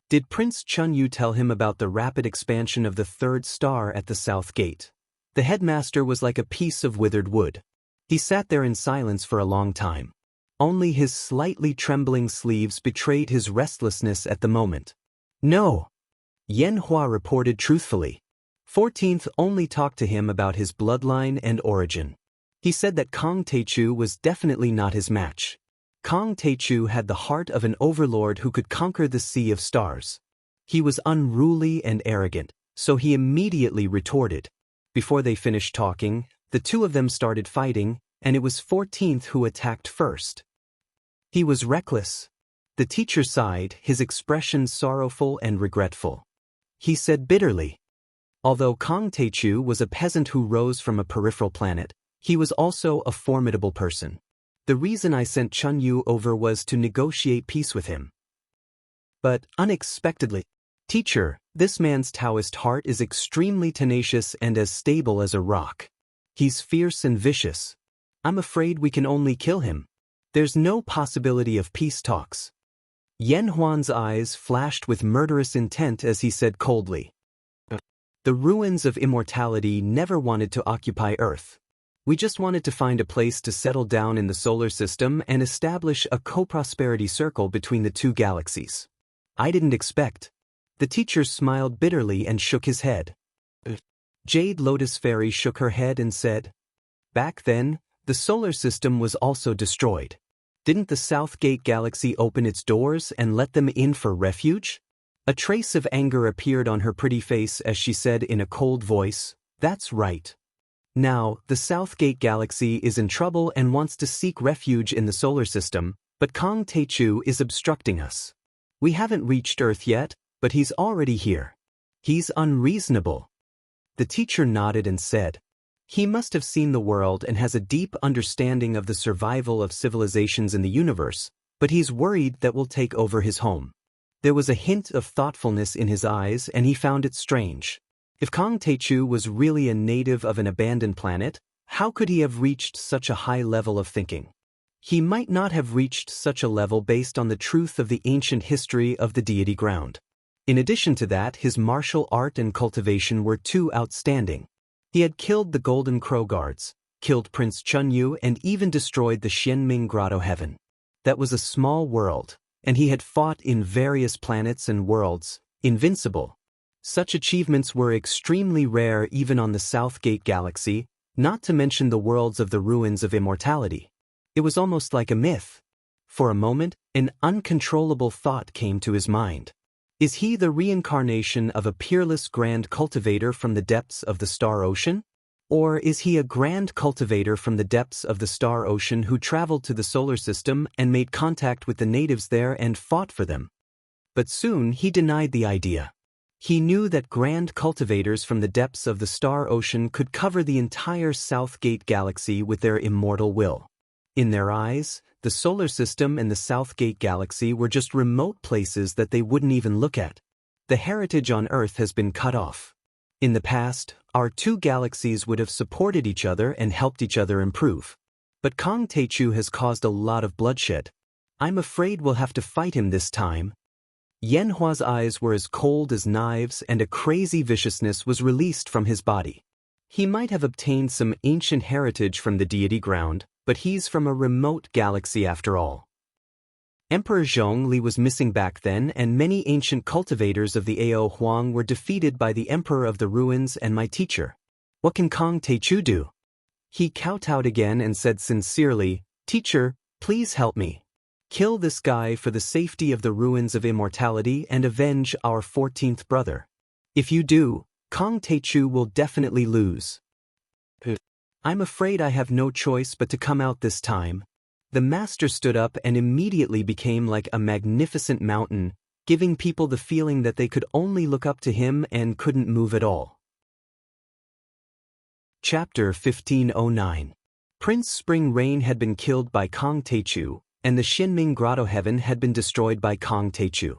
Did Prince Chunyu tell him about the rapid expansion of the 3rd star at the south gate? The headmaster was like a piece of withered wood. He sat there in silence for a long time. Only his slightly trembling sleeves betrayed his restlessness at the moment. "No," Yanhua reported truthfully. 14th only talked to him about his bloodline and origin. He said that Kong Teichu was definitely not his match. Kong Teichu had the heart of an overlord who could conquer the sea of stars. He was unruly and arrogant, so he immediately retorted. Before they finished talking, the 2 of them started fighting, and it was 14th who attacked first. He was reckless. The teacher sighed, his expression sorrowful and regretful. He said bitterly, although Kong Teichu was a peasant who rose from a peripheral planet, he was also a formidable person. The reason I sent Chun Yu over was to negotiate peace with him. But, unexpectedly, teacher, this man's Taoist heart is extremely tenacious and as stable as a rock. He's fierce and vicious. I'm afraid we can only kill him. There's no possibility of peace talks. Yan Huan's eyes flashed with murderous intent as he said coldly. The ruins of immortality never wanted to occupy Earth. We just wanted to find a place to settle down in the solar system and establish a co-prosperity circle between the two galaxies. I didn't expect. The teacher smiled bitterly and shook his head. Jade Lotus Fairy shook her head and said, back then, the solar system was also destroyed. Didn't the South Gate Galaxy open its doors and let them in for refuge? A trace of anger appeared on her pretty face as she said in a cold voice, that's right. Now, the South Gate Galaxy is in trouble and wants to seek refuge in the solar system, but Kong Teichu is obstructing us. We haven't reached Earth yet, but he's already here. He's unreasonable. The teacher nodded and said, he must have seen the world and has a deep understanding of the survival of civilizations in the universe, but he's worried that we'll take over his home. There was a hint of thoughtfulness in his eyes and he found it strange. If Kong Teichu was really a native of an abandoned planet, how could he have reached such a high level of thinking? He might not have reached such a level based on the truth of the ancient history of the deity ground. In addition to that, his martial art and cultivation were too outstanding. He had killed the Golden Crow Guards, killed Prince Chun Yu and even destroyed the Xianming Grotto Heaven. That was a small world, and he had fought in various planets and worlds, invincible. Such achievements were extremely rare even on the South Gate Galaxy, not to mention the worlds of the ruins of immortality. It was almost like a myth. For a moment, an uncontrollable thought came to his mind. Is he the reincarnation of a peerless grand cultivator from the depths of the star ocean? Or is he a grand cultivator from the depths of the star ocean who traveled to the solar system and made contact with the natives there and fought for them? But soon he denied the idea. He knew that grand cultivators from the depths of the star ocean could cover the entire South Gate Galaxy with their immortal will. In their eyes, the solar system and the South Gate Galaxy were just remote places that they wouldn't even look at. The heritage on Earth has been cut off. In the past, our two galaxies would have supported each other and helped each other improve. But Kong Teichu has caused a lot of bloodshed. I'm afraid we'll have to fight him this time. Yan Hua's eyes were as cold as knives and a crazy viciousness was released from his body. He might have obtained some ancient heritage from the deity ground, but he's from a remote galaxy after all. Emperor Zhongli was missing back then and many ancient cultivators of the Ao Huang were defeated by the Emperor of the Ruins and my teacher. What can Kong Teichu do? He kowtowed again and said sincerely, Teacher, please help me. Kill this guy for the safety of the ruins of immortality and avenge our 14th brother. If you do, Kong Teichu will definitely lose. I'm afraid I have no choice but to come out this time. The master stood up and immediately became like a magnificent mountain, giving people the feeling that they could only look up to him and couldn't move at all. Chapter 1509. Prince Spring Rain had been killed by Kong Teichu, and the Xianming Grotto Heaven had been destroyed by Kong Teichu.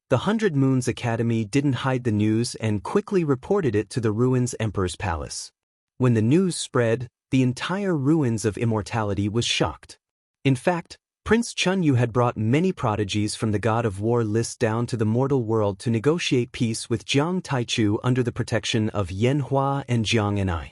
The 100 Moons Academy didn't hide the news and quickly reported it to the Ruins Emperor's Palace. When the news spread, the entire Ruins of Immortality was shocked. In fact, Prince Chun Yu had brought many prodigies from the God of War list down to the mortal world to negotiate peace with Jiang Taichu under the protection of Yan Hua and Jiang Enai.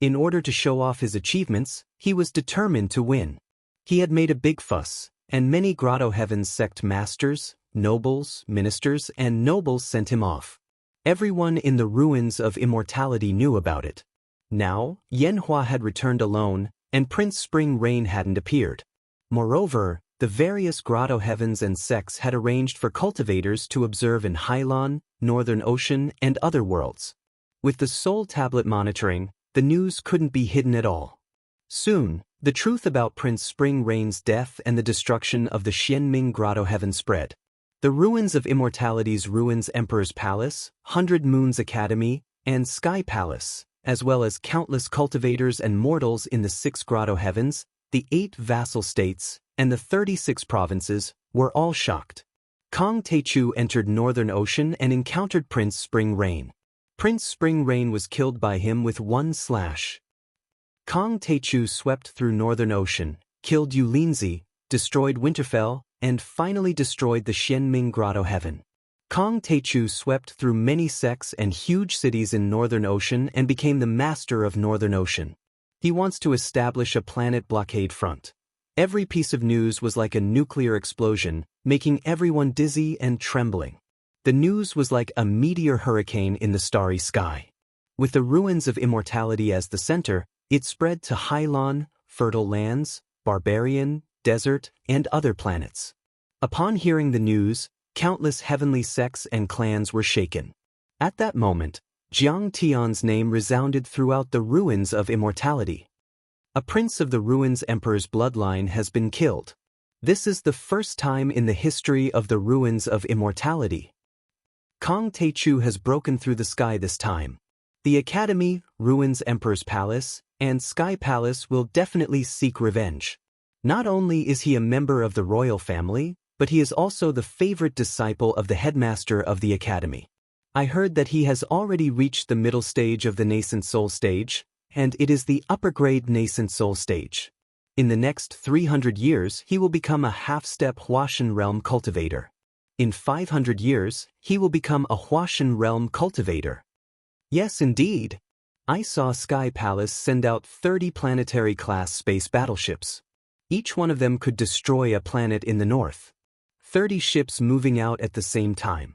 In order to show off his achievements, he was determined to win. He had made a big fuss, and many Grotto Heaven's sect masters, nobles, ministers, and nobles sent him off. Everyone in the Ruins of Immortality knew about it. Now, Yan Hua had returned alone, and Prince Spring Rain hadn't appeared. Moreover, the various Grotto Heavens and sects had arranged for cultivators to observe in Hailan, Northern Ocean, and other worlds. With the Soul Tablet monitoring, the news couldn't be hidden at all. Soon, the truth about Prince Spring Rain's death and the destruction of the Xianming Grotto Heaven spread. The Ruins of Immortality's Ruins Emperor's Palace, 100 Moons Academy, and Sky Palace, as well as countless cultivators and mortals in the 6 Grotto Heavens, the 8 vassal states, and the 36 provinces were all shocked. Kong Techu entered Northern Ocean and encountered Prince Spring Rain. Prince Spring Rain was killed by him with one slash. Kong Techu swept through Northern Ocean, killed Yu Linzi, destroyed Winterfell, and finally destroyed the Xianming Grotto Heaven. Kong Techu swept through many sects and huge cities in Northern Ocean and became the master of Northern Ocean. He wants to establish a planet blockade front. Every piece of news was like a nuclear explosion, making everyone dizzy and trembling. The news was like a meteor hurricane in the starry sky. With the ruins of immortality as the center, it spread to Hylon, fertile lands, barbarian, desert, and other planets. Upon hearing the news, countless heavenly sects and clans were shaken. At that moment, Jiang Tian's name resounded throughout the ruins of immortality. A prince of the ruins emperor's bloodline has been killed. This is the first time in the history of the ruins of immortality. Kong Techu has broken through the sky this time. The Academy, Ruins Emperor's Palace, and Sky Palace will definitely seek revenge. Not only is he a member of the royal family, but he is also the favorite disciple of the headmaster of the Academy. I heard that he has already reached the middle stage of the nascent soul stage, and it is the upper-grade nascent soul stage. In the next 300 years, he will become a half-step Huashan realm cultivator. In 500 years, he will become a Huashan realm cultivator. Yes, indeed. I saw Sky Palace send out 30 planetary-class space battleships. Each one of them could destroy a planet in the north. 30 ships moving out at the same time.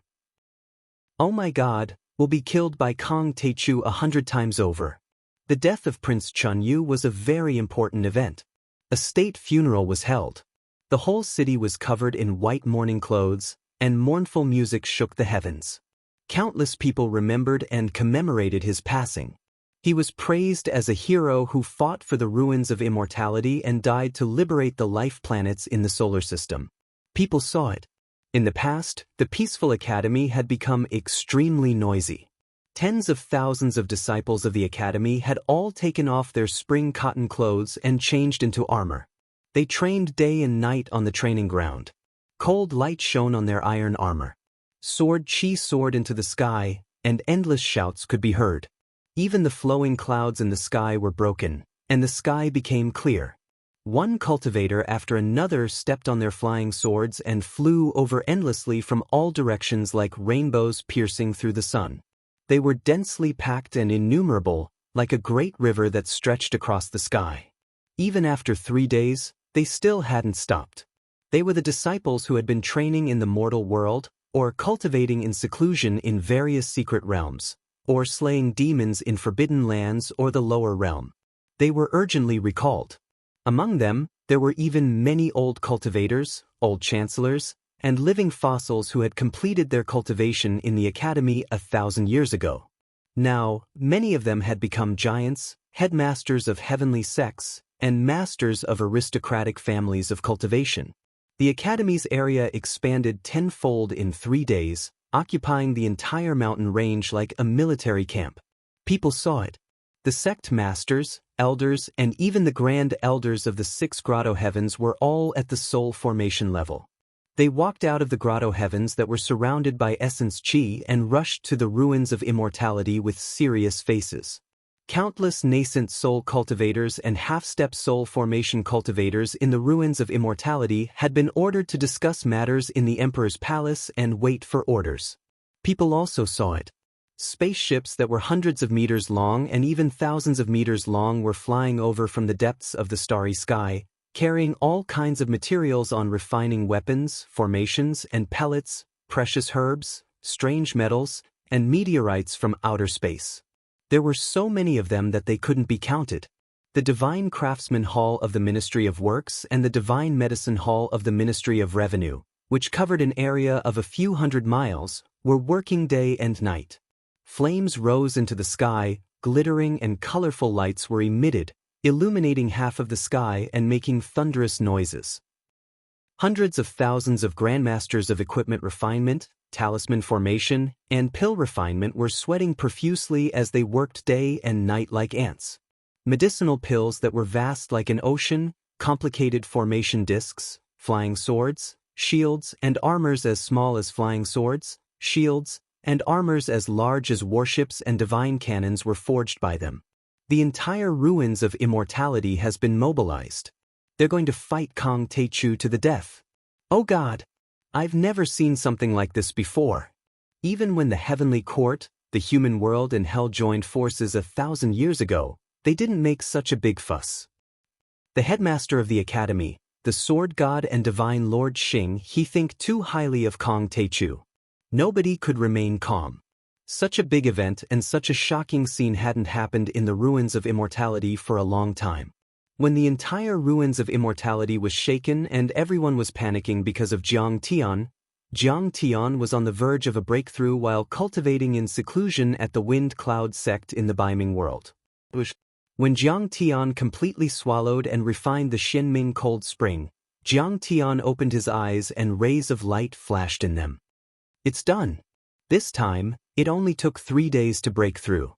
Oh my God, will be killed by Kong Techu 100 times over. The death of Prince Chunyu was a very important event. A state funeral was held. The whole city was covered in white mourning clothes, and mournful music shook the heavens. Countless people remembered and commemorated his passing. He was praised as a hero who fought for the ruins of immortality and died to liberate the life planets in the solar system. People saw it. In the past, the peaceful academy had become extremely noisy. Tens of thousands of disciples of the academy had all taken off their spring cotton clothes and changed into armor. They trained day and night on the training ground. Cold light shone on their iron armor. Sword chi soared into the sky, and endless shouts could be heard. Even the flowing clouds in the sky were broken, and the sky became clear. One cultivator after another stepped on their flying swords and flew over endlessly from all directions like rainbows piercing through the sun. They were densely packed and innumerable, like a great river that stretched across the sky. Even after 3 days, they still hadn't stopped. They were the disciples who had been training in the mortal world, or cultivating in seclusion in various secret realms, or slaying demons in forbidden lands or the lower realm. They were urgently recalled. Among them, there were even many old cultivators, old chancellors, and living fossils who had completed their cultivation in the academy 1,000 years ago. Now, many of them had become giants, headmasters of heavenly sects, and masters of aristocratic families of cultivation. The academy's area expanded tenfold in 3 days, occupying the entire mountain range like a military camp. People saw it. The sect masters, elders, and even the grand elders of the 6 grotto heavens were all at the soul formation level. They walked out of the grotto heavens that were surrounded by essence chi and rushed to the ruins of immortality with serious faces. Countless nascent soul cultivators and half-step soul formation cultivators in the ruins of immortality had been ordered to discuss matters in the Emperor's palace and wait for orders. People also saw it. Spaceships that were hundreds of meters long and even thousands of meters long were flying over from the depths of the starry sky, carrying all kinds of materials on refining weapons, formations, and pellets, precious herbs, strange metals, and meteorites from outer space. There were so many of them that they couldn't be counted. The Divine Craftsman Hall of the Ministry of Works and the Divine Medicine Hall of the Ministry of Revenue, which covered an area of a few hundred miles, were working day and night. Flames rose into the sky, glittering and colorful lights were emitted, illuminating half of the sky and making thunderous noises. Hundreds of thousands of grandmasters of equipment refinement, talisman formation, and pill refinement were sweating profusely as they worked day and night like ants. Medicinal pills that were vast like an ocean, complicated formation discs, flying swords, shields, and armors as small as flying swords, shields, and armors as large as warships and divine cannons were forged by them. The entire ruins of immortality has been mobilized. They're going to fight Kong Teichu to the death. Oh God! I've never seen something like this before. Even when the heavenly court, the human world and hell joined forces 1,000 years ago, they didn't make such a big fuss. The headmaster of the academy, the sword god and divine lord Xing, he think too highly of Kong Teichu. Nobody could remain calm. Such a big event and such a shocking scene hadn't happened in the ruins of immortality for a long time. When the entire ruins of immortality was shaken and everyone was panicking because of Jiang Tian was on the verge of a breakthrough while cultivating in seclusion at the Wind Cloud sect in the Beiming world. When Jiang Tian completely swallowed and refined the Xianming cold spring, Jiang Tian opened his eyes and rays of light flashed in them. It's done. This time, it only took 3 days to break through.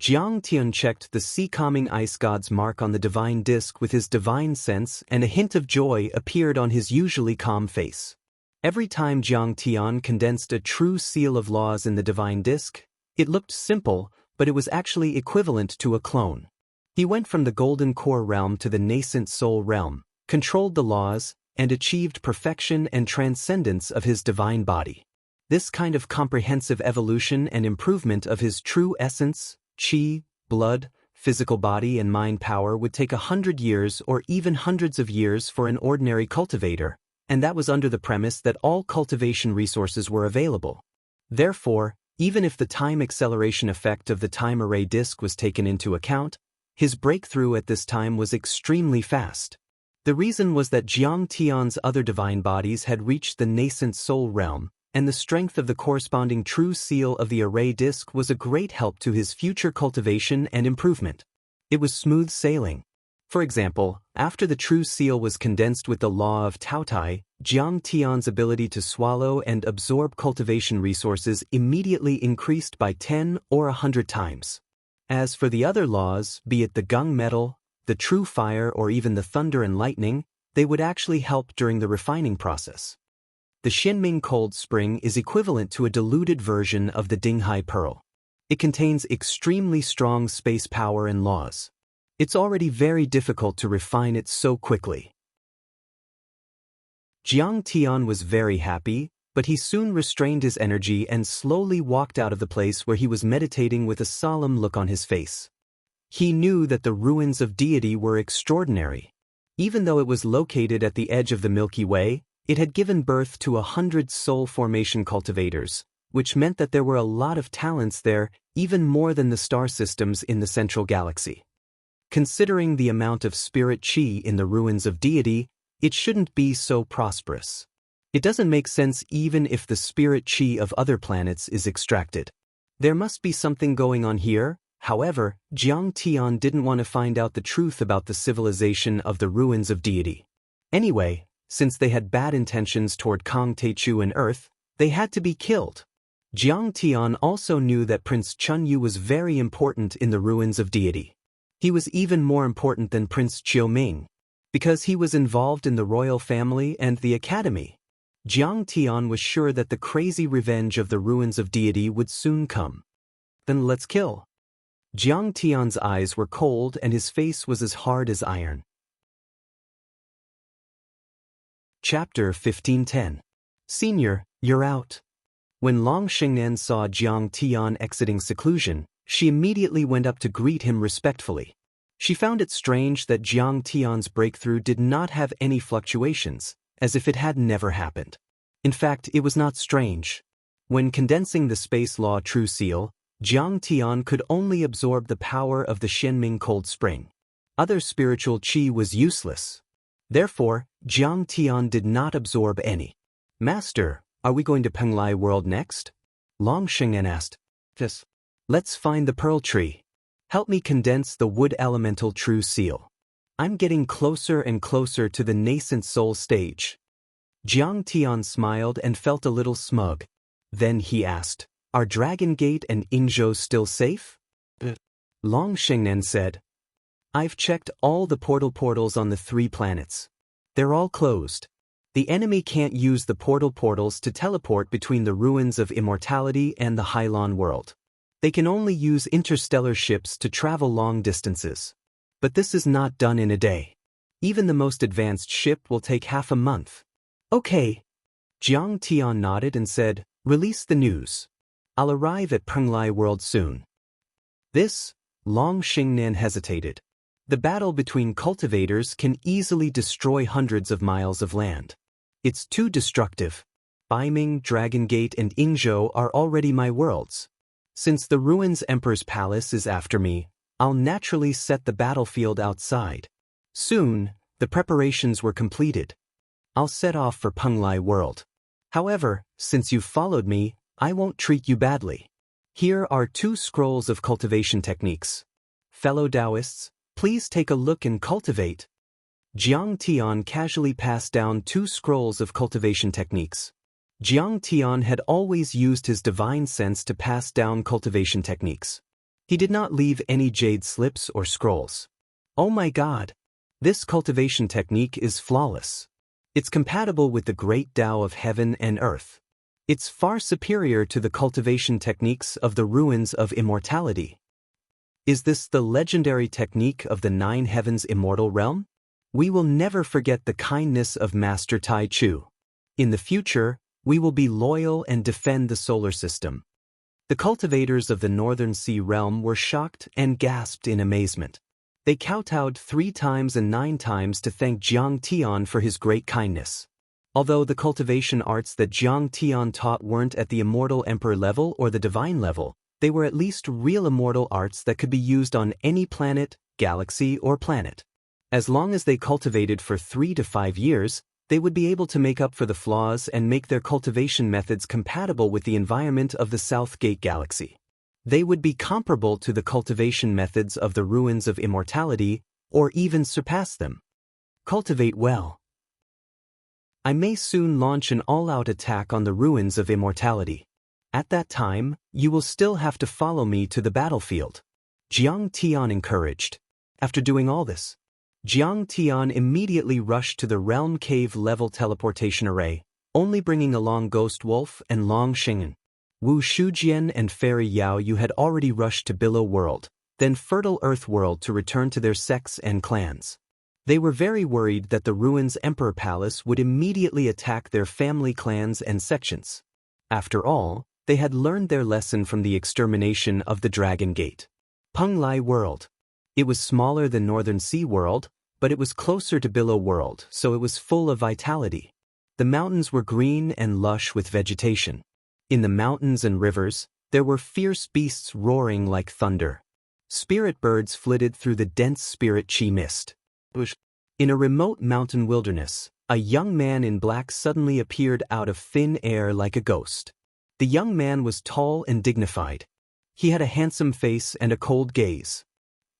Jiang Tian checked the sea-calming ice god's mark on the divine disk with his divine sense, and a hint of joy appeared on his usually calm face. Every time Jiang Tian condensed a true seal of laws in the divine disk, it looked simple, but it was actually equivalent to a clone. He went from the golden core realm to the nascent soul realm, controlled the laws, and achieved perfection and transcendence of his divine body. This kind of comprehensive evolution and improvement of his true essence, qi, blood, physical body and mind power would take 100 years or even hundreds of years for an ordinary cultivator, and that was under the premise that all cultivation resources were available. Therefore, even if the time acceleration effect of the time array disk was taken into account, his breakthrough at this time was extremely fast. The reason was that Jiang Tian's other divine bodies had reached the nascent soul realm, and the strength of the corresponding true seal of the array disk was a great help to his future cultivation and improvement. It was smooth sailing. For example, after the true seal was condensed with the law of Taotai, Jiang Tian's ability to swallow and absorb cultivation resources immediately increased by 10 or 100 times. As for the other laws, be it the gung metal, the true fire or even the thunder and lightning, they would actually help during the refining process. The Xianming cold spring is equivalent to a diluted version of the Dinghai pearl. It contains extremely strong space power and laws. It's already very difficult to refine it so quickly. Jiang Tian was very happy, but he soon restrained his energy and slowly walked out of the place where he was meditating with a solemn look on his face. He knew that the ruins of deity were extraordinary. Even though it was located at the edge of the Milky Way, it had given birth to 100 soul formation cultivators, which meant that there were a lot of talents there, even more than the star systems in the central galaxy. Considering the amount of spirit qi in the ruins of deity, it shouldn't be so prosperous. It doesn't make sense even if the spirit qi of other planets is extracted. There must be something going on here. However, Jiang Tian didn't want to find out the truth about the civilization of the ruins of deity. Anyway, since they had bad intentions toward Kong Teichu and Earth, they had to be killed. Jiang Tian also knew that Prince Chunyu was very important in the ruins of deity. He was even more important than Prince Qiuming, because he was involved in the royal family and the academy. Jiang Tian was sure that the crazy revenge of the ruins of deity would soon come. Then let's kill. Jiang Tian's eyes were cold and his face was as hard as iron. Chapter 1510. Senior, you're out. When Long Xingnan saw Jiang Tian exiting seclusion, she immediately went up to greet him respectfully. She found it strange that Jiang Tian's breakthrough did not have any fluctuations, as if it had never happened. In fact, it was not strange. When condensing the space law true seal, Jiang Tian could only absorb the power of the Xianming cold spring. Other spiritual qi was useless. Therefore, Jiang Tian did not absorb any. Master, are we going to Penglai world next? Long Xingnan asked. Yes. Let's find the pearl tree. Help me condense the wood elemental true seal. I'm getting closer and closer to the nascent soul stage. Jiang Tian smiled and felt a little smug. Then he asked, are Dragon Gate and Ingzhou still safe? Long Xingnan said. I've checked all the portals on the 3 planets. They're all closed. The enemy can't use the portals to teleport between the ruins of immortality and the Hylon world. They can only use interstellar ships to travel long distances. But this is not done in a day. Even the most advanced ship will take half a month. Okay. Jiang Tian nodded and said, "Release the news. I'll arrive at Penglai world soon." This, Long Xingnan hesitated. The battle between cultivators can easily destroy hundreds of miles of land. It's too destructive. Baiming, Dragon Gate, and Yingzhou are already my worlds. Since the Ruins Emperor's Palace is after me, I'll naturally set the battlefield outside. Soon, the preparations were completed. I'll set off for Penglai world. However, since you've followed me, I won't treat you badly. Here are 2 scrolls of cultivation techniques. Fellow Taoists, please take a look and cultivate. Jiang Tian casually passed down 2 scrolls of cultivation techniques. Jiang Tian had always used his divine sense to pass down cultivation techniques. He did not leave any jade slips or scrolls. Oh my God! This cultivation technique is flawless. It's compatible with the great Tao of heaven and earth. It's far superior to the cultivation techniques of the ruins of immortality. Is this the legendary technique of the 9 heavens immortal realm? We will never forget the kindness of Master Tai Chu. In the future, we will be loyal and defend the solar system. The cultivators of the Northern Sea realm were shocked and gasped in amazement. They kowtowed 3 times and 9 times to thank Jiang Tian for his great kindness. Although the cultivation arts that Jiang Tian taught weren't at the immortal emperor level or the divine level, they were at least real immortal arts that could be used on any planet, galaxy, or planet. As long as they cultivated for 3 to 5 years, they would be able to make up for the flaws and make their cultivation methods compatible with the environment of the South Gate Galaxy. They would be comparable to the cultivation methods of the ruins of immortality, or even surpass them. Cultivate well. I may soon launch an all-out attack on the ruins of immortality. At that time, you will still have to follow me to the battlefield. Jiang Tian encouraged. After doing all this, Jiang Tian immediately rushed to the Realm Cave level teleportation array, only bringing along Ghost Wolf and Long Xingnan. Wu Shujian and Fairy Yao Yu had already rushed to Billow World, then Fertile Earth World to return to their sects and clans. They were very worried that the Ruins Emperor Palace would immediately attack their family clans and sections. After all, they had learned their lesson from the extermination of the Dragon Gate. Penglai World. It was smaller than Northern Sea World, but it was closer to Billow World, so it was full of vitality. The mountains were green and lush with vegetation. In the mountains and rivers, there were fierce beasts roaring like thunder. Spirit birds flitted through the dense spirit chi mist. In a remote mountain wilderness, a young man in black suddenly appeared out of thin air like a ghost. The young man was tall and dignified. He had a handsome face and a cold gaze.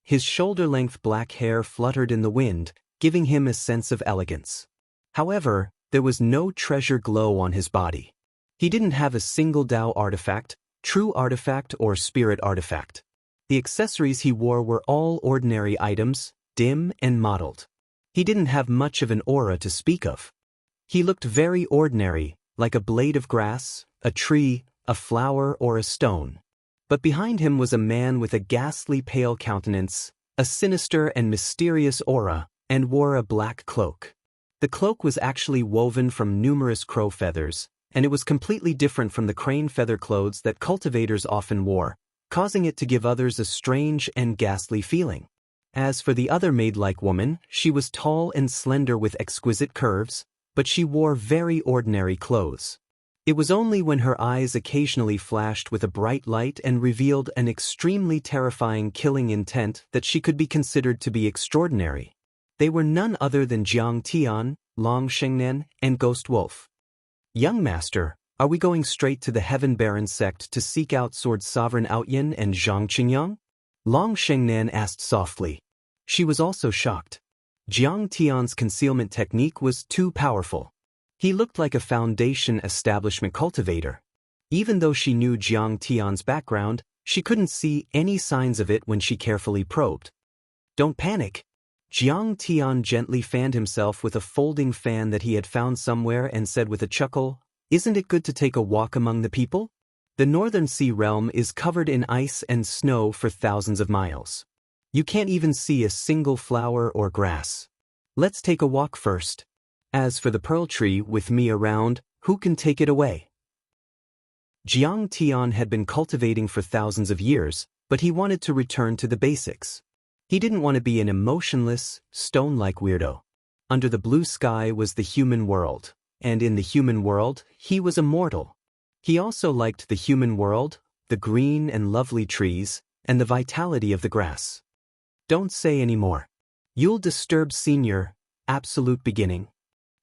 His shoulder-length black hair fluttered in the wind, giving him a sense of elegance. However, there was no treasure glow on his body. He didn't have a single Tao artifact, true artifact, or spirit artifact. The accessories he wore were all ordinary items, dim and mottled. He didn't have much of an aura to speak of. He looked very ordinary, like a blade of grass, a tree, a flower, or a stone. But behind him was a man with a ghastly pale countenance, a sinister and mysterious aura, and wore a black cloak. The cloak was actually woven from numerous crow feathers, and it was completely different from the crane feather clothes that cultivators often wore, causing it to give others a strange and ghastly feeling. As for the other maid-like woman, she was tall and slender with exquisite curves, but she wore very ordinary clothes. It was only when her eyes occasionally flashed with a bright light and revealed an extremely terrifying killing intent that she could be considered to be extraordinary. They were none other than Jiang Tian, Long Xingnan, and Ghost Wolf. Young Master, are we going straight to the Heaven Baron sect to seek out Sword Sovereign Outyin and Zhang Qingyang? Long Xingnan asked softly. She was also shocked. Jiang Tian's concealment technique was too powerful. He looked like a Foundation establishment cultivator. Even though she knew Jiang Tian's background, she couldn't see any signs of it when she carefully probed. Don't panic. Jiang Tian gently fanned himself with a folding fan that he had found somewhere and said with a chuckle, "Isn't it good to take a walk among the people? The northern sea realm is covered in ice and snow for thousands of miles. You can't even see a single flower or grass. Let's take a walk first. As for the pearl tree with me around, who can take it away?" Jiang Tian had been cultivating for thousands of years, but he wanted to return to the basics. He didn't want to be an emotionless, stone-like weirdo. Under the blue sky was the human world, and in the human world, he was immortal. He also liked the human world, the green and lovely trees, and the vitality of the grass. Don't say any more. You'll disturb Senior, absolute beginning.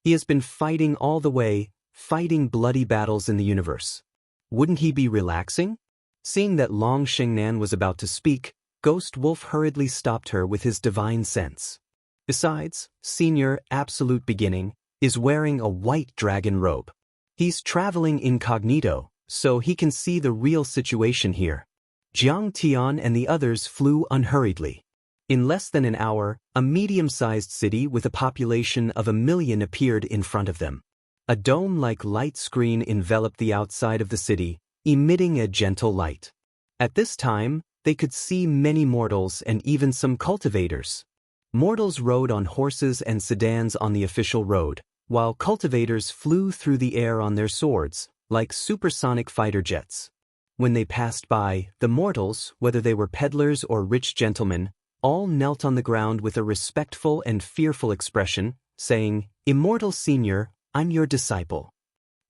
He has been fighting all the way, fighting bloody battles in the universe. Wouldn't he be relaxing? Seeing that Long Xingnan was about to speak, Ghost Wolf hurriedly stopped her with his divine sense. Besides, Senior, absolute beginning, is wearing a white dragon robe. He's traveling incognito, so he can see the real situation here. Jiang Tian and the others flew unhurriedly. In less than an hour, a medium-sized city with a population of 1 million appeared in front of them. A dome-like light screen enveloped the outside of the city, emitting a gentle light. At this time, they could see many mortals and even some cultivators. Mortals rode on horses and sedans on the official road, while cultivators flew through the air on their swords, like supersonic fighter jets. When they passed by, the mortals, whether they were peddlers or rich gentlemen, all knelt on the ground with a respectful and fearful expression, saying, "Immortal Senior, I'm your disciple."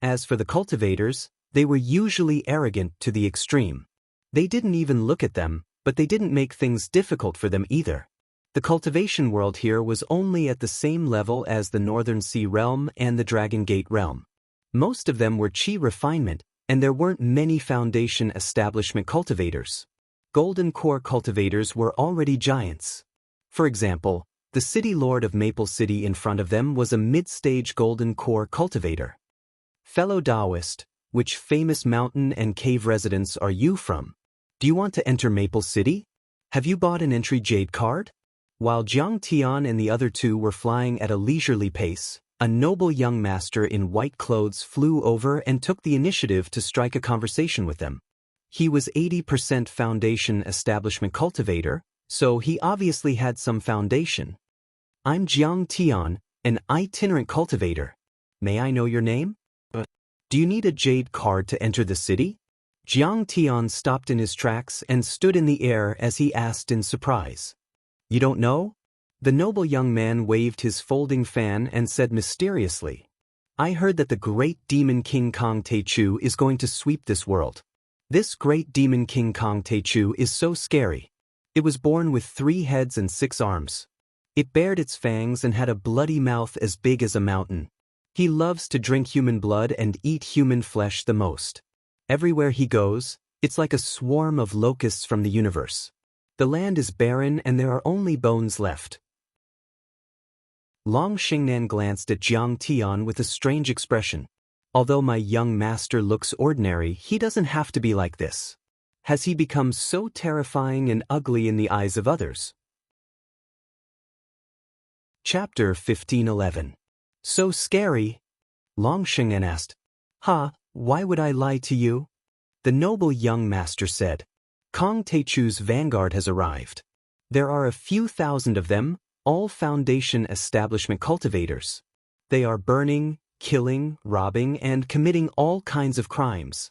As for the cultivators, they were usually arrogant to the extreme. They didn't even look at them, but they didn't make things difficult for them either. The cultivation world here was only at the same level as the Northern Sea realm and the Dragon Gate realm. Most of them were Qi refinement, and there weren't many foundation establishment cultivators. Golden Core cultivators were already giants. For example, the city lord of Maple City in front of them was a mid-stage Golden Core cultivator. Fellow Taoist, which famous mountain and cave residence are you from? Do you want to enter Maple City? Have you bought an entry jade card? While Jiang Tian and the other two were flying at a leisurely pace, a noble young master in white clothes flew over and took the initiative to strike a conversation with them. He was 80% foundation establishment cultivator, so he obviously had some foundation. "I'm Jiang Tian, an itinerant cultivator. May I know your name? Do you need a jade card to enter the city?" Jiang Tian stopped in his tracks and stood in the air as he asked in surprise. "You don't know?" The noble young man waved his folding fan and said mysteriously, "I heard that the great demon King Kong Techu is going to sweep this world. This great demon King Kong Techu is so scary. It was born with 3 heads and 6 arms. It bared its fangs and had a bloody mouth as big as a mountain. He loves to drink human blood and eat human flesh the most. Everywhere he goes, it's like a swarm of locusts from the universe. The land is barren and there are only bones left." Long Xingnan glanced at Jiang Tian with a strange expression. "Although my young master looks ordinary, he doesn't have to be like this. Has he become so terrifying and ugly in the eyes of others?" Chapter 1511. "So scary?" Long Xingnan asked. Why would I lie to you?" The noble young master said. "Kong Techu's vanguard has arrived. There are a few thousand of them, all foundation establishment cultivators. They are burning, killing, robbing, and committing all kinds of crimes."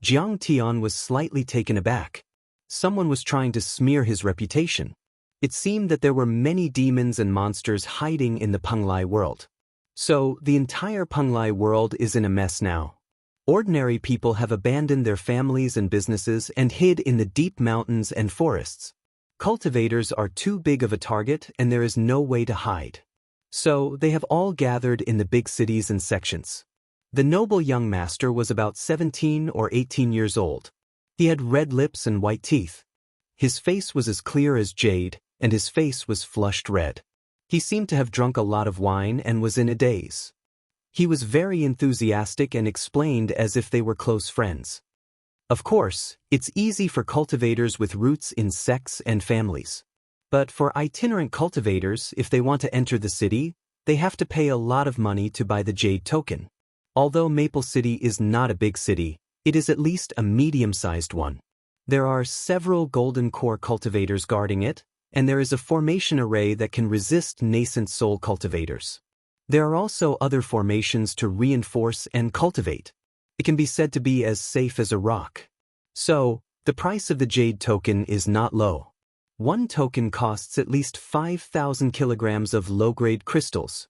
Jiang Tian was slightly taken aback. Someone was trying to smear his reputation. It seemed that there were many demons and monsters hiding in the Penglai world. So, the entire Penglai world is in a mess now. Ordinary people have abandoned their families and businesses and hid in the deep mountains and forests. Cultivators are too big of a target and there is no way to hide. So, they have all gathered in the big cities and sections. The noble young master was about 17 or 18 years old. He had red lips and white teeth. His face was as clear as jade, and his face was flushed red. He seemed to have drunk a lot of wine and was in a daze. He was very enthusiastic and explained as if they were close friends. Of course, it's easy for cultivators with roots in sects and families. But for itinerant cultivators, if they want to enter the city, they have to pay a lot of money to buy the jade token. Although Maple City is not a big city, it is at least a medium-sized one. There are several golden core cultivators guarding it, and there is a formation array that can resist nascent soul cultivators. There are also other formations to reinforce and cultivate. It can be said to be as safe as a rock. So, the price of the jade token is not low. One token costs at least 5,000 kilograms of low-grade crystals.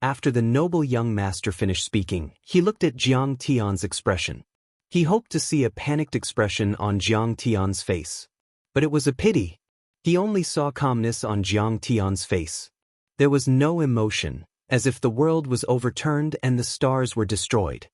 After the noble young master finished speaking, he looked at Jiang Tian's expression. He hoped to see a panicked expression on Jiang Tian's face. But it was a pity. He only saw calmness on Jiang Tian's face. There was no emotion, as if the world was overturned and the stars were destroyed.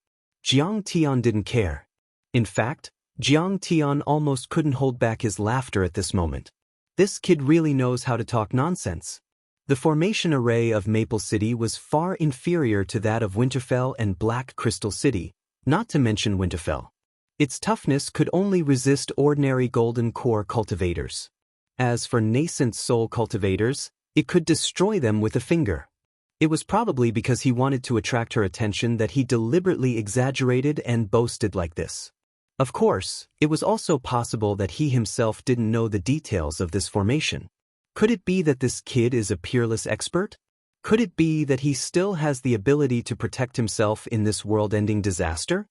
Jiang Tian didn't care. In fact, Jiang Tian almost couldn't hold back his laughter at this moment. This kid really knows how to talk nonsense. The formation array of Maple City was far inferior to that of Winterfell and Black Crystal City, not to mention Winterfell. Its toughness could only resist ordinary golden core cultivators. As for nascent soul cultivators, it could destroy them with a finger. It was probably because he wanted to attract her attention that he deliberately exaggerated and boasted like this. Of course, it was also possible that he himself didn't know the details of this formation. Could it be that this kid is a peerless expert? Could it be that he still has the ability to protect himself in this world-ending disaster?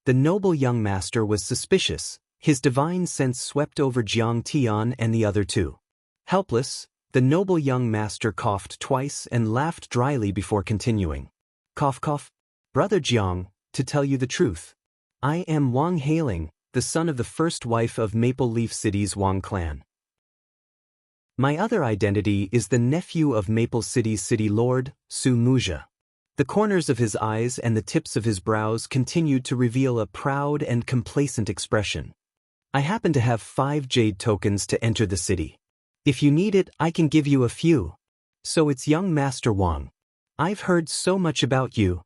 The noble young master was suspicious. His divine sense swept over Jiang Tian and the other two. Helpless, the noble young master coughed twice and laughed dryly before continuing. Cough cough. Brother Jiang, to tell you the truth, I am Wang Lin, the son of the first wife of Maple Leaf City's Wang clan. My other identity is the nephew of Maple City's city lord, Su Muzha. The corners of his eyes and the tips of his brows continued to reveal a proud and complacent expression. I happen to have 5 jade tokens to enter the city. If you need it, I can give you a few. So it's young Master Wang. I've heard so much about you.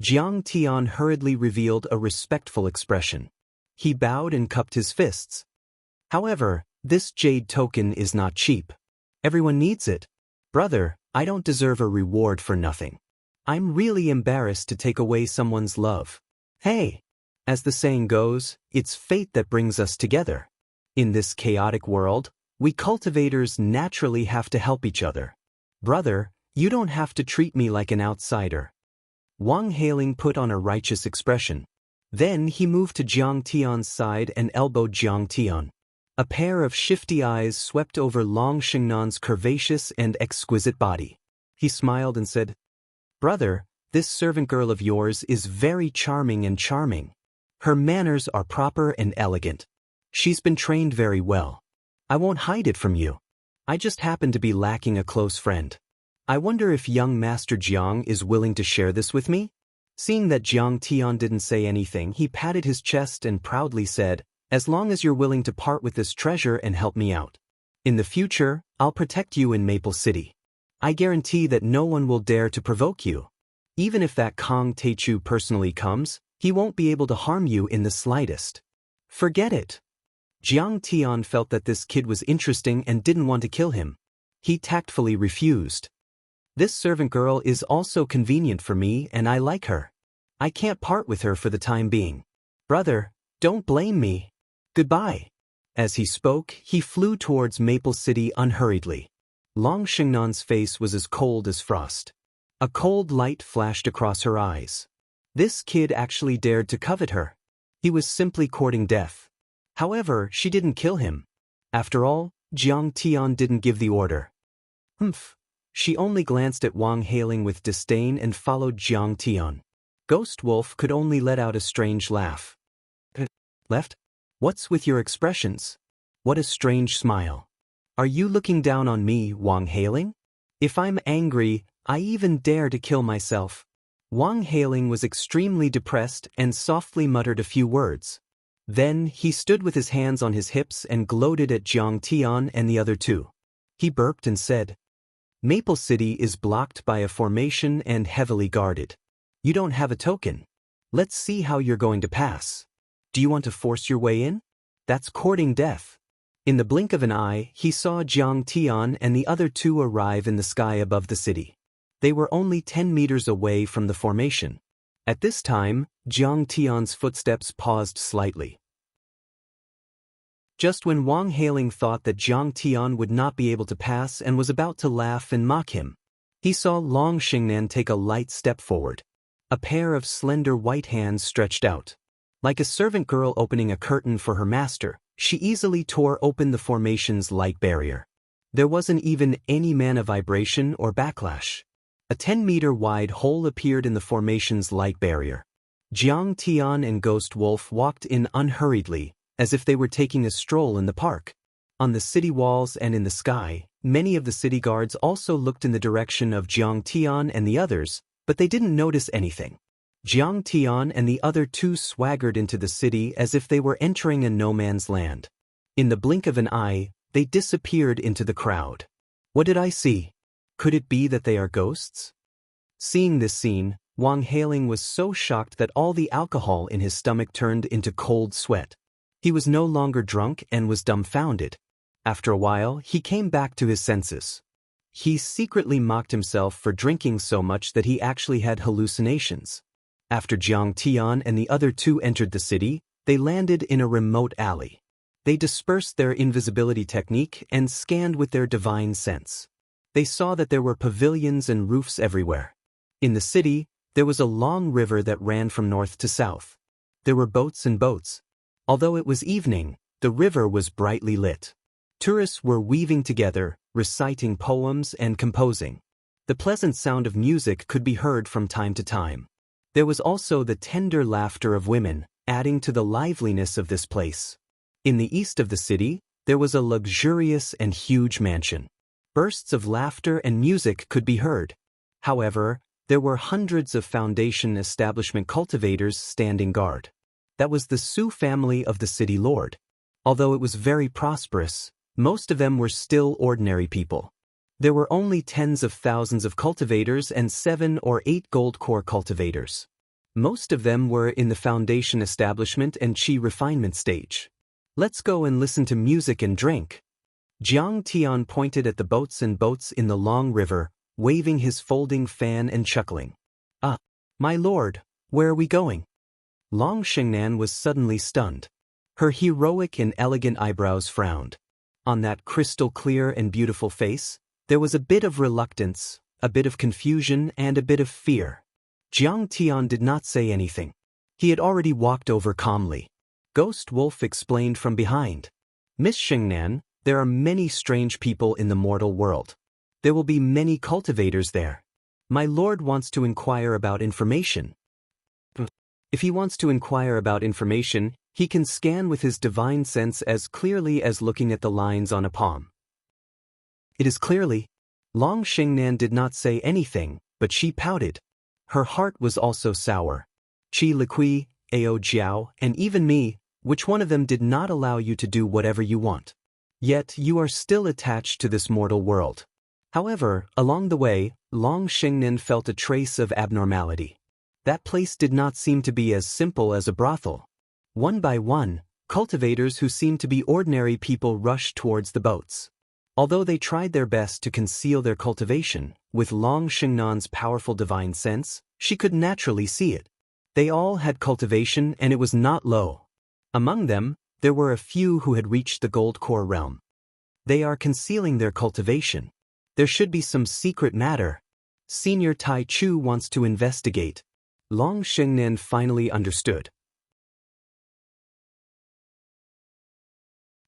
Jiang Tian hurriedly revealed a respectful expression. He bowed and cupped his fists. However, this jade token is not cheap. Everyone needs it. Brother, I don't deserve a reward for nothing. I'm really embarrassed to take away someone's love. Hey! As the saying goes, it's fate that brings us together. In this chaotic world, we cultivators naturally have to help each other. Brother, you don't have to treat me like an outsider. Wang Lin put on a righteous expression. Then he moved to Jiang Tian's side and elbowed Jiang Tian. A pair of shifty eyes swept over Long Xingnan's curvaceous and exquisite body. He smiled and said, Brother, this servant girl of yours is very charming and charming. Her manners are proper and elegant. She's been trained very well. I won't hide it from you. I just happen to be lacking a close friend. I wonder if young Master Jiang is willing to share this with me? Seeing that Jiang Tian didn't say anything, he patted his chest and proudly said, As long as you're willing to part with this treasure and help me out. In the future, I'll protect you in Maple City. I guarantee that no one will dare to provoke you. Even if that Kong Teichu personally comes, he won't be able to harm you in the slightest. Forget it. Jiang Tian felt that this kid was interesting and didn't want to kill him. He tactfully refused. This servant girl is also convenient for me and I like her. I can't part with her for the time being. Brother, don't blame me. Goodbye. As he spoke, he flew towards Maple City unhurriedly. Long Xingnan's face was as cold as frost. A cold light flashed across her eyes. This kid actually dared to covet her. He was simply courting death. However, she didn't kill him. After all, Jiang Tian didn't give the order. Humph. She only glanced at Wang Lin with disdain and followed Jiang Tian. Ghost Wolf could only let out a strange laugh. Left? What's with your expressions? What a strange smile. Are you looking down on me, Wang Lin? If I'm angry, I even dare to kill myself. Wang Lin was extremely depressed and softly muttered a few words. Then he stood with his hands on his hips and gloated at Jiang Tian and the other two. He burped and said, Maple City is blocked by a formation and heavily guarded. You don't have a token. Let's see how you're going to pass. Do you want to force your way in? That's courting death. In the blink of an eye, he saw Jiang Tian and the other two arrive in the sky above the city. They were only 10 meters away from the formation. At this time, Jiang Tian's footsteps paused slightly. Just when Wang Lin thought that Jiang Tian would not be able to pass and was about to laugh and mock him, he saw Long Xingnan take a light step forward. A pair of slender white hands stretched out. Like a servant girl opening a curtain for her master, she easily tore open the formation's light barrier. There wasn't even any mana vibration or backlash. A 10-meter-wide hole appeared in the formation's light barrier. Jiang Tian and Ghost Wolf walked in unhurriedly, as if they were taking a stroll in the park. On the city walls and in the sky, many of the city guards also looked in the direction of Jiang Tian and the others, but they didn't notice anything. Jiang Tian and the other two swaggered into the city as if they were entering a no-man's land. In the blink of an eye, they disappeared into the crowd. What did I see? Could it be that they are ghosts? Seeing this scene, Wang Lin was so shocked that all the alcohol in his stomach turned into cold sweat. He was no longer drunk and was dumbfounded. After a while, he came back to his senses. He secretly mocked himself for drinking so much that he actually had hallucinations. After Jiang Tian and the other two entered the city, they landed in a remote alley. They dispersed their invisibility technique and scanned with their divine sense. They saw that there were pavilions and roofs everywhere. In the city, there was a long river that ran from north to south. There were boats and boats. Although it was evening, the river was brightly lit. Tourists were weaving together, reciting poems and composing. The pleasant sound of music could be heard from time to time. There was also the tender laughter of women, adding to the liveliness of this place. In the east of the city, there was a luxurious and huge mansion. Bursts of laughter and music could be heard. However, there were hundreds of Foundation establishment cultivators standing guard. That was the Su family of the city lord. Although it was very prosperous, most of them were still ordinary people. There were only tens of thousands of cultivators and 7 or 8 gold core cultivators. Most of them were in the Foundation establishment and chi refinement stage. Let's go and listen to music and drink. Jiang Tian pointed at the boats and boats in the long river, waving his folding fan and chuckling. "Ah, my lord, where are we going?" Long Xingnan was suddenly stunned. Her heroic and elegant eyebrows frowned. On that crystal-clear and beautiful face, there was a bit of reluctance, a bit of confusion, and a bit of fear. Jiang Tian did not say anything. He had already walked over calmly. Ghost Wolf explained from behind. "Miss Xingnan, there are many strange people in the mortal world. There will be many cultivators there. My lord wants to inquire about information." If he wants to inquire about information, he can scan with his divine sense as clearly as looking at the lines on a palm. It is clearly. Long Xingnan did not say anything, but she pouted. Her heart was also sour. Qi Liqui, Ao Jiao, and even me, which one of them did not allow you to do whatever you want? Yet you are still attached to this mortal world. However, along the way, Long Xingnan felt a trace of abnormality. That place did not seem to be as simple as a brothel. One by one, cultivators who seemed to be ordinary people rushed towards the boats. Although they tried their best to conceal their cultivation, with Long Xingnan's powerful divine sense, she could naturally see it. They all had cultivation and it was not low. Among them, there were a few who had reached the gold core realm. They are concealing their cultivation. There should be some secret matter. Senior Tai Chu wants to investigate. Long Xingnan finally understood.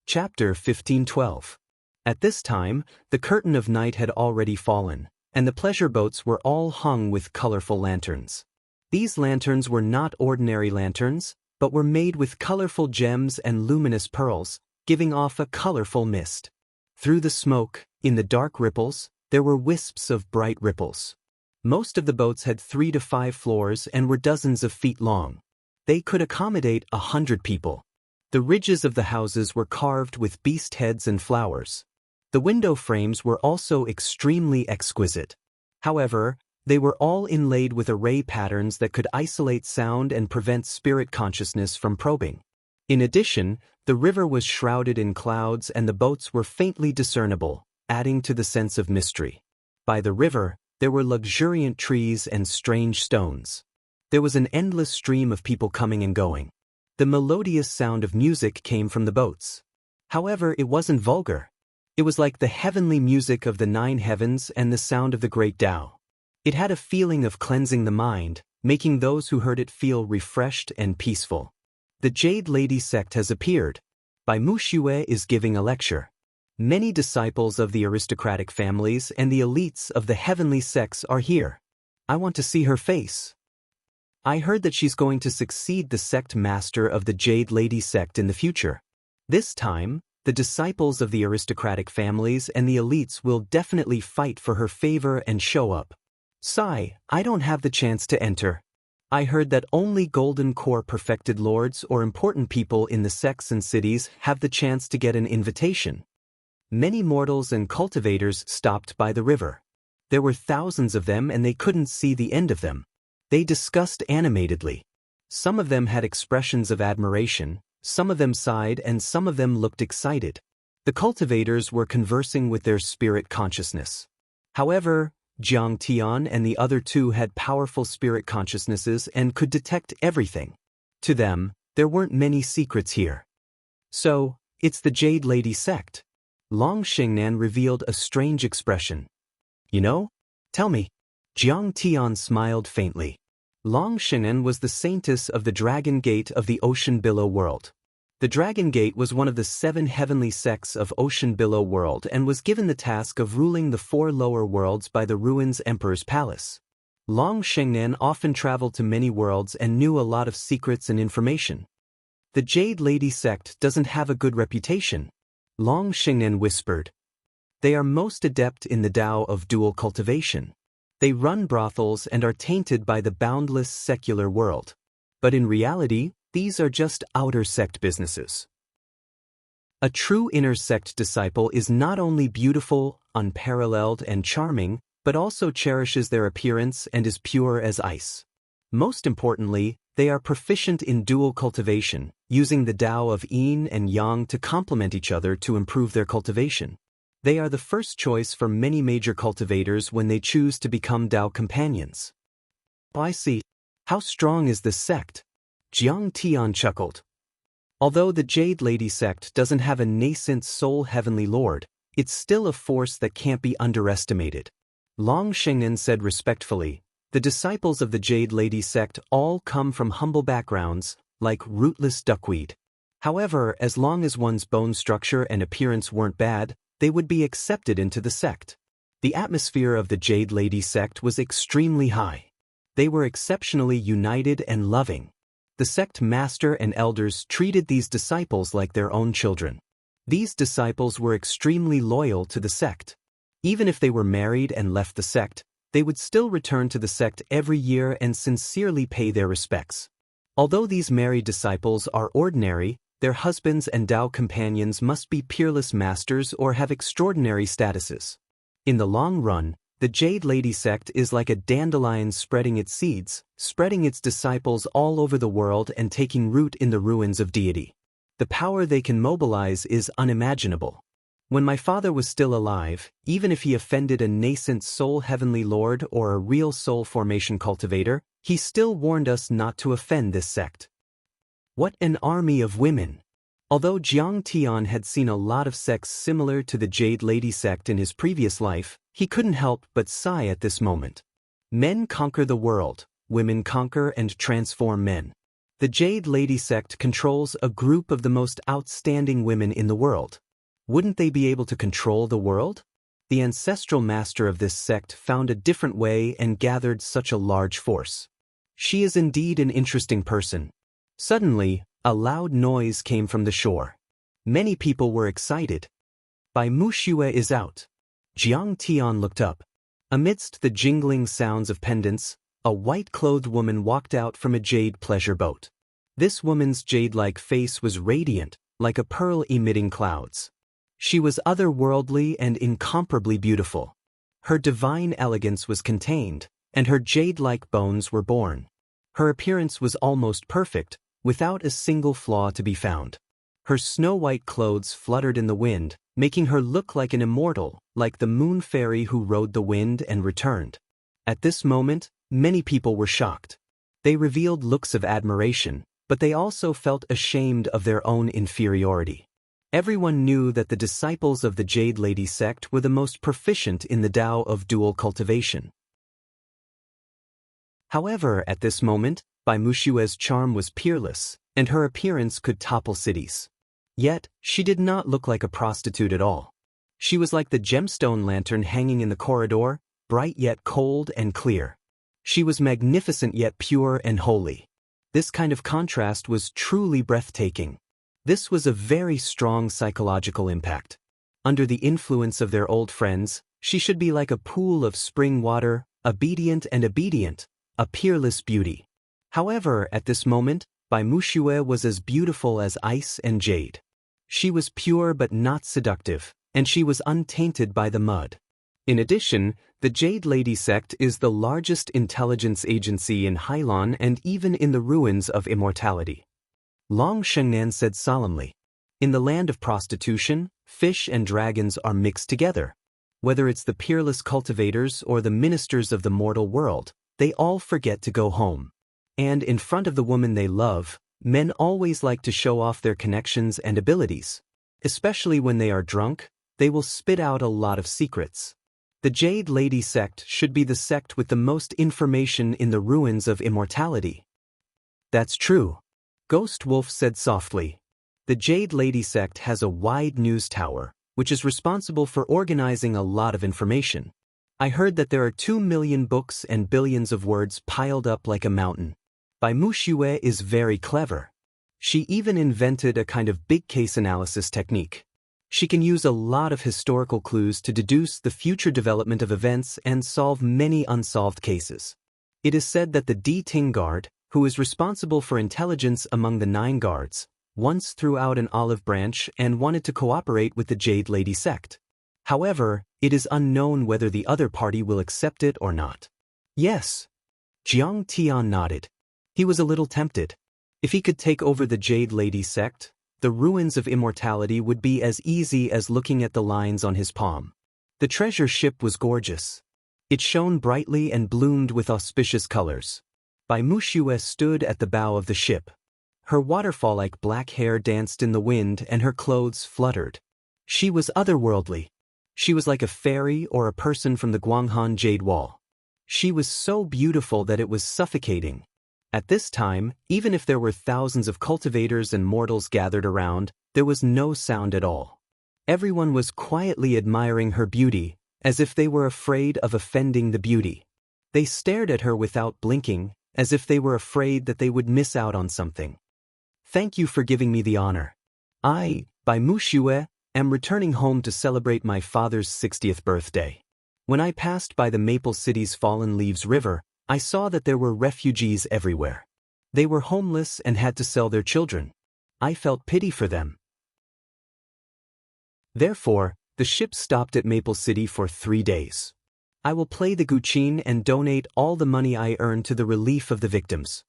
Chapter 1512. At this time, the curtain of night had already fallen, and the pleasure boats were all hung with colorful lanterns. These lanterns were not ordinary lanterns, but were made with colorful gems and luminous pearls, giving off a colorful mist. Through the smoke, in the dark ripples, there were wisps of bright ripples. Most of the boats had 3 to 5 floors and were dozens of feet long. They could accommodate 100 people. The ridges of the houses were carved with beast heads and flowers. The window frames were also extremely exquisite. However, they were all inlaid with array patterns that could isolate sound and prevent spirit consciousness from probing. In addition, the river was shrouded in clouds and the boats were faintly discernible, adding to the sense of mystery. By the river, there were luxuriant trees and strange stones. There was an endless stream of people coming and going. The melodious sound of music came from the boats. However, it wasn't vulgar. It was like the heavenly music of the 9 heavens and the sound of the great Tao. It had a feeling of cleansing the mind, making those who heard it feel refreshed and peaceful. The Jade Lady sect has appeared. Bai Muxue is giving a lecture. Many disciples of the aristocratic families and the elites of the heavenly sects are here. I want to see her face. I heard that she's going to succeed the sect master of the Jade Lady sect in the future. This time, the disciples of the aristocratic families and the elites will definitely fight for her favor and show up. Sigh, I don't have the chance to enter. I heard that only Golden Core perfected lords or important people in the sects and cities have the chance to get an invitation. Many mortals and cultivators stopped by the river. There were thousands of them and they couldn't see the end of them. They discussed animatedly. Some of them had expressions of admiration, some of them sighed and some of them looked excited. The cultivators were conversing with their spirit consciousness. However, Jiang Tian and the other 2 had powerful spirit consciousnesses and could detect everything. To them, there weren't many secrets here. So, it's the Jade Lady sect. Long Xingnan revealed a strange expression. You know? Tell me. Jiang Tian smiled faintly. Long Xingnan was the saintess of the Dragon Gate of the Ocean Billow world. The Dragon Gate was one of the 7 heavenly sects of Ocean Billow world and was given the task of ruling the 4 lower worlds by the Ruins Emperor's palace. Long Xingnan often traveled to many worlds and knew a lot of secrets and information. The Jade Lady sect doesn't have a good reputation. Long Xingnan whispered. They are most adept in the Tao of dual cultivation. They run brothels and are tainted by the boundless secular world. But in reality, these are just outer sect businesses. A true inner sect disciple is not only beautiful, unparalleled, and charming, but also cherishes their appearance and is pure as ice. Most importantly, they are proficient in dual cultivation, using the Tao of Yin and Yang to complement each other to improve their cultivation. They are the first choice for many major cultivators when they choose to become Tao companions. I see. How strong is this sect? Jiang Tian chuckled. Although the Jade Lady sect doesn't have a nascent soul heavenly lord, it's still a force that can't be underestimated. Long Xingnan said respectfully, the disciples of the Jade Lady sect all come from humble backgrounds, like rootless duckweed. However, as long as one's bone structure and appearance weren't bad, they would be accepted into the sect. The atmosphere of the Jade Lady sect was extremely high. They were exceptionally united and loving. The sect master and elders treated these disciples like their own children. These disciples were extremely loyal to the sect. Even if they were married and left the sect, they would still return to the sect every year and sincerely pay their respects. Although these married disciples are ordinary, their husbands and Tao companions must be peerless masters or have extraordinary statuses. In the long run, the Jade Lady sect is like a dandelion spreading its seeds, spreading its disciples all over the world and taking root in the ruins of deity. The power they can mobilize is unimaginable. When my father was still alive, even if he offended a nascent soul heavenly lord or a real soul formation cultivator, he still warned us not to offend this sect. What an army of women! Although Jiang Tian had seen a lot of sects similar to the Jade Lady sect in his previous life, he couldn't help but sigh at this moment. Men conquer the world, women conquer and transform men. The Jade Lady sect controls a group of the most outstanding women in the world. Wouldn't they be able to control the world? The ancestral master of this sect found a different way and gathered such a large force. She is indeed an interesting person. Suddenly, a loud noise came from the shore. Many people were excited. Bai Muxue is out. Jiang Tian looked up. Amidst the jingling sounds of pendants, a white-clothed woman walked out from a jade pleasure boat. This woman's jade-like face was radiant, like a pearl emitting clouds. She was otherworldly and incomparably beautiful. Her divine elegance was contained, and her jade-like bones were born. Her appearance was almost perfect, without a single flaw to be found. Her snow-white clothes fluttered in the wind, making her look like an immortal, like the moon fairy who rode the wind and returned. At this moment, many people were shocked. They revealed looks of admiration, but they also felt ashamed of their own inferiority. Everyone knew that the disciples of the Jade Lady sect were the most proficient in the Tao of dual cultivation. However, at this moment, Bai Mushue's charm was peerless, and her appearance could topple cities. Yet, she did not look like a prostitute at all. She was like the gemstone lantern hanging in the corridor, bright yet cold and clear. She was magnificent yet pure and holy. This kind of contrast was truly breathtaking. This was a very strong psychological impact. Under the influence of their old friends, she should be like a pool of spring water, obedient, a peerless beauty. However, at this moment, Bai Mushue was as beautiful as ice and jade. She was pure but not seductive, and she was untainted by the mud. In addition, the Jade Lady sect is the largest intelligence agency in Hailan and even in the ruins of immortality. Long Shengnan said solemnly, "In the land of prostitution, fish and dragons are mixed together. Whether it's the peerless cultivators or the ministers of the mortal world, they all forget to go home. And in front of the woman they love, men always like to show off their connections and abilities. Especially when they are drunk, they will spit out a lot of secrets. The Jade Lady sect should be the sect with the most information in the ruins of immortality." "That's true," Ghost Wolf said softly. "The Jade Lady sect has a wide news tower, which is responsible for organizing a lot of information. I heard that there are 2 million books and billions of words piled up like a mountain. Bai Mushue is very clever. She even invented a kind of big case analysis technique. She can use a lot of historical clues to deduce the future development of events and solve many unsolved cases. It is said that the D Ting Guard, who is responsible for intelligence among the 9 guards, once threw out an olive branch and wanted to cooperate with the Jade Lady sect. However, it is unknown whether the other party will accept it or not." "Yes." Jiang Tian nodded. He was a little tempted. If he could take over the Jade Lady sect, the ruins of immortality would be as easy as looking at the lines on his palm. The treasure ship was gorgeous. It shone brightly and bloomed with auspicious colors. Bai Mushue stood at the bow of the ship. Her waterfall-like black hair danced in the wind and her clothes fluttered. She was otherworldly. She was like a fairy or a person from the Guanghan Jade Wall. She was so beautiful that it was suffocating. At this time, even if there were thousands of cultivators and mortals gathered around, there was no sound at all. Everyone was quietly admiring her beauty, as if they were afraid of offending the beauty. They stared at her without blinking, as if they were afraid that they would miss out on something. "Thank you for giving me the honor. I, Bai Mushue, am returning home to celebrate my father's 60th birthday. When I passed by the Maple City's Fallen Leaves River, I saw that there were refugees everywhere. They were homeless and had to sell their children. I felt pity for them. Therefore, the ship stopped at Maple City for 3 days. I will play the guqin and donate all the money I earn to the relief of the victims."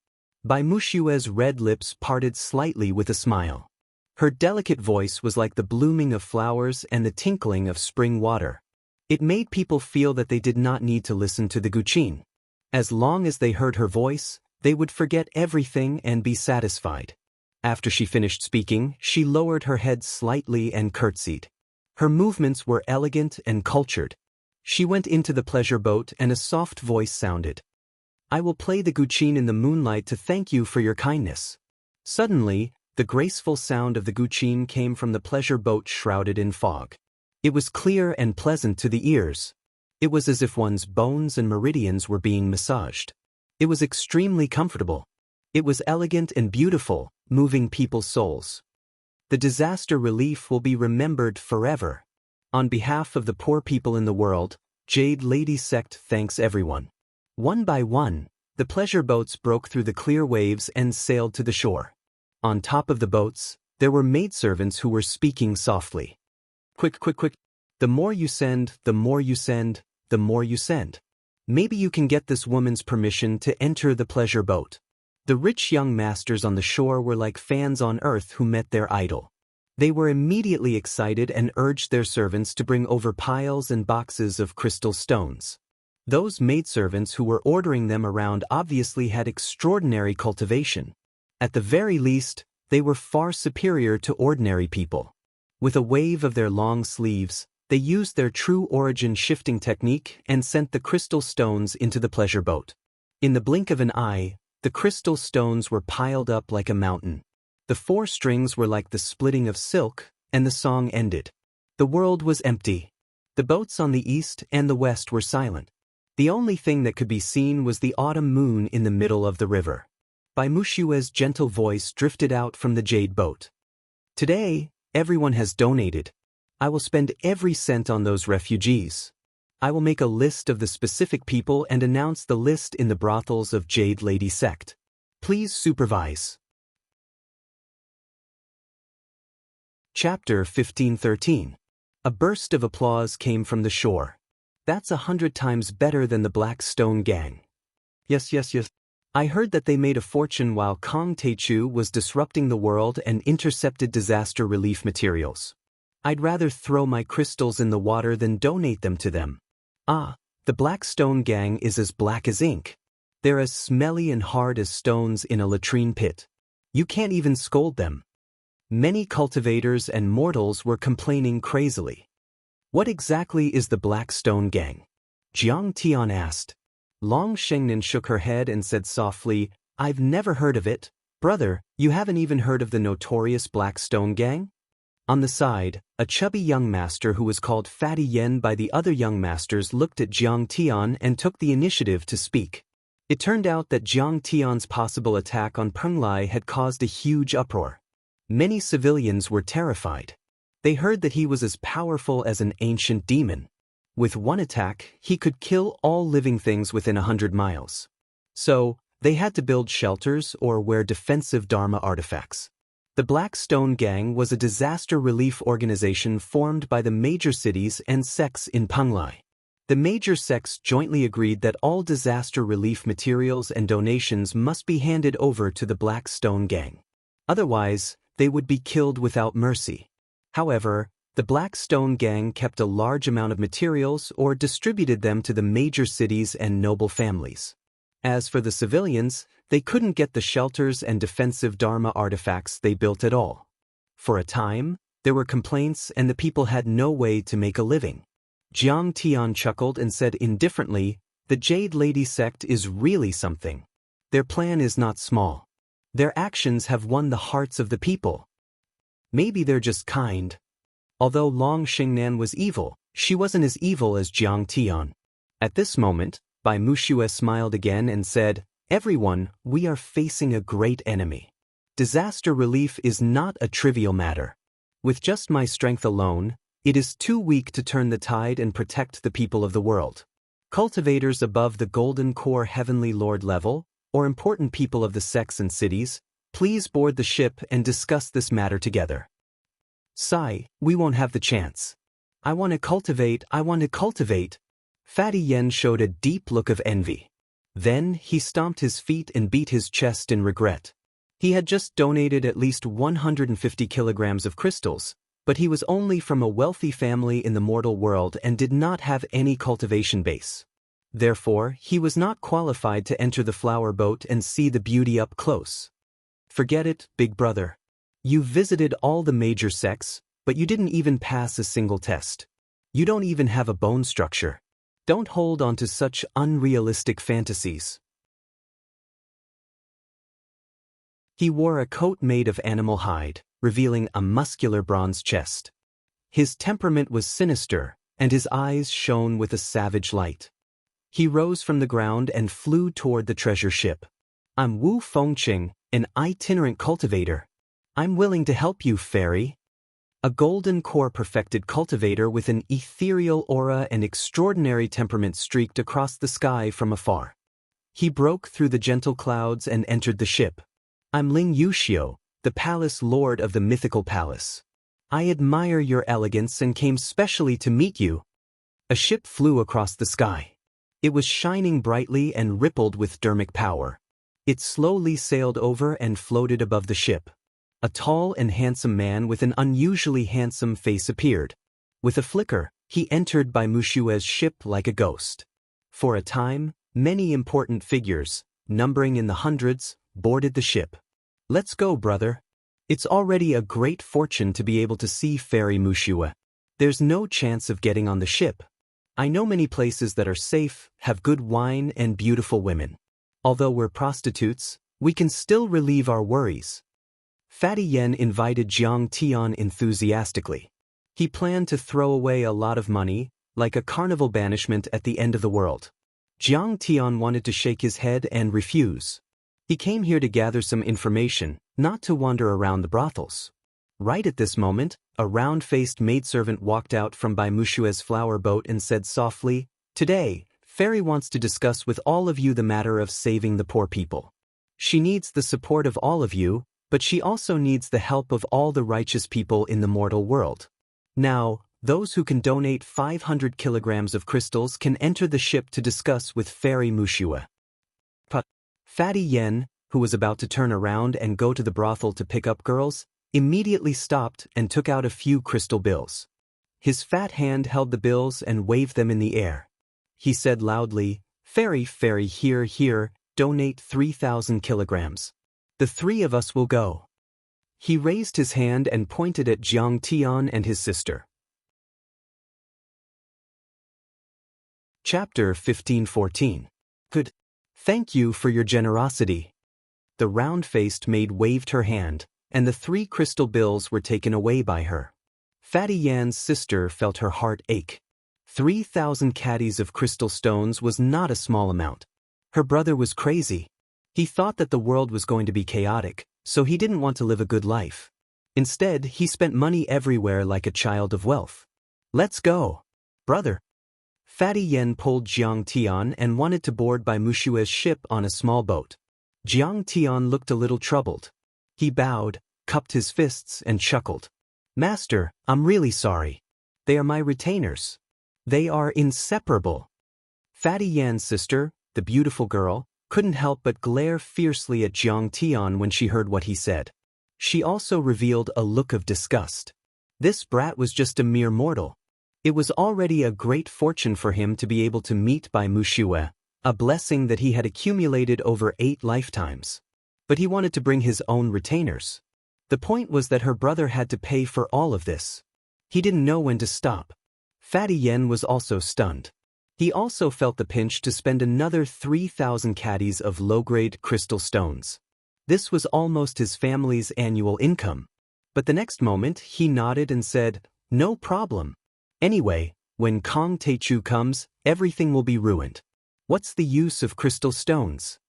Bai Mushue's red lips parted slightly with a smile. Her delicate voice was like the blooming of flowers and the tinkling of spring water. It made people feel that they did not need to listen to the guqin. As long as they heard her voice, they would forget everything and be satisfied. After she finished speaking, she lowered her head slightly and curtsied. Her movements were elegant and cultured. She went into the pleasure boat and a soft voice sounded. "I will play the guqin in the moonlight to thank you for your kindness." Suddenly, the graceful sound of the guqin came from the pleasure boat shrouded in fog. It was clear and pleasant to the ears. It was as if one's bones and meridians were being massaged. It was extremely comfortable. It was elegant and beautiful, moving people's souls. The disaster relief will be remembered forever. On behalf of the poor people in the world, Jade Lady Sect thanks everyone. One by one, the pleasure boats broke through the clear waves and sailed to the shore. On top of the boats, there were maidservants who were speaking softly. "Quick, quick, quick. The more you send, the more you send, the more you send. Maybe you can get this woman's permission to enter the pleasure boat." The rich young masters on the shore were like fans on earth who met their idol. They were immediately excited and urged their servants to bring over piles and boxes of crystal stones. Those maidservants who were ordering them around obviously had extraordinary cultivation. At the very least, they were far superior to ordinary people. With a wave of their long sleeves, they used their true origin shifting technique and sent the crystal stones into the pleasure boat. In the blink of an eye, the crystal stones were piled up like a mountain. The 4 strings were like the splitting of silk, and the song ended. The world was empty. The boats on the east and the west were silent. The only thing that could be seen was the autumn moon in the middle of the river. Bai Mushue's gentle voice drifted out from the jade boat. Today, everyone has donated. I will spend every cent on those refugees. I will make a list of the specific people and announce the list in the brothels of Jade Lady Sect. Please supervise. Chapter 1513. A burst of applause came from the shore. That's 100 times better than the Black Stone Gang. Yes. I heard that they made a fortune while Kong Teichu was disrupting the world and intercepted disaster relief materials. I'd rather throw my crystals in the water than donate them to them. The Black Stone Gang is as black as ink. They're as smelly and hard as stones in a latrine pit. You can't even scold them. Many cultivators and mortals were complaining crazily. What exactly is the Black Stone Gang? Jiang Tian asked. Long Shengnan shook her head and said softly, I've never heard of it. Brother, you haven't even heard of the notorious Black Stone Gang? On the side, a chubby young master who was called Fatty Yen by the other young masters looked at Jiang Tian and took the initiative to speak. It turned out that Jiang Tian's possible attack on Penglai had caused a huge uproar. Many civilians were terrified. They heard that he was as powerful as an ancient demon. With one attack, he could kill all living things within 100 miles. So, they had to build shelters or wear defensive Dharma artifacts. The Black Stone Gang was a disaster relief organization formed by the major cities and sects in Penglai. The major sects jointly agreed that all disaster relief materials and donations must be handed over to the Black Stone Gang. Otherwise, they would be killed without mercy. However, the Black Stone Gang kept a large amount of materials or distributed them to the major cities and noble families. As for the civilians, they couldn't get the shelters and defensive Dharma artifacts they built at all. For a time, there were complaints and the people had no way to make a living. Jiang Tian chuckled and said indifferently, the Jade Lady Sect is really something. Their plan is not small. Their actions have won the hearts of the people. Maybe they're just kind. Although Long Xingnan was evil, she wasn't as evil as Jiang Tian. At this moment, Bai Mushue smiled again and said, Everyone, we are facing a great enemy. Disaster relief is not a trivial matter. With just my strength alone, it is too weak to turn the tide and protect the people of the world. Cultivators above the Golden Core Heavenly Lord level, or important people of the sects and cities, please board the ship and discuss this matter together. Sigh, we won't have the chance. I want to cultivate. Fatty Yen showed a deep look of envy. Then he stomped his feet and beat his chest in regret. He had just donated at least 150 kilograms of crystals, but he was only from a wealthy family in the mortal world and did not have any cultivation base. Therefore, he was not qualified to enter the flower boat and see the beauty up close. Forget it, big brother. You visited all the major sects, but you didn't even pass a single test. You don't even have a bone structure. Don't hold on to such unrealistic fantasies. He wore a coat made of animal hide, revealing a muscular bronze chest. His temperament was sinister, and his eyes shone with a savage light. He rose from the ground and flew toward the treasure ship. I'm Wu Fengqing, an itinerant cultivator. I'm willing to help you, fairy. A golden core perfected cultivator with an ethereal aura and extraordinary temperament streaked across the sky from afar. He broke through the gentle clouds and entered the ship. I'm Ling Yuxiu, the palace lord of the mythical palace. I admire your elegance and came specially to meet you. A ship flew across the sky. It was shining brightly and rippled with dermic power. It slowly sailed over and floated above the ship. A tall and handsome man with an unusually handsome face appeared. With a flicker, he entered Bai Mushue's ship like a ghost. For a time, many important figures, numbering in the hundreds, boarded the ship. Let's go, brother. It's already a great fortune to be able to see Fairy Mushue. There's no chance of getting on the ship. I know many places that are safe, have good wine and beautiful women. Although we're prostitutes, we can still relieve our worries. Fatty Yen invited Jiang Tian enthusiastically. He planned to throw away a lot of money, like a carnival banishment at the end of the world. Jiang Tian wanted to shake his head and refuse. He came here to gather some information, not to wander around the brothels. Right at this moment, a round-faced maidservant walked out from Bai Mushue's flower boat and said softly, "Today, Fairy wants to discuss with all of you the matter of saving the poor people. She needs the support of all of you, but she also needs the help of all the righteous people in the mortal world. Now, those who can donate 500 kilograms of crystals can enter the ship to discuss with Fairy Mushue." Fatty Yen, who was about to turn around and go to the brothel to pick up girls, immediately stopped and took out a few crystal bills. His fat hand held the bills and waved them in the air. He said loudly, "Fairy, Fairy, here, here, donate 3,000 kilograms. The three of us will go." He raised his hand and pointed at Jiang Tian and his sister. Chapter 15-14. Good. Thank you for your generosity. The round-faced maid waved her hand, and the 3 crystal bills were taken away by her. Fatty Yan's sister felt her heart ache. 3,000 caddies of crystal stones was not a small amount. Her brother was crazy. He thought that the world was going to be chaotic, so he didn't want to live a good life. Instead, he spent money everywhere like a child of wealth. "Let's go, brother." Fatty Yen pulled Jiang Tian and wanted to board Bai Mushue's ship on a small boat. Jiang Tian looked a little troubled. He bowed, cupped his fists, and chuckled. "Master, I'm really sorry. They are my retainers. They are inseparable." Fatty Yan's sister, the beautiful girl, couldn't help but glare fiercely at Jiang Tian when she heard what he said. She also revealed a look of disgust. This brat was just a mere mortal. It was already a great fortune for him to be able to meet Bai Mushue, a blessing that he had accumulated over 8 lifetimes. But he wanted to bring his own retainers. The point was that her brother had to pay for all of this. He didn't know when to stop. Fatty Yen was also stunned. He also felt the pinch to spend another 3,000 caddies of low-grade crystal stones. This was almost his family's annual income. But the next moment, he nodded and said, "No problem. Anyway, when Kong Teichu comes, everything will be ruined. What's the use of crystal stones?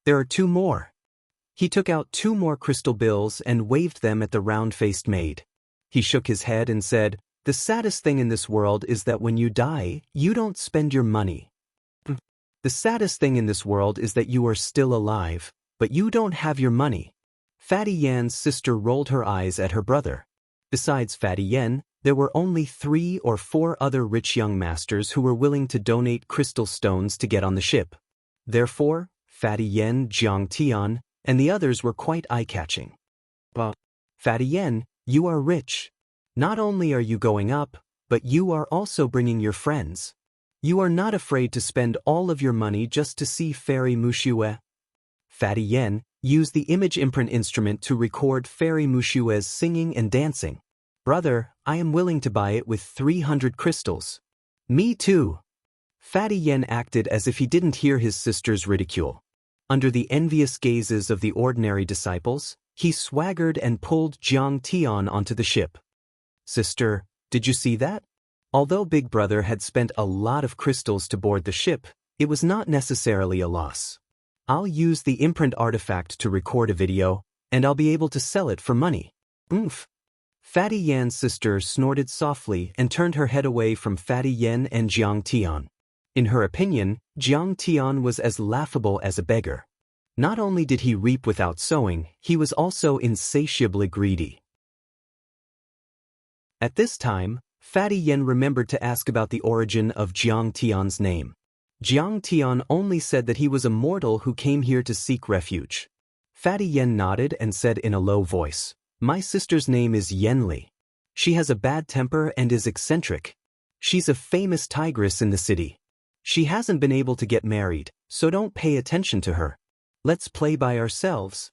There are 2 more. He took out 2 more crystal bills and waved them at the round-faced maid. He shook his head and said, "The saddest thing in this world is that when you die, you don't spend your money. The saddest thing in this world is that you are still alive, but you don't have your money." Fatty Yan's sister rolled her eyes at her brother. Besides Fatty Yen, there were only 3 or 4 other rich young masters who were willing to donate crystal stones to get on the ship. Therefore, Fatty Yen, Jiang Tian, and the others were quite eye-catching. "But, Fatty Yen, you are rich. Not only are you going up, but you are also bringing your friends. You are not afraid to spend all of your money just to see Fairy Mushue." Fatty Yen used the image imprint instrument to record Fairy Mushue's singing and dancing. "Brother, I am willing to buy it with 300 crystals. "Me too." Fatty Yen acted as if he didn't hear his sister's ridicule. Under the envious gazes of the ordinary disciples, he swaggered and pulled Jiang Tian onto the ship. "Sister, did you see that?" Although Big Brother had spent a lot of crystals to board the ship, it was not necessarily a loss. "I'll use the imprint artifact to record a video, and I'll be able to sell it for money." "Oomph." Fatty Yan's sister snorted softly and turned her head away from Fatty Yen and Jiang Tian. In her opinion, Jiang Tian was as laughable as a beggar. Not only did he reap without sowing, he was also insatiably greedy. At this time, Fatty Yen remembered to ask about the origin of Jiang Tian's name. Jiang Tian only said that he was a mortal who came here to seek refuge. Fatty Yen nodded and said in a low voice, "My sister's name is Yenli. She has a bad temper and is eccentric. She's a famous tigress in the city. She hasn't been able to get married, so don't pay attention to her. Let's play by ourselves."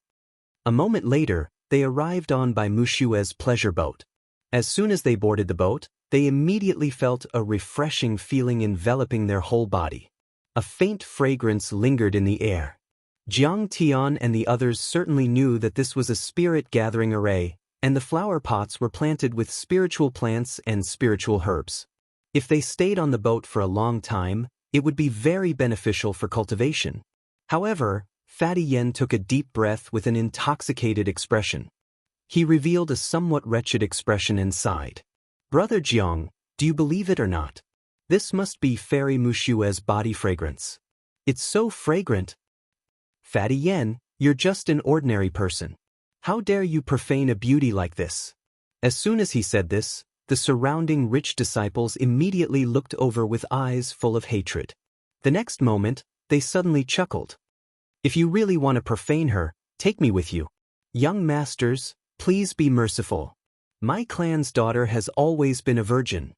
A moment later, they arrived on by Mushue's pleasure boat. As soon as they boarded the boat, they immediately felt a refreshing feeling enveloping their whole body. A faint fragrance lingered in the air. Jiang Tian and the others certainly knew that this was a spirit-gathering array, and the flower pots were planted with spiritual plants and spiritual herbs. If they stayed on the boat for a long time, it would be very beneficial for cultivation. However, Fatty Yen took a deep breath with an intoxicated expression. He revealed a somewhat wretched expression and sighed. "Brother Jiang, do you believe it or not? This must be Fairy Mushue's body fragrance. It's so fragrant." "Fatty Yen, you're just an ordinary person. How dare you profane a beauty like this?" As soon as he said this, the surrounding rich disciples immediately looked over with eyes full of hatred. The next moment, they suddenly chuckled. "If you really want to profane her, take me with you. Young masters, please be merciful. My clan's daughter has always been a virgin."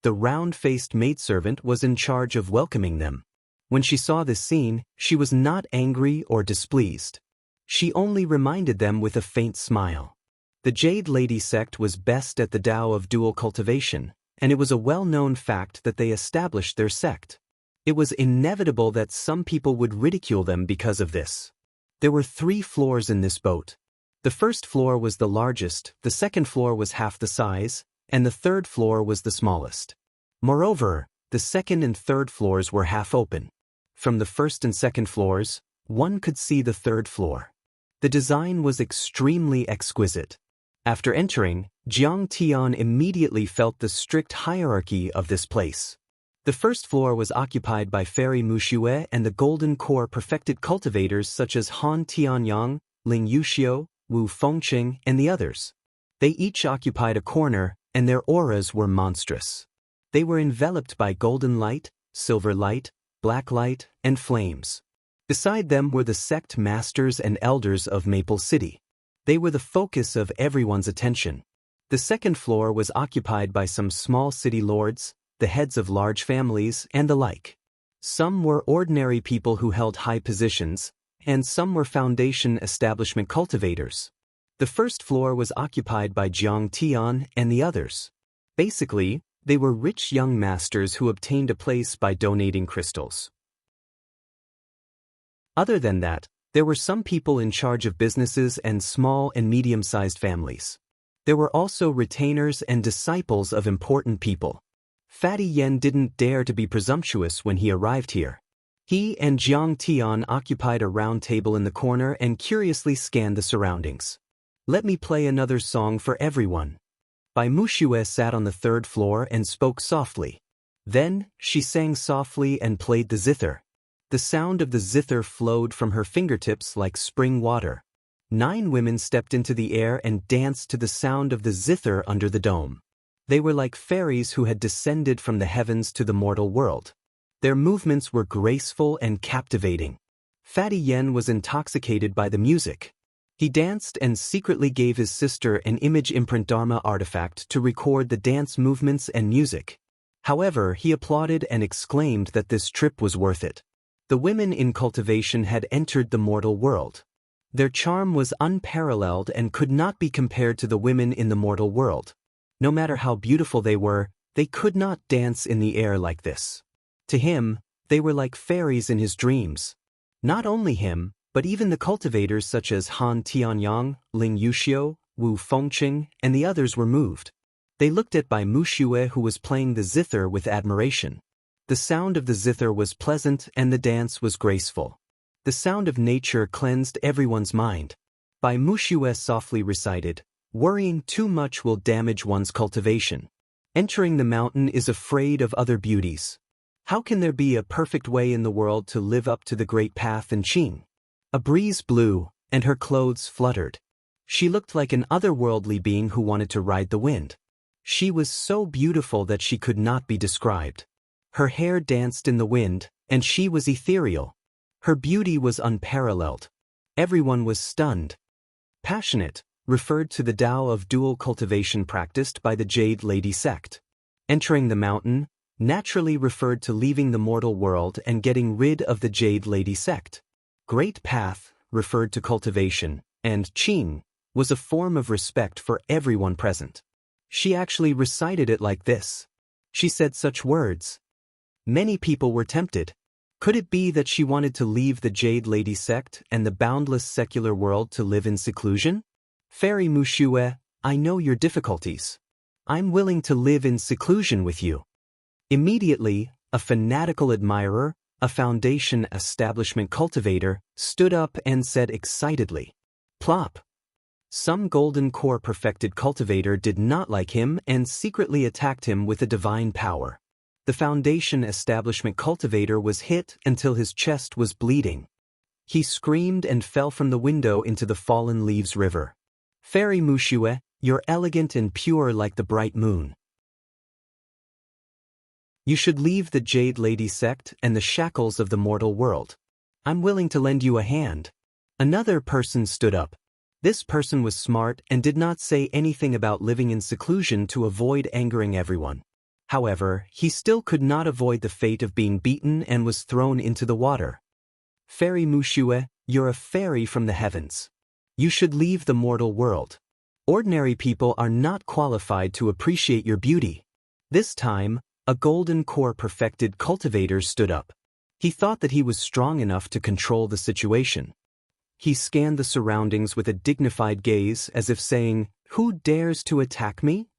The round-faced maidservant was in charge of welcoming them. When she saw this scene, she was not angry or displeased. She only reminded them with a faint smile. The Jade Lady sect was best at the Tao of dual cultivation, and it was a well-known fact that they established their sect. It was inevitable that some people would ridicule them because of this. There were 3 floors in this boat. The first floor was the largest, the second floor was half the size, and the third floor was the smallest. Moreover, the second and third floors were half open. From the first and second floors, one could see the third floor. The design was extremely exquisite. After entering, Jiang Tian immediately felt the strict hierarchy of this place. The first floor was occupied by Fairy Mushue and the Golden Core perfected cultivators such as Han Tianyang, Ling Yuxiu, Wu Fengqing, and the others. They each occupied a corner, and their auras were monstrous. They were enveloped by golden light, silver light, black light, and flames. Beside them were the sect masters and elders of Maple City. They were the focus of everyone's attention. The second floor was occupied by some small city lords, the heads of large families, and the like. Some were ordinary people who held high positions, and some were foundation establishment cultivators. The first floor was occupied by Jiang Tian and the others. Basically, they were rich young masters who obtained a place by donating crystals. Other than that, there were some people in charge of businesses and small and medium-sized families. There were also retainers and disciples of important people. Fatty Yen didn't dare to be presumptuous when he arrived here. He and Jiang Tian occupied a round table in the corner and curiously scanned the surroundings. "Let me play another song for everyone." Bai Mushue sat on the third floor and spoke softly. Then, she sang softly and played the zither. The sound of the zither flowed from her fingertips like spring water. 9 women stepped into the air and danced to the sound of the zither under the dome. They were like fairies who had descended from the heavens to the mortal world. Their movements were graceful and captivating. Fatty Yen was intoxicated by the music. He danced and secretly gave his sister an image imprint Dharma artifact to record the dance movements and music. However, he applauded and exclaimed that this trip was worth it. The women in cultivation had entered the mortal world. Their charm was unparalleled and could not be compared to the women in the mortal world. No matter how beautiful they were, they could not dance in the air like this. To him, they were like fairies in his dreams. Not only him, but even the cultivators such as Han Tianyang, Ling Yuxiu, Wu Fengqing, and the others were moved. They looked at Bai Mushue who was playing the zither with admiration. The sound of the zither was pleasant and the dance was graceful. The sound of nature cleansed everyone's mind. Bai Mushue softly recited, "Worrying too much will damage one's cultivation. Entering the mountain is afraid of other beauties. How can there be a perfect way in the world to live up to the great path and Qing?" A breeze blew, and her clothes fluttered. She looked like an otherworldly being who wanted to ride the wind. She was so beautiful that she could not be described. Her hair danced in the wind, And she was ethereal. Her beauty was unparalleled. Everyone was stunned. Passionate referred to the Tao of dual cultivation practiced by the Jade Lady sect. Entering the mountain naturally referred to leaving the mortal world and getting rid of the Jade Lady sect. Great Path referred to cultivation, and Qing was a form of respect for everyone present. She actually recited it like this. She said such words. Many people were tempted. Could it be that she wanted to leave the Jade Lady sect and the boundless secular world to live in seclusion? Fairy Mushue, I know your difficulties. I'm willing to live in seclusion with you. Immediately, a fanatical admirer, a foundation establishment cultivator, stood up and said excitedly, "Plop." Some golden core perfected cultivator did not like him and secretly attacked him with a divine power. The foundation establishment cultivator was hit until his chest was bleeding. He screamed and fell from the window into the fallen leaves river. Fairy Mushue, you're elegant and pure like the bright moon. You should leave the Jade Lady sect and the shackles of the mortal world. I'm willing to lend you a hand. Another person stood up. This person was smart and did not say anything about living in seclusion to avoid angering everyone. However, he still could not avoid the fate of being beaten and was thrown into the water. Fairy Mushue, you're a fairy from the heavens. You should leave the mortal world. Ordinary people are not qualified to appreciate your beauty. This time, a golden core perfected cultivator stood up. He thought that he was strong enough to control the situation. He scanned the surroundings with a dignified gaze as if saying, "Who dares to attack me?"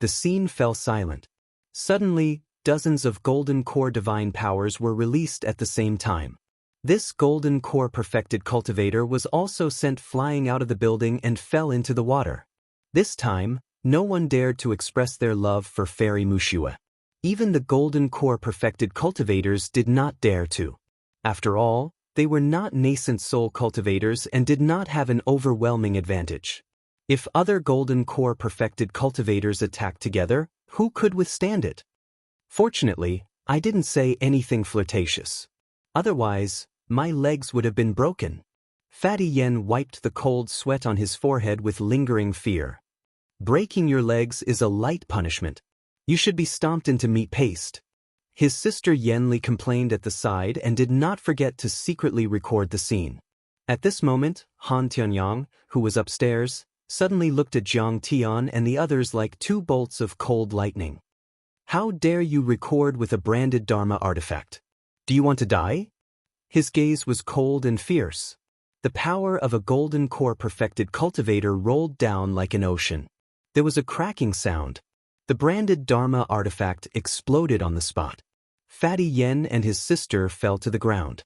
The scene fell silent. Suddenly, dozens of golden core divine powers were released at the same time. This golden core perfected cultivator was also sent flying out of the building and fell into the water. This time, no one dared to express their love for Fairy Mushue. Even the golden core perfected cultivators did not dare to. After all, they were not nascent soul cultivators and did not have an overwhelming advantage. If other golden core perfected cultivators attacked together, who could withstand it? Fortunately, I didn't say anything flirtatious. Otherwise, my legs would have been broken. Fatty Yen wiped the cold sweat on his forehead with lingering fear. Breaking your legs is a light punishment. You should be stomped into meat paste. His sister Yenli complained at the side and did not forget to secretly record the scene. At this moment, Han Tianyang, who was upstairs, suddenly looked at Jiang Tian and the others like two bolts of cold lightning. How dare you record with a branded Dharma artifact? Do you want to die? His gaze was cold and fierce. The power of a golden core perfected cultivator rolled down like an ocean. There was a cracking sound. The branded Dharma artifact exploded on the spot. Fatty Yen and his sister fell to the ground.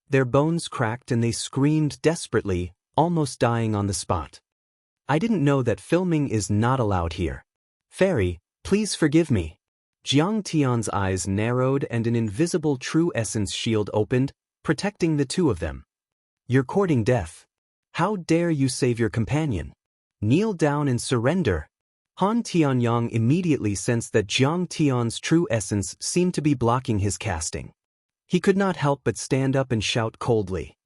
Their bones cracked and they screamed desperately, almost dying on the spot. I didn't know that filming is not allowed here. Fairy, please forgive me. Jiang Tian's eyes narrowed and an invisible true essence shield opened, protecting the two of them. You're courting death. How dare you save your companion? Kneel down and surrender. Han Tianyang immediately sensed that Jiang Tian's true essence seemed to be blocking his casting. He could not help but stand up and shout coldly.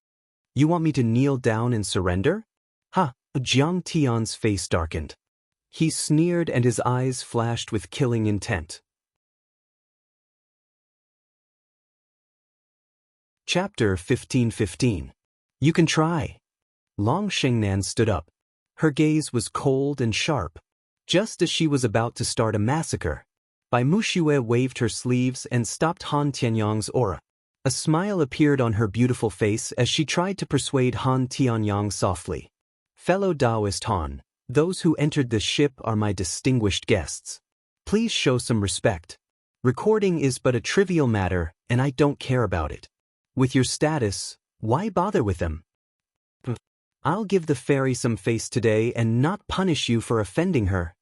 You want me to kneel down and surrender? Ha! Jiang Tian's face darkened. He sneered and his eyes flashed with killing intent. Chapter 15:15. You can try. Long Shengnan stood up. Her gaze was cold and sharp, just as she was about to start a massacre. Bai Mushue waved her sleeves and stopped Han Tianyang's aura. A smile appeared on her beautiful face as she tried to persuade Han Tianyang softly. Fellow Taoist Han, those who entered this ship are my distinguished guests. Please show some respect. Recording is but a trivial matter, and I don't care about it. With your status, why bother with them? I'll give the fairy some face today and not punish you for offending her.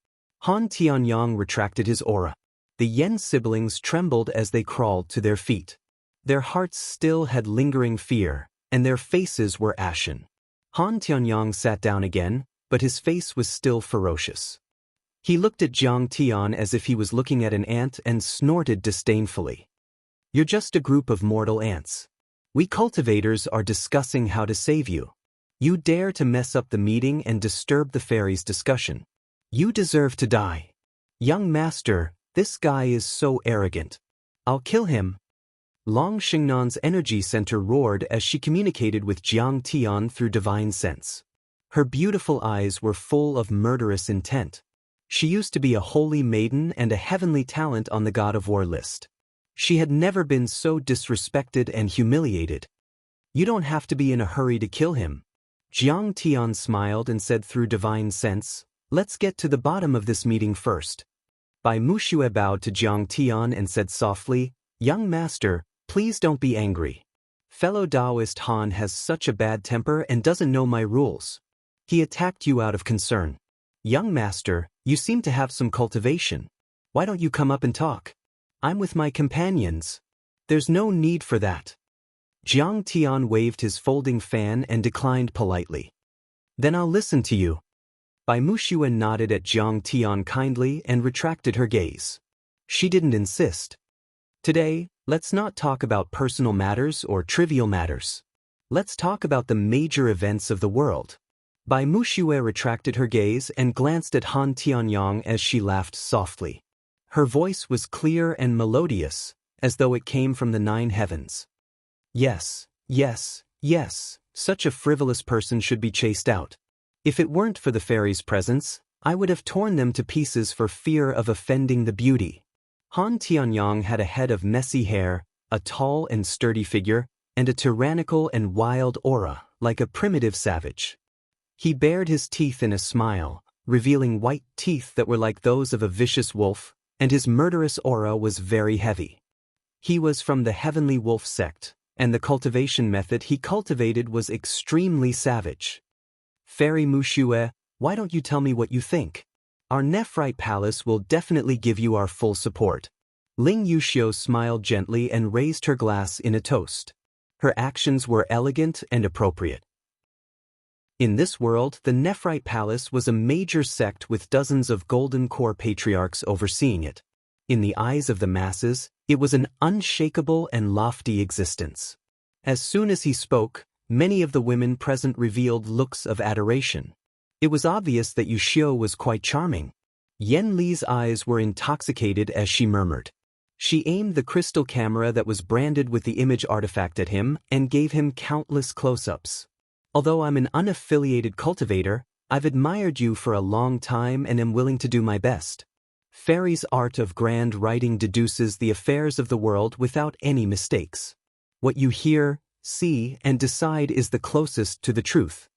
Han Tianyang retracted his aura. The Yen siblings trembled as they crawled to their feet. Their hearts still had lingering fear, and their faces were ashen. Han Tianyang sat down again, but his face was still ferocious. He looked at Jiang Tian as if he was looking at an ant and snorted disdainfully. You're just a group of mortal ants. We cultivators are discussing how to save you. You dare to mess up the meeting and disturb the fairies' discussion. You deserve to die. Young master, this guy is so arrogant. I'll kill him. Long Xingnan's energy center roared as she communicated with Jiang Tian through divine sense. Her beautiful eyes were full of murderous intent. She used to be a holy maiden and a heavenly talent on the God of War list. She had never been so disrespected and humiliated. You don't have to be in a hurry to kill him. Jiang Tian smiled and said through divine sense, let's get to the bottom of this meeting first. Bai Muxue bowed to Jiang Tian and said softly, young master, please don't be angry. Fellow Taoist Han has such a bad temper and doesn't know my rules. He attacked you out of concern. Young master, you seem to have some cultivation. Why don't you come up and talk? I'm with my companions. There's no need for that. Jiang Tian waved his folding fan and declined politely. Then I'll listen to you. Bai Muxue nodded at Jiang Tian kindly and retracted her gaze. She didn't insist. Today, let's not talk about personal matters or trivial matters. Let's talk about the major events of the world. Bai Muxue retracted her gaze and glanced at Han Tianyang as she laughed softly. Her voice was clear and melodious, as though it came from the 9 heavens. Yes, yes, yes, such a frivolous person should be chased out. If it weren't for the fairies' presence, I would have torn them to pieces for fear of offending the beauty. Han Tianyang had a head of messy hair, a tall and sturdy figure, and a tyrannical and wild aura, like a primitive savage. He bared his teeth in a smile, revealing white teeth that were like those of a vicious wolf, and his murderous aura was very heavy. He was from the Heavenly Wolf sect, and the cultivation method he cultivated was extremely savage. Fairy Muxue, why don't you tell me what you think? Our Nephrite Palace will definitely give you our full support. Ling Yuxiu smiled gently and raised her glass in a toast. Her actions were elegant and appropriate. In this world, the Nephrite Palace was a major sect with dozens of golden core patriarchs overseeing it. In the eyes of the masses, it was an unshakable and lofty existence. As soon as he spoke, many of the women present revealed looks of adoration. It was obvious that Yuxiu was quite charming. Yen Li's eyes were intoxicated as she murmured. She aimed the crystal camera that was branded with the image artifact at him and gave him countless close-ups. Although I'm an unaffiliated cultivator, I've admired you for a long time and am willing to do my best. Fairy's art of grand writing deduces the affairs of the world without any mistakes. What you hear, see, and decide is the closest to the truth.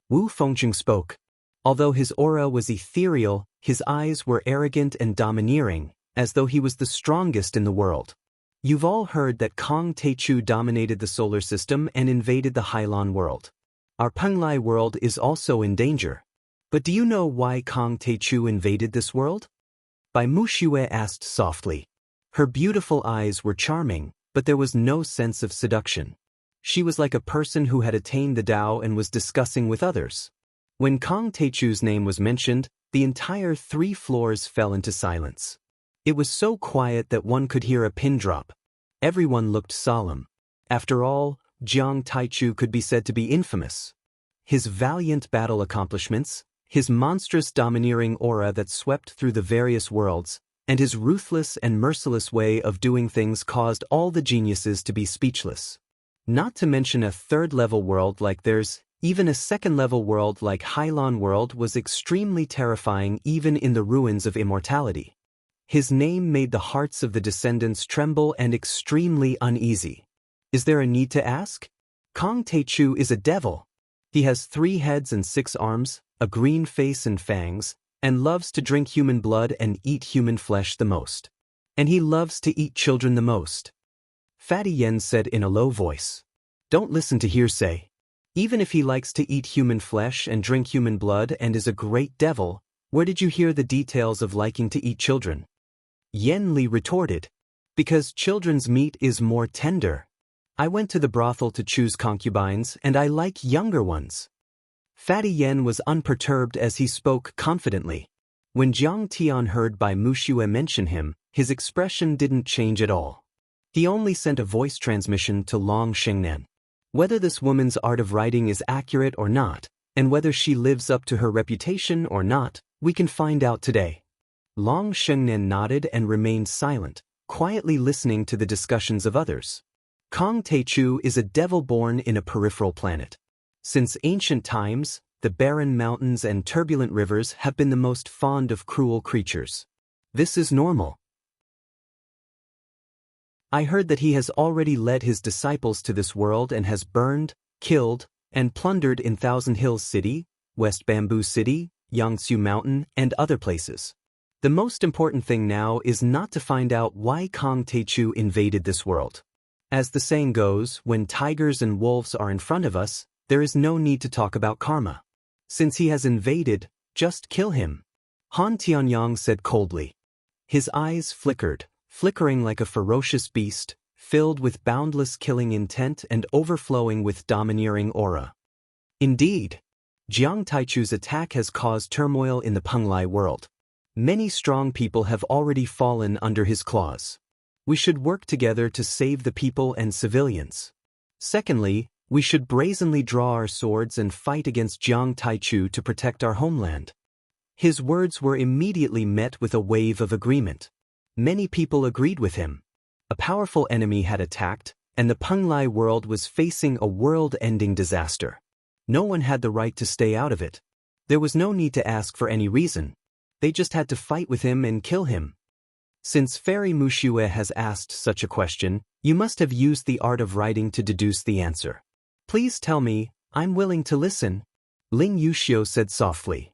Wu Fengqing spoke. Although his aura was ethereal, his eyes were arrogant and domineering, as though he was the strongest in the world. You've all heard that Kong Teichu dominated the solar system and invaded the Hailan world. Our Penglai world is also in danger. But do you know why Kong Teichu invaded this world? Bai Muxue asked softly. Her beautiful eyes were charming, but there was no sense of seduction. She was like a person who had attained the Tao and was discussing with others. When Kong Teichu's name was mentioned, the entire 3 floors fell into silence. It was so quiet that one could hear a pin drop. Everyone looked solemn. After all, Jiang Taichu could be said to be infamous. His valiant battle accomplishments, his monstrous domineering aura that swept through the various worlds, and his ruthless and merciless way of doing things caused all the geniuses to be speechless. Not to mention a 3rd-level world like theirs, even a 2nd-level world like Hailan world was extremely terrifying even in the ruins of immortality. His name made the hearts of the descendants tremble and extremely uneasy. Is there a need to ask? Kong Teichu is a devil. He has 3 heads and 6 arms, a green face and fangs, and loves to drink human blood and eat human flesh the most. And he loves to eat children the most. Fatty Yen said in a low voice. Don't listen to hearsay. Even if he likes to eat human flesh and drink human blood and is a great devil, where did you hear the details of liking to eat children? Yen Li retorted. Because children's meat is more tender. I went to the brothel to choose concubines and I like younger ones. Fatty Yen was unperturbed as he spoke confidently. When Jiang Tian heard Bai Muxue mention him, his expression didn't change at all. He only sent a voice transmission to Long Shengnan. Whether this woman's art of writing is accurate or not, and whether she lives up to her reputation or not, we can find out today. Long Shengnan nodded and remained silent, quietly listening to the discussions of others. Kong Teichu is a devil born in a peripheral planet. Since ancient times, the barren mountains and turbulent rivers have been the most fond of cruel creatures. This is normal. I heard that he has already led his disciples to this world and has burned, killed, and plundered in Thousand Hills City, West Bamboo City, Yangtze Mountain, and other places. The most important thing now is not to find out why Kong Teichu invaded this world. As the saying goes, when tigers and wolves are in front of us, there is no need to talk about karma. Since he has invaded, just kill him. Han Tianyang said coldly. His eyes flickering like a ferocious beast, filled with boundless killing intent and overflowing with domineering aura. Indeed, Jiang Taichu's attack has caused turmoil in the Penglai world. Many strong people have already fallen under his claws. We should work together to save the people and civilians. Secondly, we should brazenly draw our swords and fight against Jiang Taichu to protect our homeland. His words were immediately met with a wave of agreement. Many people agreed with him. A powerful enemy had attacked, and the Penglai world was facing a world-ending disaster. No one had the right to stay out of it. There was no need to ask for any reason. They just had to fight with him and kill him. Since Fairy Muxue has asked such a question, you must have used the art of writing to deduce the answer. Please tell me, I'm willing to listen. Ling Yuxiu said softly.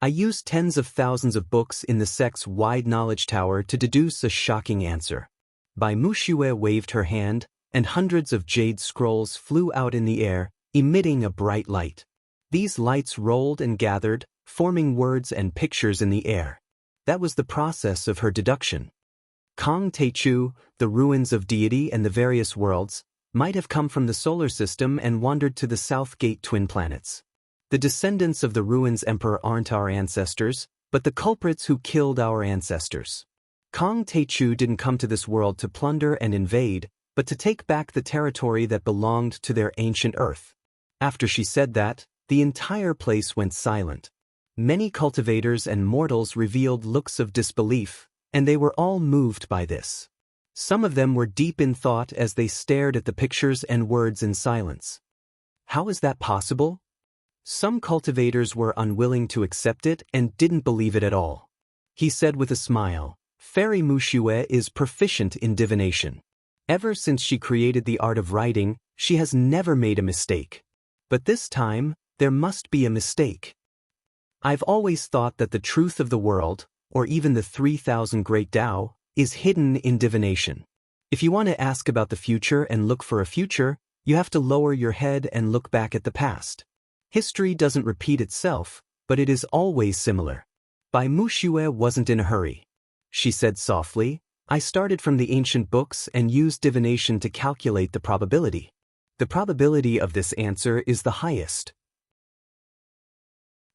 I used tens of thousands of books in the sect's wide knowledge tower to deduce a shocking answer. Bai Muxue waved her hand, and hundreds of jade scrolls flew out in the air, emitting a bright light. These lights rolled and gathered, forming words and pictures in the air. That was the process of her deduction. Kong Teichu, the ruins of deity and the various worlds, might have come from the solar system and wandered to the South Gate twin planets. The descendants of the ruins emperor aren't our ancestors, but the culprits who killed our ancestors. Kong Teichu didn't come to this world to plunder and invade, but to take back the territory that belonged to their ancient earth. After she said that, the entire place went silent. Many cultivators and mortals revealed looks of disbelief, and they were all moved by this. Some of them were deep in thought as they stared at the pictures and words in silence. How is that possible? Some cultivators were unwilling to accept it and didn't believe it at all. He said with a smile, Fairy Muxue is proficient in divination. Ever since she created the art of writing, she has never made a mistake. But this time, there must be a mistake. I've always thought that the truth of the world, or even the 3,000 Great Tao, is hidden in divination. If you want to ask about the future and look for a future, you have to lower your head and look back at the past. History doesn't repeat itself, but it is always similar. Bai Muxue wasn't in a hurry. She said softly, I started from the ancient books and used divination to calculate the probability. The probability of this answer is the highest.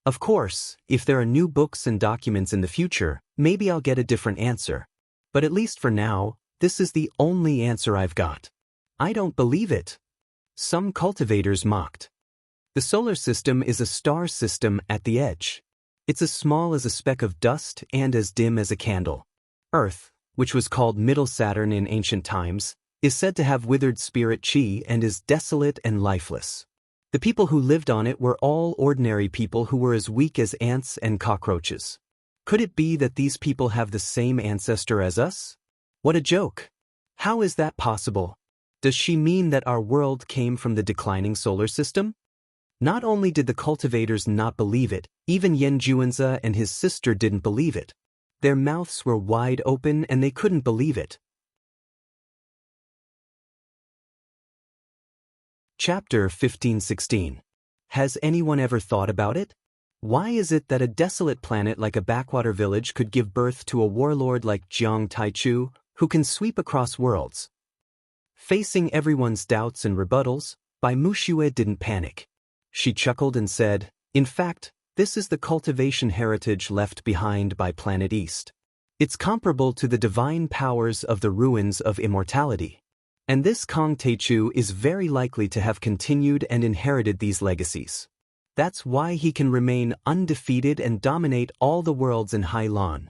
Of course, if there are new books and documents in the future, maybe I'll get a different answer. But at least for now, this is the only answer I've got. I don't believe it. Some cultivators mocked. The solar system is a star system at the edge. It's as small as a speck of dust and as dim as a candle. Earth, which was called Middle Saturn in ancient times, is said to have withered spirit chi and is desolate and lifeless. The people who lived on it were all ordinary people who were as weak as ants and cockroaches. Could it be that these people have the same ancestor as us? What a joke! How is that possible? Does she mean that our world came from the declining solar system? Not only did the cultivators not believe it, even Yan Juanza and his sister didn't believe it. Their mouths were wide open and they couldn't believe it. Chapter 1516. Has anyone ever thought about it? Why is it that a desolate planet like a backwater village could give birth to a warlord like Jiang Taichu, who can sweep across worlds? Facing everyone's doubts and rebuttals, Bai Muxue didn't panic. She chuckled and said, in fact, this is the cultivation heritage left behind by Planet East. It's comparable to the divine powers of the ruins of immortality. And this Kong Teichu is very likely to have continued and inherited these legacies. That's why he can remain undefeated and dominate all the worlds in Hailan.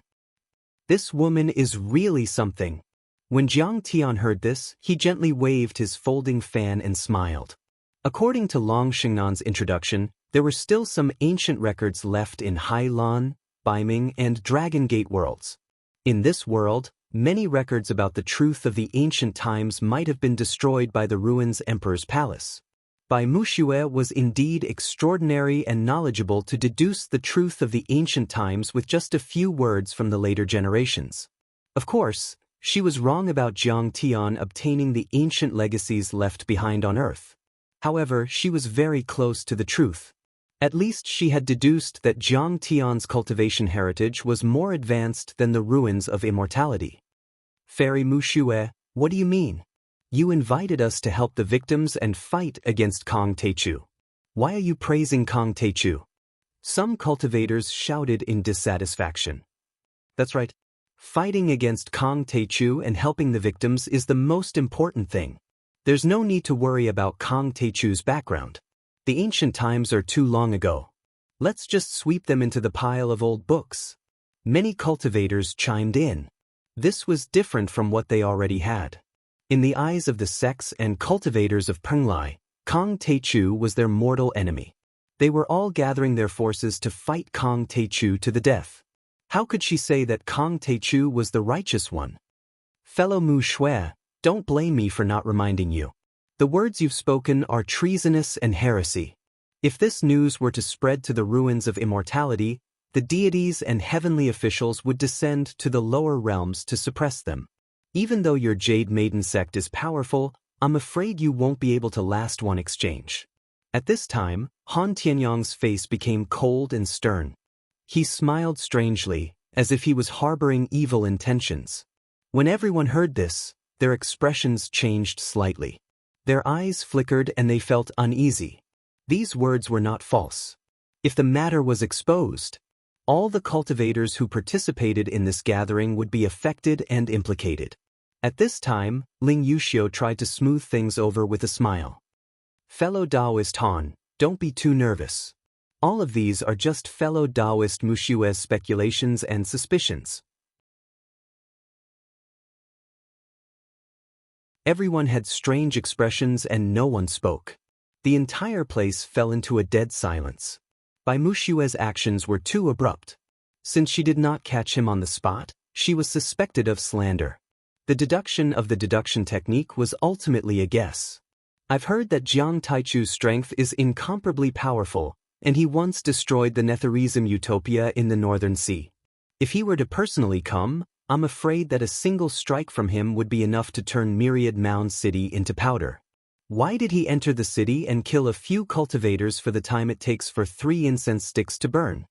This woman is really something. When Jiang Tian heard this, he gently waved his folding fan and smiled. According to Long Xingnan's introduction, there were still some ancient records left in Hailan, Baiming, and Dragon Gate worlds. In this world, many records about the truth of the ancient times might have been destroyed by the ruins Emperor's Palace. Bai Muxue was indeed extraordinary and knowledgeable to deduce the truth of the ancient times with just a few words from the later generations. Of course, she was wrong about Jiang Tian obtaining the ancient legacies left behind on Earth. However, she was very close to the truth. At least she had deduced that Jiang Tian's cultivation heritage was more advanced than the ruins of immortality. Fairy Muxue, what do you mean? You invited us to help the victims and fight against Kong Teichu. Why are you praising Kong Teichu? Some cultivators shouted in dissatisfaction. That's right. Fighting against Kong Teichu and helping the victims is the most important thing. There's no need to worry about Kong Teichu's background. The ancient times are too long ago. Let's just sweep them into the pile of old books. Many cultivators chimed in. This was different from what they already had. In the eyes of the sects and cultivators of Penglai, Kong Teichu was their mortal enemy. They were all gathering their forces to fight Kong Teichu to the death. How could she say that Kong Teichu was the righteous one? Fellow Mu Shui, don't blame me for not reminding you. The words you've spoken are treasonous and heresy. If this news were to spread to the ruins of immortality, the deities and heavenly officials would descend to the lower realms to suppress them. Even though your Jade Maiden sect is powerful, I'm afraid you won't be able to last one exchange. At this time, Han Tianyang's face became cold and stern. He smiled strangely, as if he was harboring evil intentions. When everyone heard this, their expressions changed slightly. Their eyes flickered and they felt uneasy. These words were not false. If the matter was exposed, all the cultivators who participated in this gathering would be affected and implicated. At this time, Ling Yuxiu tried to smooth things over with a smile. Fellow Taoist Han, don't be too nervous. All of these are just fellow Taoist Mushue's speculations and suspicions. Everyone had strange expressions and no one spoke. The entire place fell into a dead silence. Bai Mushue's actions were too abrupt. Since she did not catch him on the spot, she was suspected of slander. The deduction of the deduction technique was ultimately a guess. I've heard that Jiang Taichu's strength is incomparably powerful, and he once destroyed the Netherism utopia in the Northern Sea. If he were to personally come, I'm afraid that a single strike from him would be enough to turn Myriad Mound City into powder. Why did he enter the city and kill a few cultivators for the time it takes for 3 incense sticks to burn?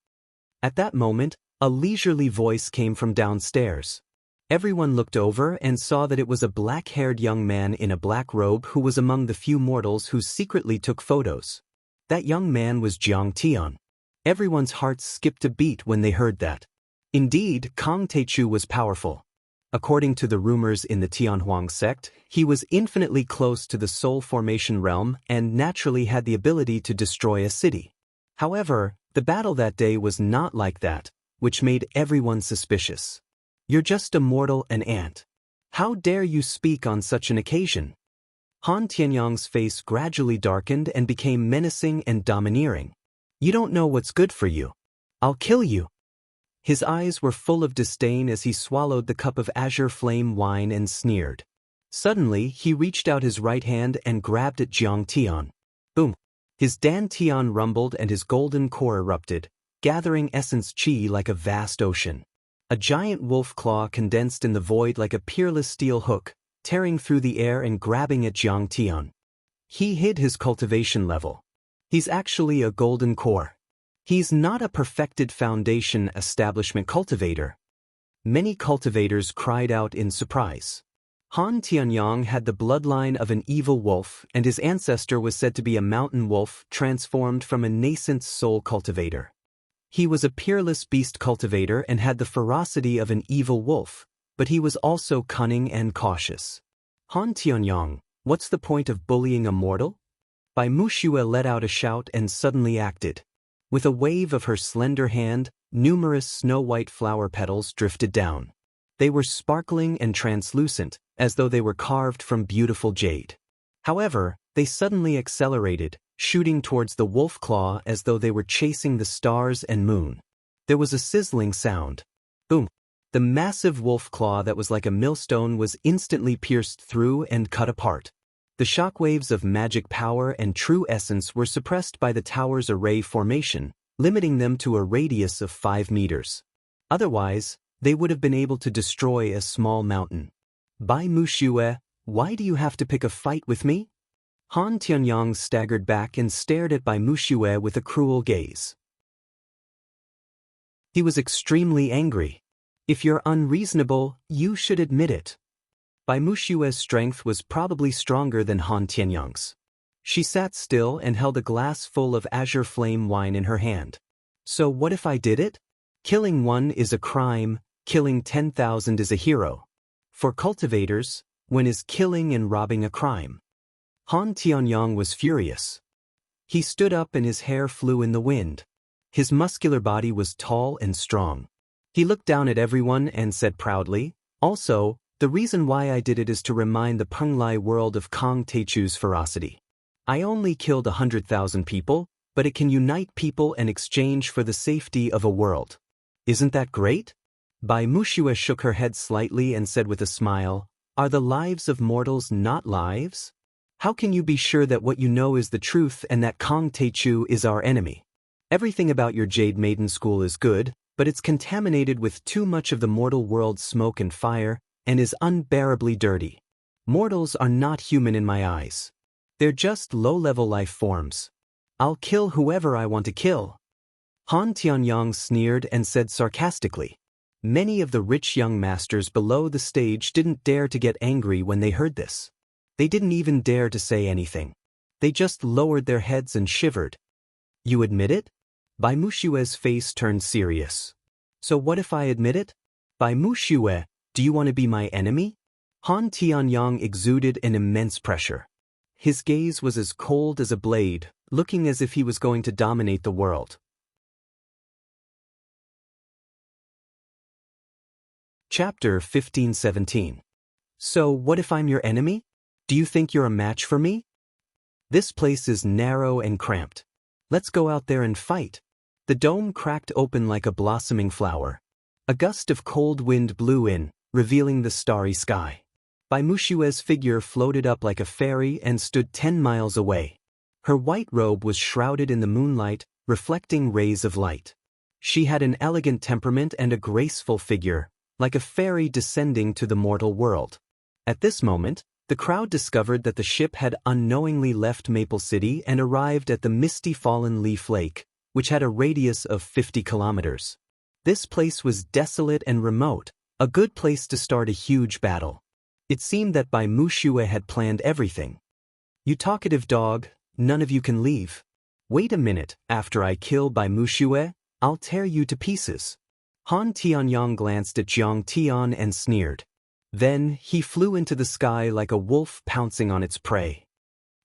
At that moment, a leisurely voice came from downstairs. Everyone looked over and saw that it was a black-haired young man in a black robe who was among the few mortals who secretly took photos. That young man was Jiang Tian. Everyone's hearts skipped a beat when they heard that. Indeed, Kong Teichu was powerful. According to the rumors in the Tianhuang sect, he was infinitely close to the soul formation realm and naturally had the ability to destroy a city. However, the battle that day was not like that, which made everyone suspicious. You're just a mortal, an ant. How dare you speak on such an occasion? Han Tianyang's face gradually darkened and became menacing and domineering. You don't know what's good for you. I'll kill you. His eyes were full of disdain as he swallowed the cup of azure flame wine and sneered. Suddenly, he reached out his right hand and grabbed at Jiang Tian. Boom! His Dan Tian rumbled and his golden core erupted, gathering essence chi like a vast ocean. A giant wolf claw condensed in the void like a peerless steel hook, tearing through the air and grabbing at Jiang Tian. He hid his cultivation level. He's actually a golden core. He's not a perfected foundation establishment cultivator. Many cultivators cried out in surprise. Han Tianyang had the bloodline of an evil wolf, and his ancestor was said to be a mountain wolf transformed from a nascent soul cultivator. He was a peerless beast cultivator and had the ferocity of an evil wolf, but he was also cunning and cautious. Han Tianyang, what's the point of bullying a mortal? Bai Muxue let out a shout and suddenly acted. With a wave of her slender hand, numerous snow-white flower petals drifted down. They were sparkling and translucent, as though they were carved from beautiful jade. However, they suddenly accelerated, shooting towards the wolf claw as though they were chasing the stars and moon. There was a sizzling sound. Boom! The massive wolf claw that was like a millstone was instantly pierced through and cut apart. The shockwaves of magic power and true essence were suppressed by the tower's array formation, limiting them to a radius of 5 meters. Otherwise, they would have been able to destroy a small mountain. Bai Muxue, why do you have to pick a fight with me? Han Tianyang staggered back and stared at Bai Muxue with a cruel gaze. He was extremely angry. If you're unreasonable, you should admit it. Bai Muxue's strength was probably stronger than Han Tianyang's. She sat still and held a glass full of azure flame wine in her hand. So what if I did it? Killing one is a crime, killing 10,000 is a hero. For cultivators, when is killing and robbing a crime? Han Tianyang was furious. He stood up and his hair flew in the wind. His muscular body was tall and strong. He looked down at everyone and said proudly, also, the reason why I did it is to remind the Penglai world of Kong Teichu's ferocity. I only killed 100,000 people, but it can unite people in exchange for the safety of a world. Isn't that great? Bai Muxue shook her head slightly and said with a smile, are the lives of mortals not lives? How can you be sure that what you know is the truth and that Kong Teichu is our enemy? Everything about your Jade Maiden School is good, but it's contaminated with too much of the mortal world's smoke and fire, and is unbearably dirty. Mortals are not human in my eyes. They're just low-level life forms. I'll kill whoever I want to kill. Han Tianyang sneered and said sarcastically. Many of the rich young masters below the stage didn't dare to get angry when they heard this. They didn't even dare to say anything. They just lowered their heads and shivered. You admit it? Bai Muxue's face turned serious. So what if I admit it? Bai Muxue, do you want to be my enemy? Han Tianyang exuded an immense pressure. His gaze was as cold as a blade, looking as if he was going to dominate the world. Chapter 15-17. So what if I'm your enemy? Do you think you're a match for me? This place is narrow and cramped. Let's go out there and fight. The dome cracked open like a blossoming flower. A gust of cold wind blew in, revealing the starry sky. Bai Muxue's figure floated up like a fairy and stood 10 miles away. Her white robe was shrouded in the moonlight, reflecting rays of light. She had an elegant temperament and a graceful figure, like a fairy descending to the mortal world. At this moment, the crowd discovered that the ship had unknowingly left Maple City and arrived at the misty Fallen Leaf Lake, which had a radius of 50 kilometers. This place was desolate and remote, a good place to start a huge battle. It seemed that Bai Muxue had planned everything. You talkative dog, none of you can leave. Wait a minute, after I kill Bai Muxue, I'll tear you to pieces. Han Tianyang glanced at Jiang Tian and sneered. Then, he flew into the sky like a wolf pouncing on its prey.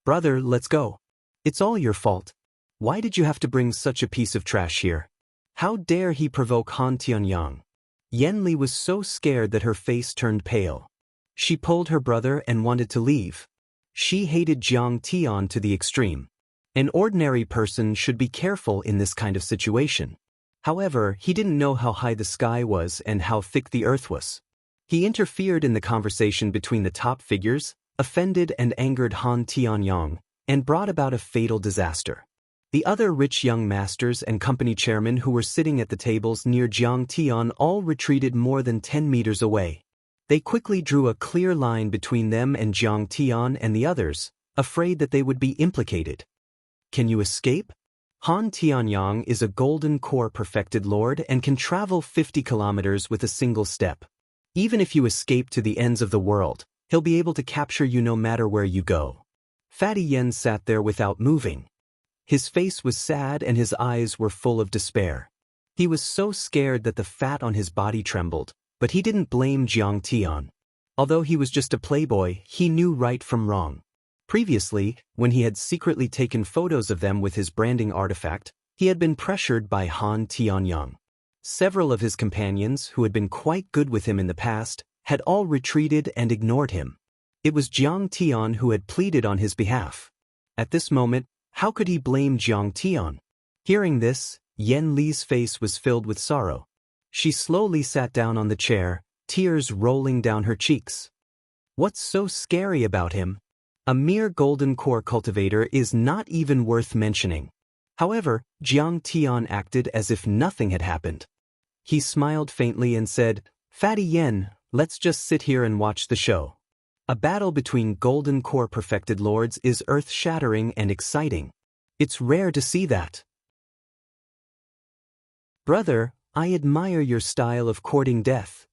Brother, let's go. It's all your fault. Why did you have to bring such a piece of trash here? How dare he provoke Han Tianyang? Yanli was so scared that her face turned pale. She pulled her brother and wanted to leave. She hated Jiang Tian to the extreme. An ordinary person should be careful in this kind of situation. However, he didn't know how high the sky was and how thick the earth was. He interfered in the conversation between the top figures, offended and angered Han Tianyang, and brought about a fatal disaster. The other rich young masters and company chairmen who were sitting at the tables near Jiang Tian all retreated more than 10 meters away. They quickly drew a clear line between them and Jiang Tian and the others, afraid that they would be implicated. Can you escape? Han Tianyang is a golden core perfected lord and can travel 50 kilometers with a single step. Even if you escape to the ends of the world, he'll be able to capture you no matter where you go. Fatty Yen sat there without moving. His face was sad and his eyes were full of despair. He was so scared that the fat on his body trembled, but he didn't blame Jiang Tian. Although he was just a playboy, he knew right from wrong. Previously, when he had secretly taken photos of them with his branding artifact, he had been pressured by Han Tianyang. Several of his companions, who had been quite good with him in the past, had all retreated and ignored him. It was Jiang Tian who had pleaded on his behalf. At this moment, how could he blame Jiang Tian? Hearing this, Yan Li's face was filled with sorrow. She slowly sat down on the chair, tears rolling down her cheeks. What's so scary about him? A mere golden core cultivator is not even worth mentioning. However, Jiang Tian acted as if nothing had happened. He smiled faintly and said, "Fatty Yen, let's just sit here and watch the show." A battle between golden core perfected lords is earth-shattering and exciting. It's rare to see that. Brother, I admire your style of courting death.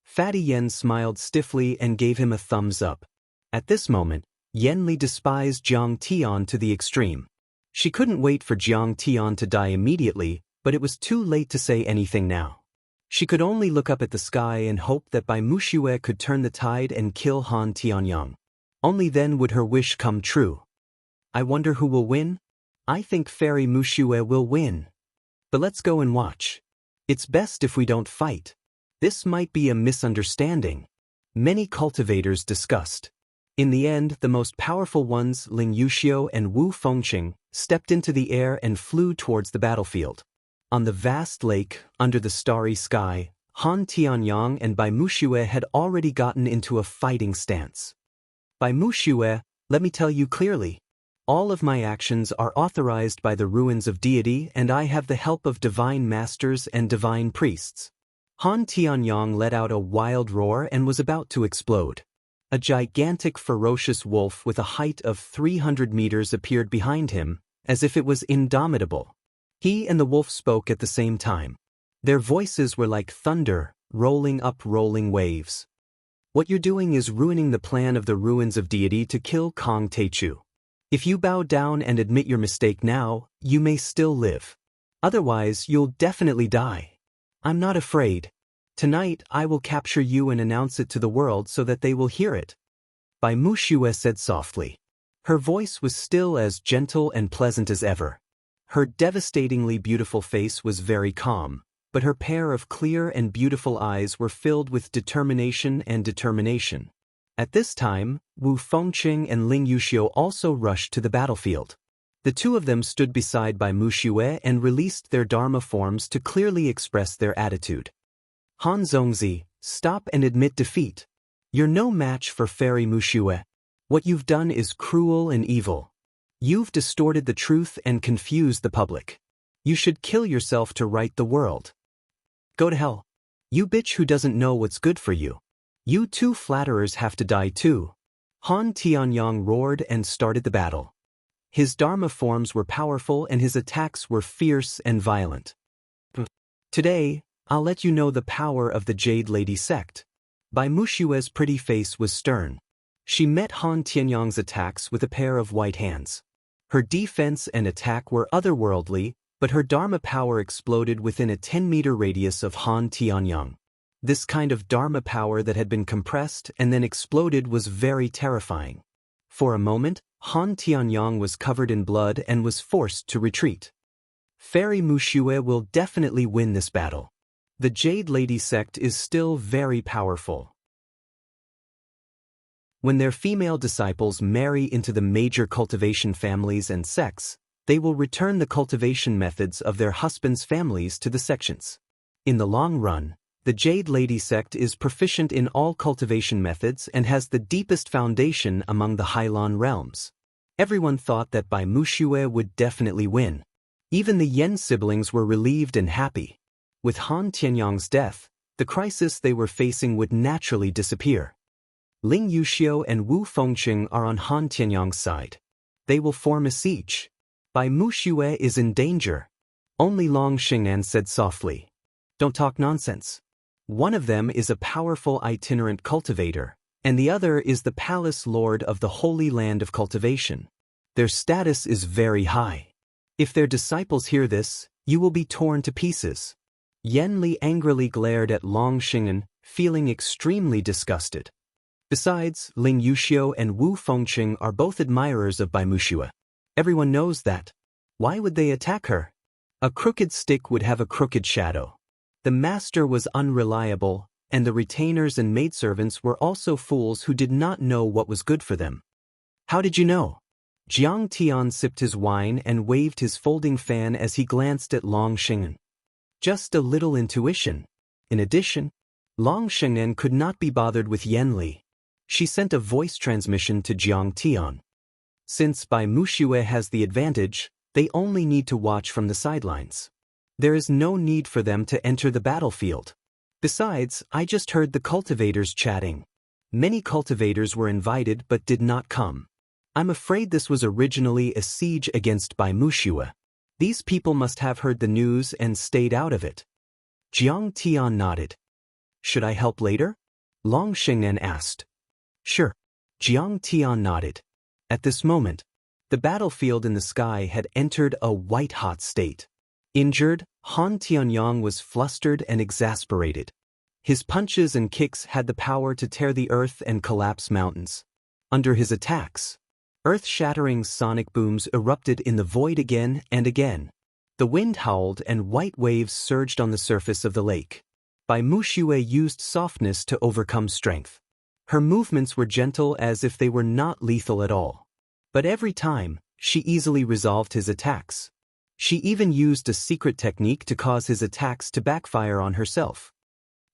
Fatty Yen smiled stiffly and gave him a thumbs up. At this moment, Yan Li despised Jiang Tian to the extreme. She couldn't wait for Jiang Tian to die immediately, but it was too late to say anything now. She could only look up at the sky and hope that Bai Muxue could turn the tide and kill Han Tianyang. Only then would her wish come true. I wonder who will win? I think Fairy Muxue will win. But let's go and watch. It's best if we don't fight. This might be a misunderstanding. Many cultivators discussed. In the end, the most powerful ones, Ling Yuxiu and Wu Fengqing, stepped into the air and flew towards the battlefield. On the vast lake, under the starry sky, Han Tianyang and Bai Muxue had already gotten into a fighting stance. Bai Muxue, let me tell you clearly. All of my actions are authorized by the ruins of deity, and I have the help of divine masters and divine priests. Han Tianyang let out a wild roar and was about to explode. A gigantic ferocious wolf with a height of 300 meters appeared behind him, as if it was indomitable. He and the wolf spoke at the same time. Their voices were like thunder, rolling up rolling waves. What you're doing is ruining the plan of the ruins of deity to kill Kong Teichu. If you bow down and admit your mistake now, you may still live. Otherwise, you'll definitely die. I'm not afraid. Tonight, I will capture you and announce it to the world so that they will hear it. Bai Muxue said softly. Her voice was still as gentle and pleasant as ever. Her devastatingly beautiful face was very calm, but her pair of clear and beautiful eyes were filled with determination and determination. At this time, Wu Fengqing and Ling Yuxiu also rushed to the battlefield. The two of them stood beside Bai Muxue and released their Dharma forms to clearly express their attitude. Han Zongzi, stop and admit defeat. You're no match for Fairy Muxue. What you've done is cruel and evil. You've distorted the truth and confused the public. You should kill yourself to right the world. Go to hell. You bitch who doesn't know what's good for you. You two flatterers have to die too. Han Tianyang roared and started the battle. His Dharma forms were powerful and his attacks were fierce and violent. Today, I'll let you know the power of the Jade Lady sect. Bai Muxue's pretty face was stern. She met Han Tianyang's attacks with a pair of white hands. Her defense and attack were otherworldly, but her Dharma power exploded within a 10-meter radius of Han Tianyang. This kind of Dharma power that had been compressed and then exploded was very terrifying. For a moment, Han Tianyang was covered in blood and was forced to retreat. Fairy Muxue will definitely win this battle. The Jade Lady sect is still very powerful. When their female disciples marry into the major cultivation families and sects, they will return the cultivation methods of their husbands' families to the sections. In the long run, the Jade Lady sect is proficient in all cultivation methods and has the deepest foundation among the Hailan realms. Everyone thought that Bai Muxue would definitely win. Even the Yen siblings were relieved and happy. With Han Tianyang's death, the crisis they were facing would naturally disappear. Ling Yuxiu and Wu Fengqing are on Han Tianyang's side. They will form a siege. Bai Muxue is in danger. Only Long Xing'an said softly. Don't talk nonsense. One of them is a powerful itinerant cultivator, and the other is the palace lord of the Holy Land of Cultivation. Their status is very high. If their disciples hear this, you will be torn to pieces. Yan Li angrily glared at Long Xing'an, feeling extremely disgusted. Besides, Ling Yuxiu and Wu Fengqing are both admirers of Bai Muxue. Everyone knows that. Why would they attack her? A crooked stick would have a crooked shadow. The master was unreliable, and the retainers and maidservants were also fools who did not know what was good for them. How did you know? Jiang Tian sipped his wine and waved his folding fan as he glanced at Long Sheng'en. Just a little intuition. In addition, Long Sheng'en could not be bothered with Yan Li. She sent a voice transmission to Jiang Tian. Since Bai Muxue has the advantage, they only need to watch from the sidelines. There is no need for them to enter the battlefield. Besides, I just heard the cultivators chatting. Many cultivators were invited but did not come. I'm afraid this was originally a siege against Bai Muxue. These people must have heard the news and stayed out of it. Jiang Tian nodded. Should I help later? Long Sheng'en asked. Sure. Jiang Tian nodded. At this moment, the battlefield in the sky had entered a white-hot state. Injured, Han Tianyang was flustered and exasperated. His punches and kicks had the power to tear the earth and collapse mountains. Under his attacks, earth-shattering sonic booms erupted in the void again and again. The wind howled and white waves surged on the surface of the lake. Bai Muxue used softness to overcome strength. Her movements were gentle as if they were not lethal at all. But every time, she easily resolved his attacks. She even used a secret technique to cause his attacks to backfire on herself.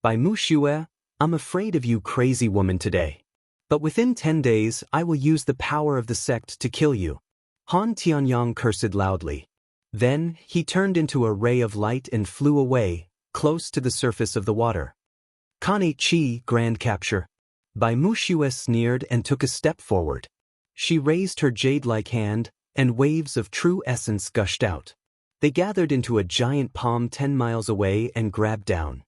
Bai Muxue, I'm afraid of you, crazy woman, today. But within 10 days, I will use the power of the sect to kill you. Han Tianyang cursed loudly. Then, he turned into a ray of light and flew away, close to the surface of the water. Kanei Chi, grand capture. Bai Muxue sneered and took a step forward. She raised her jade-like hand, and waves of true essence gushed out. They gathered into a giant palm 10 miles away and grabbed down.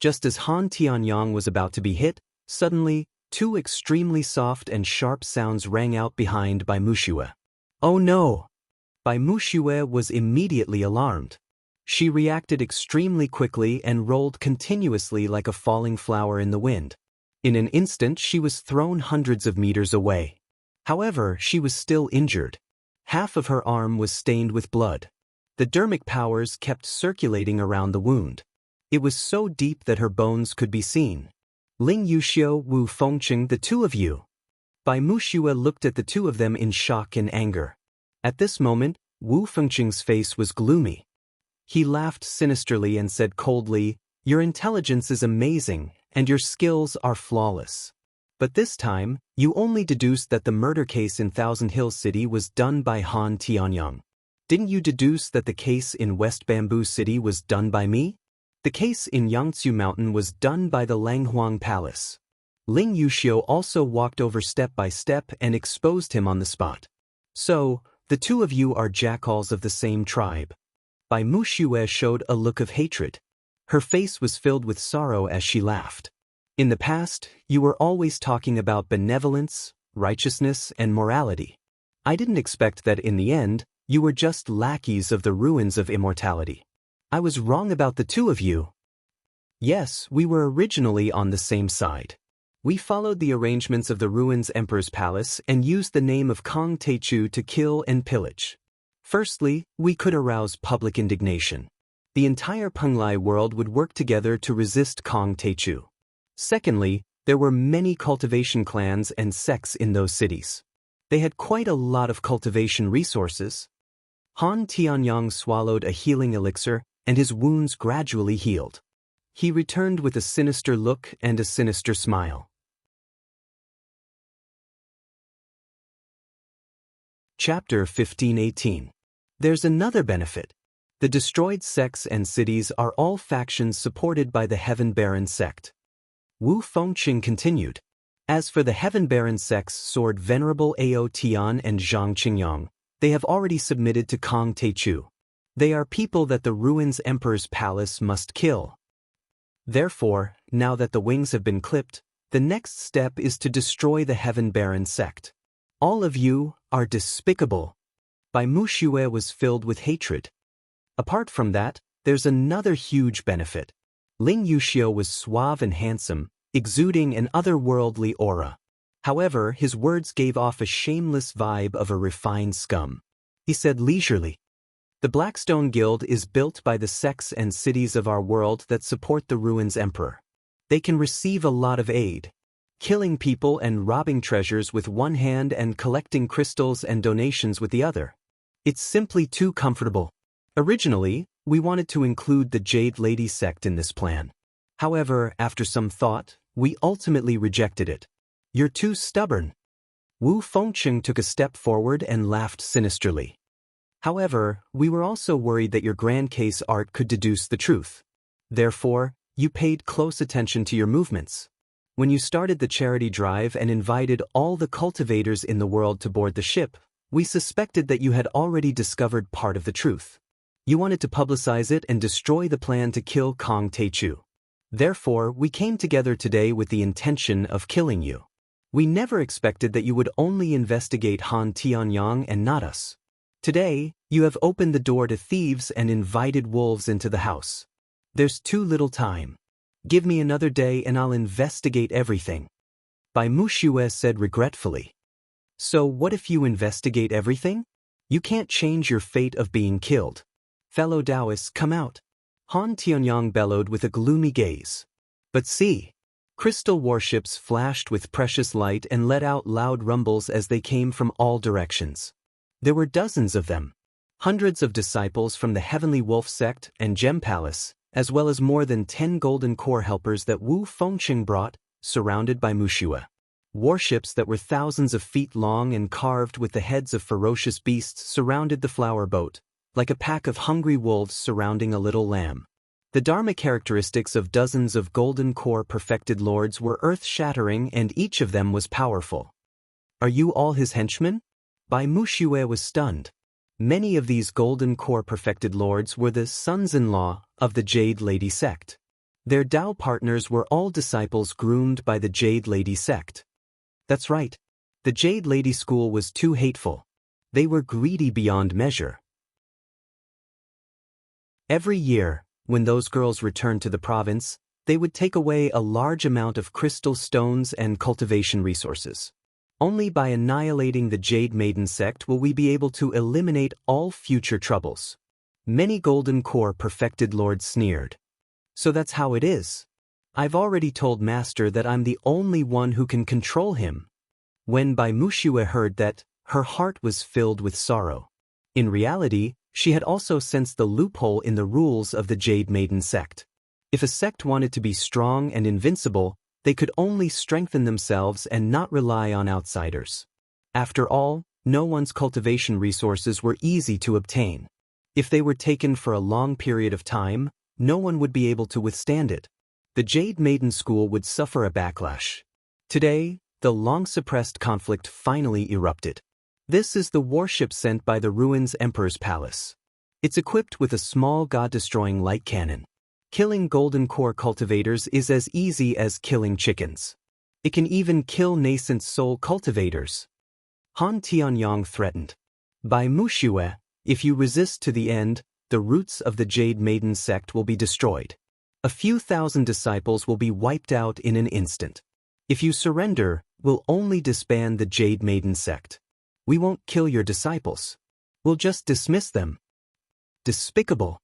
Just as Han Tianyang was about to be hit, suddenly, two extremely soft and sharp sounds rang out behind Bai Muxue. Oh no! Bai Muxue was immediately alarmed. She reacted extremely quickly and rolled continuously like a falling flower in the wind. In an instant she was thrown hundreds of meters away. However, she was still injured. Half of her arm was stained with blood. The dermic powers kept circulating around the wound. It was so deep that her bones could be seen. Ling Yuxiu, Wu Fengqing, the two of you. Bai Muxue looked at the two of them in shock and anger. At this moment, Wu Fengqing's face was gloomy. He laughed sinisterly and said coldly, Your intelligence is amazing, and your skills are flawless. But this time, you only deduced that the murder case in Thousand Hills City was done by Han Tianyang. Didn't you deduce that the case in West Bamboo City was done by me? The case in Yangtze Mountain was done by the Langhuang Palace. Ling Yuxiu also walked over step by step and exposed him on the spot. So, the two of you are jackals of the same tribe. Bai Muxue showed a look of hatred. Her face was filled with sorrow as she laughed. In the past, you were always talking about benevolence, righteousness, and morality. I didn't expect that in the end, you were just lackeys of the ruins of immortality. I was wrong about the two of you. Yes, we were originally on the same side. We followed the arrangements of the ruins Emperor's Palace and used the name of Kong Teichu to kill and pillage. Firstly, we could arouse public indignation. The entire Penglai world would work together to resist Kong Teichu. Secondly, there were many cultivation clans and sects in those cities. They had quite a lot of cultivation resources. Han Tianyang swallowed a healing elixir, and his wounds gradually healed. He returned with a sinister look and a sinister smile. Chapter 1518. There's another benefit. The destroyed sects and cities are all factions supported by the Heaven Baron sect. Wu Fengqing continued. As for the Heaven Baron sects Sword Venerable Ao Tian and Zhang Qingyang, they have already submitted to Kong Teichu. They are people that the ruins Emperor's Palace must kill. Therefore, now that the wings have been clipped, the next step is to destroy the Heaven Baron sect. All of you are despicable. Bai Muxue was filled with hatred. Apart from that, there's another huge benefit. Ling Yuxiu was suave and handsome, exuding an otherworldly aura. However, his words gave off a shameless vibe of a refined scum. He said leisurely, "The Blackstone Guild is built by the sects and cities of our world that support the Ruins Emperor. They can receive a lot of aid, killing people and robbing treasures with one hand and collecting crystals and donations with the other. It's simply too comfortable. Originally, we wanted to include the Jade Lady sect in this plan. However, after some thought, we ultimately rejected it. You're too stubborn." Wu Fengcheng took a step forward and laughed sinisterly. "However, we were also worried that your grand case art could deduce the truth. Therefore, you paid close attention to your movements. When you started the charity drive and invited all the cultivators in the world to board the ship, we suspected that you had already discovered part of the truth. You wanted to publicize it and destroy the plan to kill Kong Teichu. Therefore, we came together today with the intention of killing you. We never expected that you would only investigate Han Tianyang and not us. Today, you have opened the door to thieves and invited wolves into the house. There's too little time. Give me another day and I'll investigate everything." Bai Muxue said regretfully. "So what if you investigate everything? You can't change your fate of being killed. Fellow Taoists, come out." Han Tianyang bellowed with a gloomy gaze. "But see." Crystal warships flashed with precious light and let out loud rumbles as they came from all directions. There were dozens of them. Hundreds of disciples from the Heavenly Wolf sect and Gem Palace, as well as more than 10 golden core helpers that Wu Fengcheng brought, surrounded by Muxue. Warships that were thousands of feet long and carved with the heads of ferocious beasts surrounded the flower boat, like a pack of hungry wolves surrounding a little lamb. The Dharma characteristics of dozens of golden core perfected lords were earth-shattering and each of them was powerful. "Are you all his henchmen?" Bai Muxue was stunned. Many of these golden core perfected lords were the sons-in-law of the Jade Lady sect. Their Tao partners were all disciples groomed by the Jade Lady sect. That's right. The Jade Lady school was too hateful. They were greedy beyond measure. Every year, when those girls returned to the province, they would take away a large amount of crystal stones and cultivation resources. Only by annihilating the Jade Maiden sect will we be able to eliminate all future troubles. Many golden core perfected lords sneered. "So that's how it is. I've already told Master that I'm the only one who can control him." When Bai Muxue heard that, her heart was filled with sorrow. In reality, she had also sensed the loophole in the rules of the Jade Maiden sect. If a sect wanted to be strong and invincible, they could only strengthen themselves and not rely on outsiders. After all, no one's cultivation resources were easy to obtain. If they were taken for a long period of time, no one would be able to withstand it. The Jade Maiden School would suffer a backlash. Today, the long-suppressed conflict finally erupted. This is the warship sent by the Ruins Emperor's palace. It's equipped with a small god-destroying light cannon. Killing golden core cultivators is as easy as killing chickens. It can even kill nascent soul cultivators. Han Tianyang threatened. "Bai Muxue, if you resist to the end, the roots of the Jade Maiden sect will be destroyed. A few thousand disciples will be wiped out in an instant. If you surrender, we'll only disband the Jade Maiden sect. We won't kill your disciples. We'll just dismiss them." Despicable.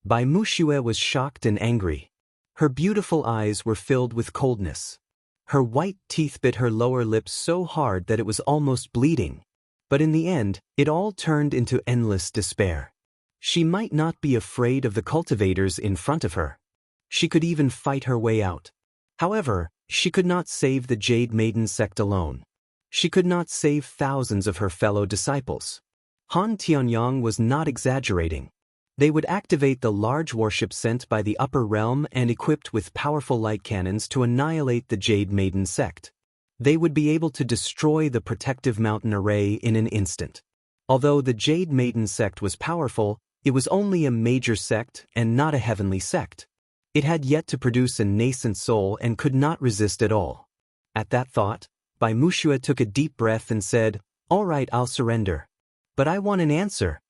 Bai Muxue was shocked and angry. Her beautiful eyes were filled with coldness. Her white teeth bit her lower lip so hard that it was almost bleeding. But in the end, it all turned into endless despair. She might not be afraid of the cultivators in front of her. She could even fight her way out. However, she could not save the Jade Maiden sect alone. She could not save thousands of her fellow disciples. Han Tianyang was not exaggerating. They would activate the large warship sent by the upper realm and equipped with powerful light cannons to annihilate the Jade Maiden sect. They would be able to destroy the protective mountain array in an instant. Although the Jade Maiden sect was powerful, it was only a major sect and not a heavenly sect. It had yet to produce a nascent soul and could not resist at all. At that thought, Bai Muxue took a deep breath and said, "All right, I'll surrender. But I want an answer."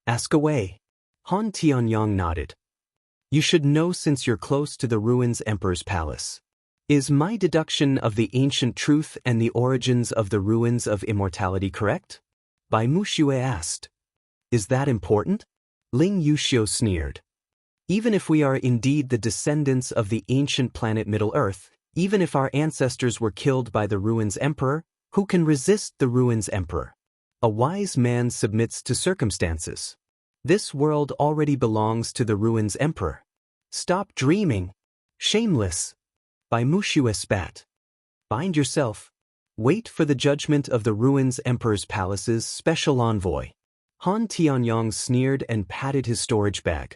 "Ask away." Han Tianyang nodded. "You should know since you're close to the Ruins Emperor's palace. Is my deduction of the ancient truth and the origins of the ruins of immortality correct? Bai Muxue asked. Is that important? Ling Yuxiu sneered. Even if we are indeed the descendants of the ancient planet Middle-earth, even if our ancestors were killed by the ruins emperor, who can resist the ruins emperor? A wise man submits to circumstances. This world already belongs to the ruins emperor. Stop dreaming. Shameless. Bai Muxue spat. Bind yourself. Wait for the judgment of the ruins emperor's palace's special envoy. Han Tianyong sneered and patted his storage bag.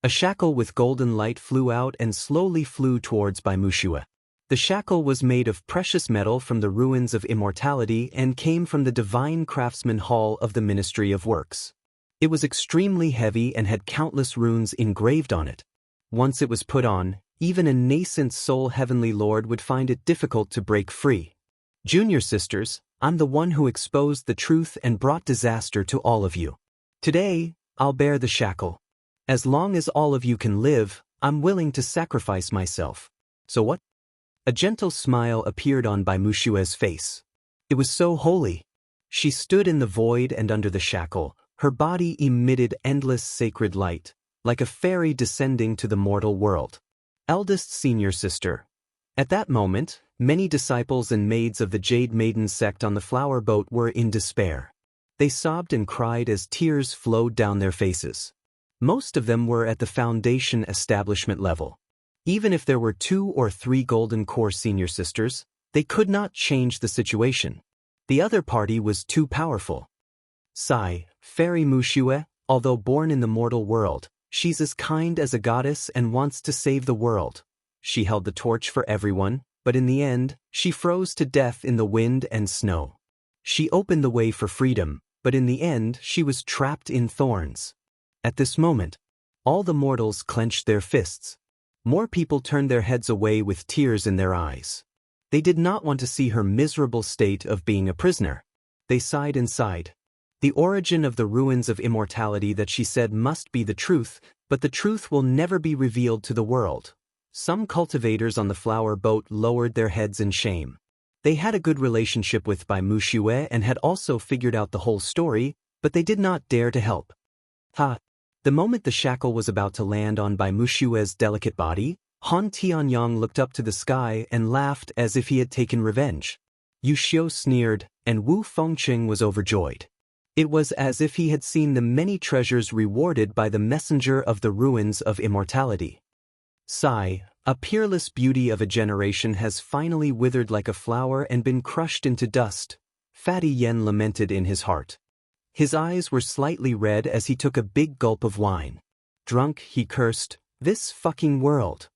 A shackle with golden light flew out and slowly flew towards Bai Muxue. The shackle was made of precious metal from the ruins of immortality and came from the divine craftsman hall of the Ministry of Works. It was extremely heavy and had countless runes engraved on it. Once it was put on, even a nascent soul heavenly lord would find it difficult to break free. Junior sisters, I'm the one who exposed the truth and brought disaster to all of you. Today, I'll bear the shackle. As long as all of you can live, I'm willing to sacrifice myself. So what? A gentle smile appeared on Bai Muxue's face. It was so holy. She stood in the void and under the shackle. Her body emitted endless sacred light, like a fairy descending to the mortal world. Eldest senior sister. At that moment, many disciples and maids of the Jade Maiden sect on the flower boat were in despair. They sobbed and cried as tears flowed down their faces. Most of them were at the foundation establishment level. Even if there were 2 or 3 golden core senior sisters, they could not change the situation. The other party was too powerful. Sigh, Fairy Muxue, although born in the mortal world, she's as kind as a goddess and wants to save the world. She held the torch for everyone, but in the end, she froze to death in the wind and snow. She opened the way for freedom, but in the end she was trapped in thorns. At this moment, all the mortals clenched their fists. More people turned their heads away with tears in their eyes. They did not want to see her miserable state of being a prisoner. They sighed and sighed. The origin of the ruins of immortality that she said must be the truth, but the truth will never be revealed to the world. Some cultivators on the flower boat lowered their heads in shame. They had a good relationship with Bai Muxue and had also figured out the whole story, but they did not dare to help. The moment the shackle was about to land on Bai Muxue's delicate body, Han Tianyong looked up to the sky and laughed as if he had taken revenge. Yu Xiu sneered, and Wu Fengqing was overjoyed. It was as if he had seen the many treasures rewarded by the messenger of the ruins of immortality. Sigh, a peerless beauty of a generation has finally withered like a flower and been crushed into dust, Fatty Yen lamented in his heart. His eyes were slightly red as he took a big gulp of wine. Drunk, he cursed, "This fucking world."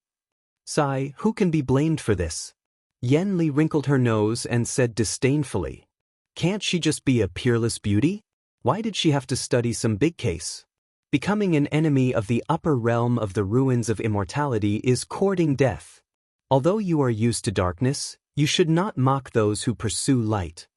Sigh, who can be blamed for this? Yen Li wrinkled her nose and said disdainfully, "Can't she just be a peerless beauty? Why did she have to study some big case? Becoming an enemy of the upper realm of the ruins of immortality is courting death. Although you are used to darkness, you should not mock those who pursue light."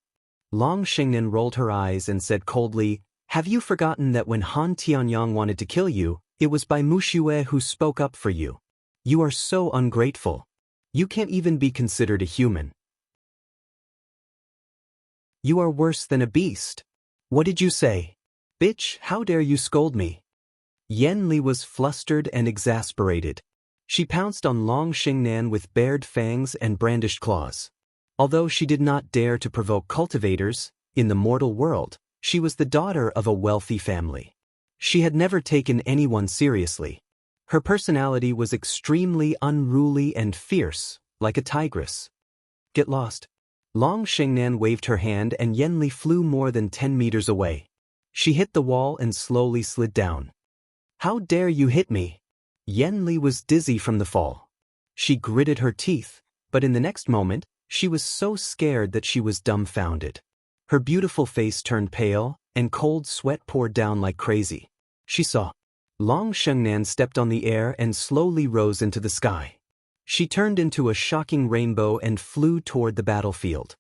Long Shengnan rolled her eyes and said coldly, "Have you forgotten that when Han Tianyong wanted to kill you, it was Bai Muxue who spoke up for you? You are so ungrateful. You can't even be considered a human. You are worse than a beast. What did you say? Bitch, how dare you scold me?" Yen Li was flustered and exasperated. She pounced on Long Shengnan with bared fangs and brandished claws. Although she did not dare to provoke cultivators, in the mortal world, she was the daughter of a wealthy family. She had never taken anyone seriously. Her personality was extremely unruly and fierce, like a tigress. "Get lost." Long Shengnan waved her hand and Yen Li flew more than 10 meters away. She hit the wall and slowly slid down. "How dare you hit me?" Yen Li was dizzy from the fall. She gritted her teeth, but in the next moment, she was so scared that she was dumbfounded. Her beautiful face turned pale, and cold sweat poured down like crazy. She saw. Long Shengnan stepped on the air and slowly rose into the sky. She turned into a shocking rainbow and flew toward the battlefield.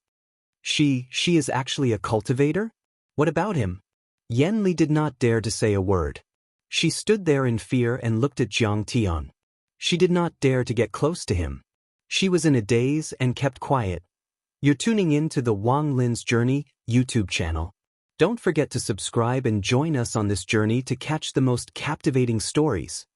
She is actually a cultivator? What about him? Yen Li did not dare to say a word. She stood there in fear and looked at Jiang Tian. She did not dare to get close to him. She was in a daze and kept quiet. You're tuning in to the Wang Lin's Journey YouTube channel. Don't forget to subscribe and join us on this journey to catch the most captivating stories.